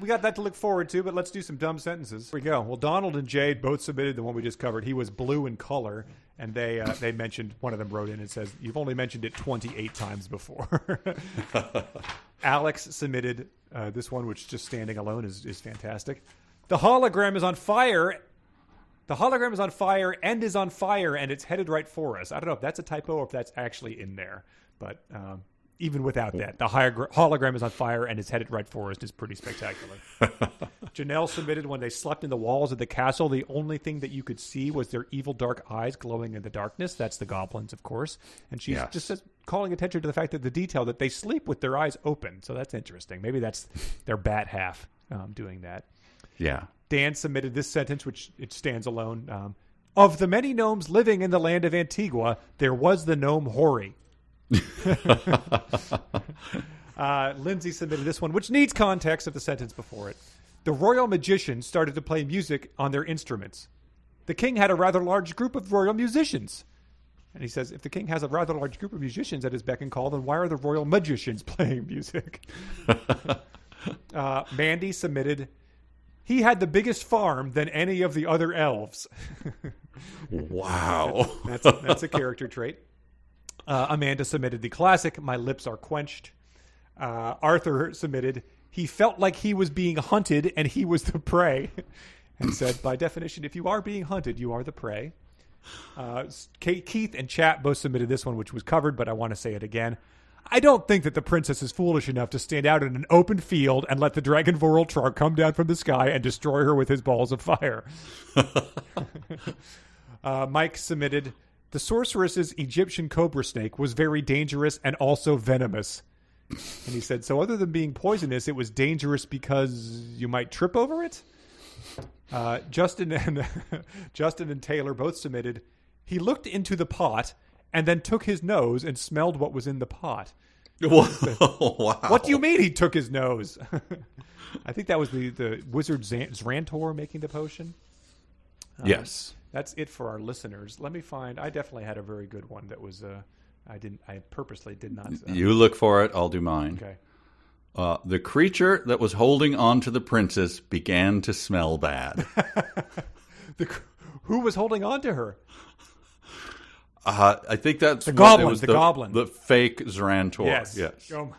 we got that to look forward to, but let's do some dumb sentences. Here we go. Well, Donald and Jade both submitted the one we just covered. He was blue in color, and they mentioned, one of them wrote in and says, you've only mentioned it 28 times before. Alex submitted this one, which just standing alone is fantastic. The hologram is on fire. The hologram is on fire and is on fire, and it's headed right for us. I don't know if that's a typo or if that's actually in there, but... even without that, the hologram is on fire and is headed right for us is pretty spectacular. Janelle submitted when they slept in the walls of the castle, the only thing that you could see was their evil dark eyes glowing in the darkness. That's the goblins, of course. And she's just says, calling attention to the fact that the detail that they sleep with their eyes open. So that's interesting. Maybe that's their bat half doing that. Yeah. Dan submitted this sentence, which it stands alone. Of the many gnomes living in the land of Antigua, there was the gnome Hori. Lindsay submitted this one, which needs context of the sentence before it. The royal magicians started to play music on their instruments. The king had a rather large group of royal musicians. And he says, if the king has a rather large group of musicians at his beck and call, then why are the royal magicians playing music? Mandy submitted, he had the biggest farm than any of the other elves. Wow. That's a character trait. Amanda submitted the classic, my lips are quenched. Arthur submitted, he felt like he was being hunted and he was the prey. And said, by definition, if you are being hunted, you are the prey. Keith and Chat both submitted this one, which was covered, but I want to say it again. I don't think that the princess is foolish enough to stand out in an open field and let the dragon Vorultrog come down from the sky and destroy her with his balls of fire. Mike submitted, the sorceress's Egyptian cobra snake was very dangerous and also venomous. And he said, so other than being poisonous, it was dangerous because you might trip over it? Justin and Taylor both submitted, he looked into the pot and then took his nose and smelled what was in the pot. Wow. What do you mean he took his nose? I think that was the wizard Zrantor making the potion. Yes. That's it for our listeners. Let me find. I definitely had a very good one that was. I purposely did not. You look for it. I'll do mine. Okay. The creature that was holding on to the princess began to smell bad. Who was holding on to her? I think that's the goblin. The goblin. The fake Zrantor. Yes. Oh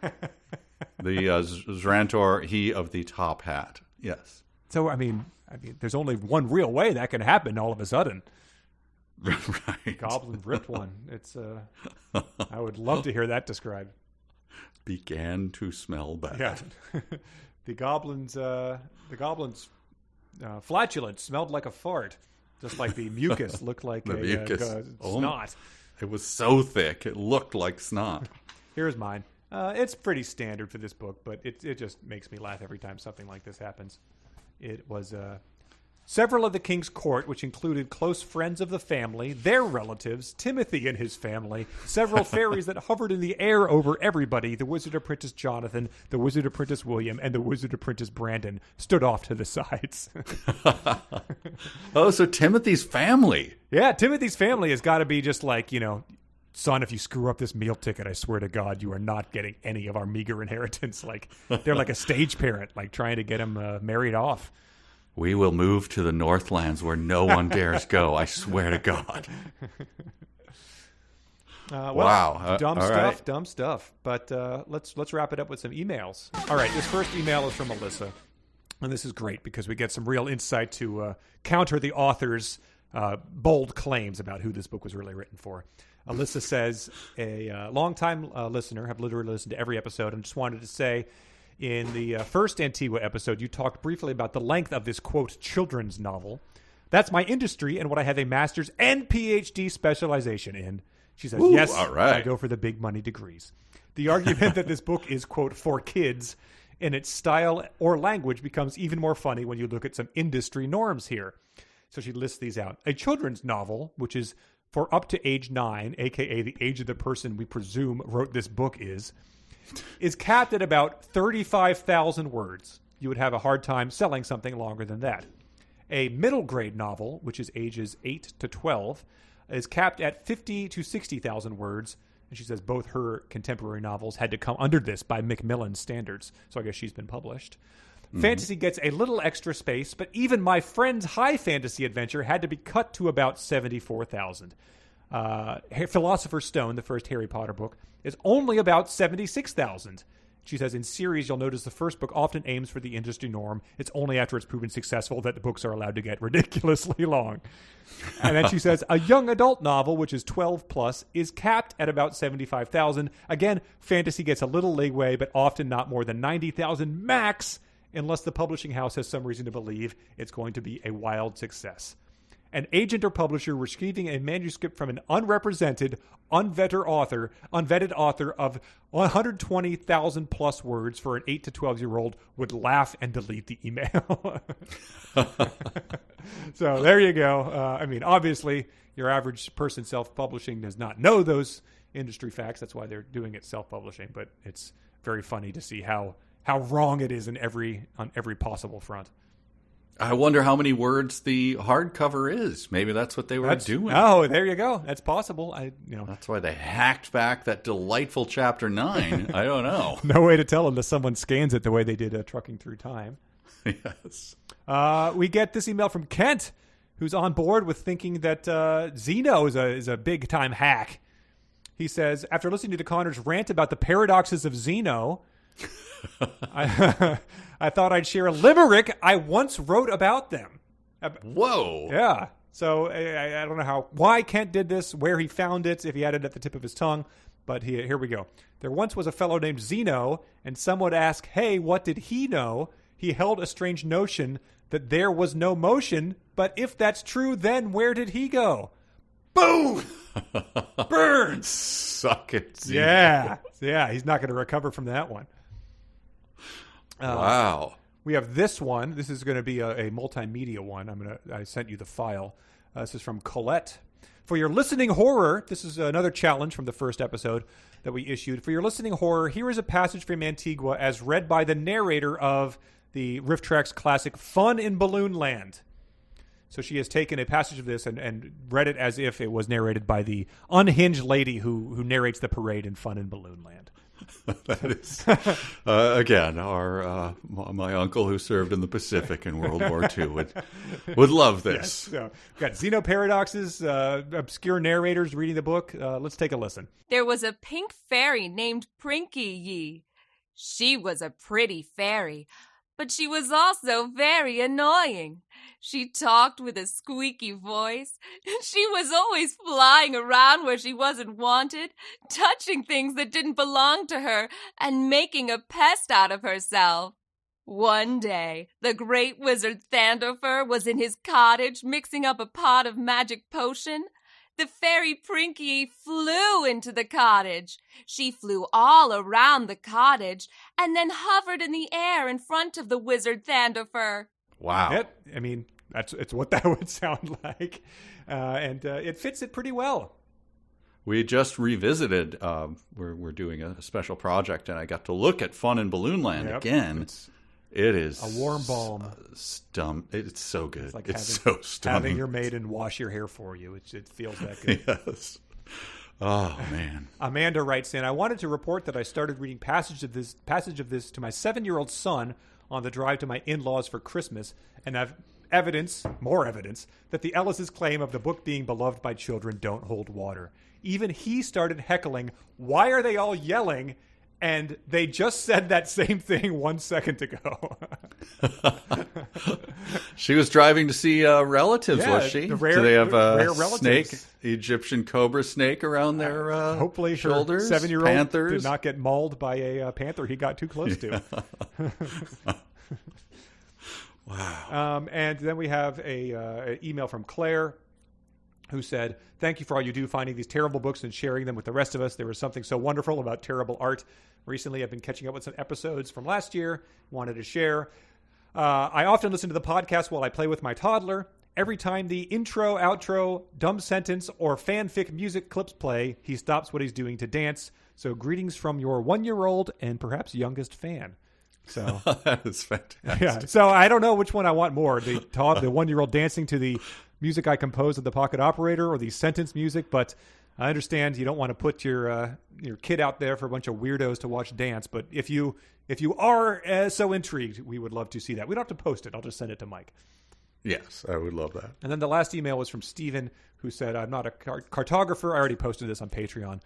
the Zrantor, he of the top hat. Yes. So I mean, there's only one real way that can happen all of a sudden. Right. Goblin ripped one. It's. I would love to hear that described. Began to smell bad. Yeah. The goblin's flatulence smelled like a fart, just like the mucus looked like snot. It was so thick it looked like snot. Here's mine. It's pretty standard for this book, but it just makes me laugh every time something like this happens. It was several of the king's court, which included close friends of the family, their relatives, Timothy and his family, several fairies that hovered in the air over everybody, the Wizard Apprentice Jonathan, the Wizard Apprentice William, and the Wizard Apprentice Brandon stood off to the sides. Oh, so Timothy's family. Yeah, Timothy's family has got to be just like, son, if you screw up this meal ticket, I swear to God, you are not getting any of our meager inheritance. Like, they're like a stage parent, like trying to get him married off. We will move to the Northlands where no one dares go. I swear to God. Wow. Right. Dumb stuff. But let's wrap it up with some emails. All right, this first email is from Alyssa. And this is great because we get some real insight to counter the author's bold claims about who this book was really written for. Alyssa says, a longtime listener, have literally listened to every episode, and just wanted to say, in the first Antigua episode, you talked briefly about the length of this, quote, children's novel. That's my industry and what I have a master's and PhD specialization in. She says, Ooh, yes, all right. I go for the big money degrees. The argument that this book is, quote, for kids in its style or language becomes even more funny when you look at some industry norms here. So she lists these out. A children's novel, which is for up to age 9, a.k.a. the age of the person we presume wrote this book is capped at about 35,000 words. You would have a hard time selling something longer than that. A middle grade novel, which is ages 8 to 12, is capped at 50 to 60,000 words, And she says both her contemporary novels had to come under this by Macmillan standards. So I guess she's been published. Fantasy gets a little extra space, but even my friend's high fantasy adventure had to be cut to about 74,000. Philosopher's Stone, the first Harry Potter book, is only about 76,000. She says, in series, you'll notice the first book often aims for the industry norm. It's only after it's proven successful that the books are allowed to get ridiculously long. And then she says, a young adult novel, which is 12 plus, is capped at about 75,000. Again, fantasy gets a little leeway, but often not more than 90,000 max, unless the publishing house has some reason to believe it's going to be a wild success. An agent or publisher receiving a manuscript from an unrepresented, unvetted author of 120,000 plus words for an 8 to 12-year-old would laugh and delete the email. So there you go. I mean, obviously, your average person self-publishing does not know those industry facts. That's why they're doing it self-publishing. But it's very funny to see how wrong it is on every possible front. I wonder how many words the hardcover is. Maybe that's what they were doing. Oh, there you go. That's possible. That's why they hacked back that delightful chapter 9. I don't know. No way to tell unless someone scans it the way they did Trucking Through Time. Yes. We get this email from Kent, who's on board with thinking that Xeno is a big time hack. He says, after listening to Connor's rant about the paradoxes of Xeno, I thought I'd share a limerick I once wrote about them. Whoa. Yeah. So I don't know why Kent did this, where he found it, if he had it at the tip of his tongue. But here we go. There once was a fellow named Zeno, and some would ask, hey, what did he know? He held a strange notion that there was no motion, but if that's true, then where did he go? Boom! Burns! Suck it, Zeno. Yeah, he's not going to recover from that one. Wow. We have this one. This is going to be a multimedia one. I sent you the file. This is from Colette. For your listening horror, this is another challenge from the first episode that we issued. For your listening horror, here is a passage from Antigua as read by the narrator of the Riff Tracks classic Fun in Balloonland. So she has taken a passage of this and read it as if it was narrated by the unhinged lady who narrates the parade in Fun in Balloonland. That is, again, my uncle who served in the Pacific in World War II would love this. Yes. So, we've got Xeno paradoxes, obscure narrators reading the book. Let's take a listen. There was a pink fairy named Prinky. She was a pretty fairy, but she was also very annoying. She talked with a squeaky voice. She was always flying around where she wasn't wanted, touching things that didn't belong to her, and making a pest out of herself. One day, the great wizard Thandorfer was in his cottage mixing up a pot of magic potion. The fairy Prinky flew into the cottage. She flew all around the cottage and then hovered in the air in front of the wizard Thandorfer. Wow. I mean, it's what that would sound like. And it fits it pretty well. We just revisited, we're doing a special project, and I got to look at Fun in Balloonland again. It is a warm balm. It's so good. It's like so stunning. Having your maiden wash your hair for you. It feels that good. Yes. Oh, man. Amanda writes in, I wanted to report that I started reading passage of this to my 7-year-old son on the drive to my in-laws for Christmas, and I've more evidence, that the Ellis's claim of the book being beloved by children don't hold water. Even he started heckling, why are they all yelling? And they just said that same thing 1 second ago. She was driving to see relatives, was she? Do they have a rare snake, Egyptian cobra snake around their hopefully shoulders? Her 7-year-old Panthers? did not get mauled by a panther he got too close to. Wow. And then we have an email from Claire, who said, thank you for all you do finding these terrible books and sharing them with the rest of us. There was something so wonderful about terrible art. Recently, I've been catching up with some episodes from last year. Wanted to share. I often listen to the podcast while I play with my toddler. Every time the intro, outro, dumb sentence, or fanfic music clips play, he stops what he's doing to dance. So greetings from your 1-year-old and perhaps youngest fan. So that is fantastic. Yeah. So I don't know which one I want more. The 1-year-old dancing to the music I composed of the Pocket Operator or the sentence music, but I understand you don't want to put your kid out there for a bunch of weirdos to watch dance, but if you are so intrigued, we would love to see that. We don't have to post it. I'll just send it to Mike. Yes, I would love that. And then the last email was from Steven, who said, I'm not a cartographer. I already posted this on Patreon.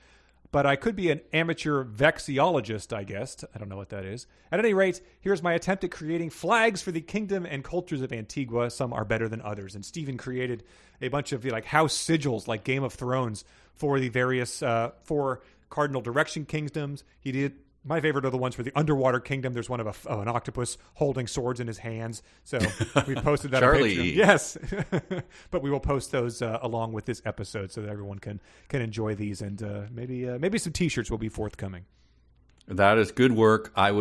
But I could be an amateur vexiologist, I guess. I don't know what that is. At any rate, here's my attempt at creating flags for the kingdom and cultures of Antigua. Some are better than others. And Steven created a bunch of like house sigils, like Game of Thrones, for the various four cardinal direction kingdoms. He did. My favorite are the ones for the underwater kingdom. There's one of an octopus holding swords in his hands. So we posted that Charlie. on Patreon. Yes. But we will post those along with this episode so that everyone can enjoy these. And maybe some T-shirts will be forthcoming. That is good work. I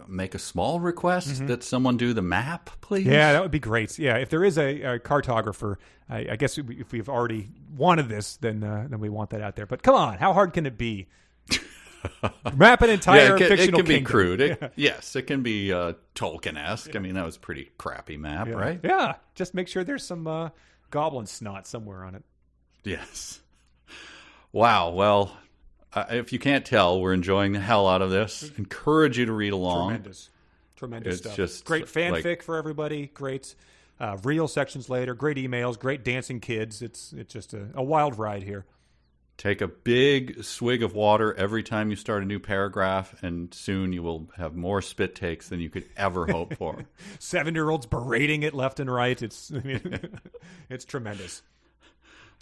make a small request that someone do the map, please. Yeah, that would be great. Yeah, if there is a cartographer, I guess if we've already wanted this, then we want that out there. But come on, how hard can it be? Map an entire fictional it can kingdom. be crude. Yes, it can be Tolkien-esque. Yeah. I mean, that was a pretty crappy map, right? Yeah, just make sure there's some goblin snot somewhere on it. Yes. Wow. Well, if you can't tell, we're enjoying the hell out of this. Encourage you to read along. Tremendous It's stuff. just Great fanfic like, for everybody. Great real sections later. Great emails. Great dancing kids. It's just a wild ride here. take a big swig of water every time you start a new paragraph, and soon you will have more spit takes than you could ever hope for. 7-year-olds berating it left and right. It's it's tremendous.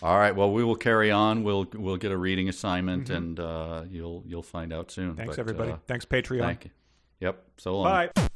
All right. Well, we will carry on. We'll get a reading assignment, and you'll find out soon. Thanks, but, everybody. Thanks, Patreon. Thank you. Yep. So long. Bye.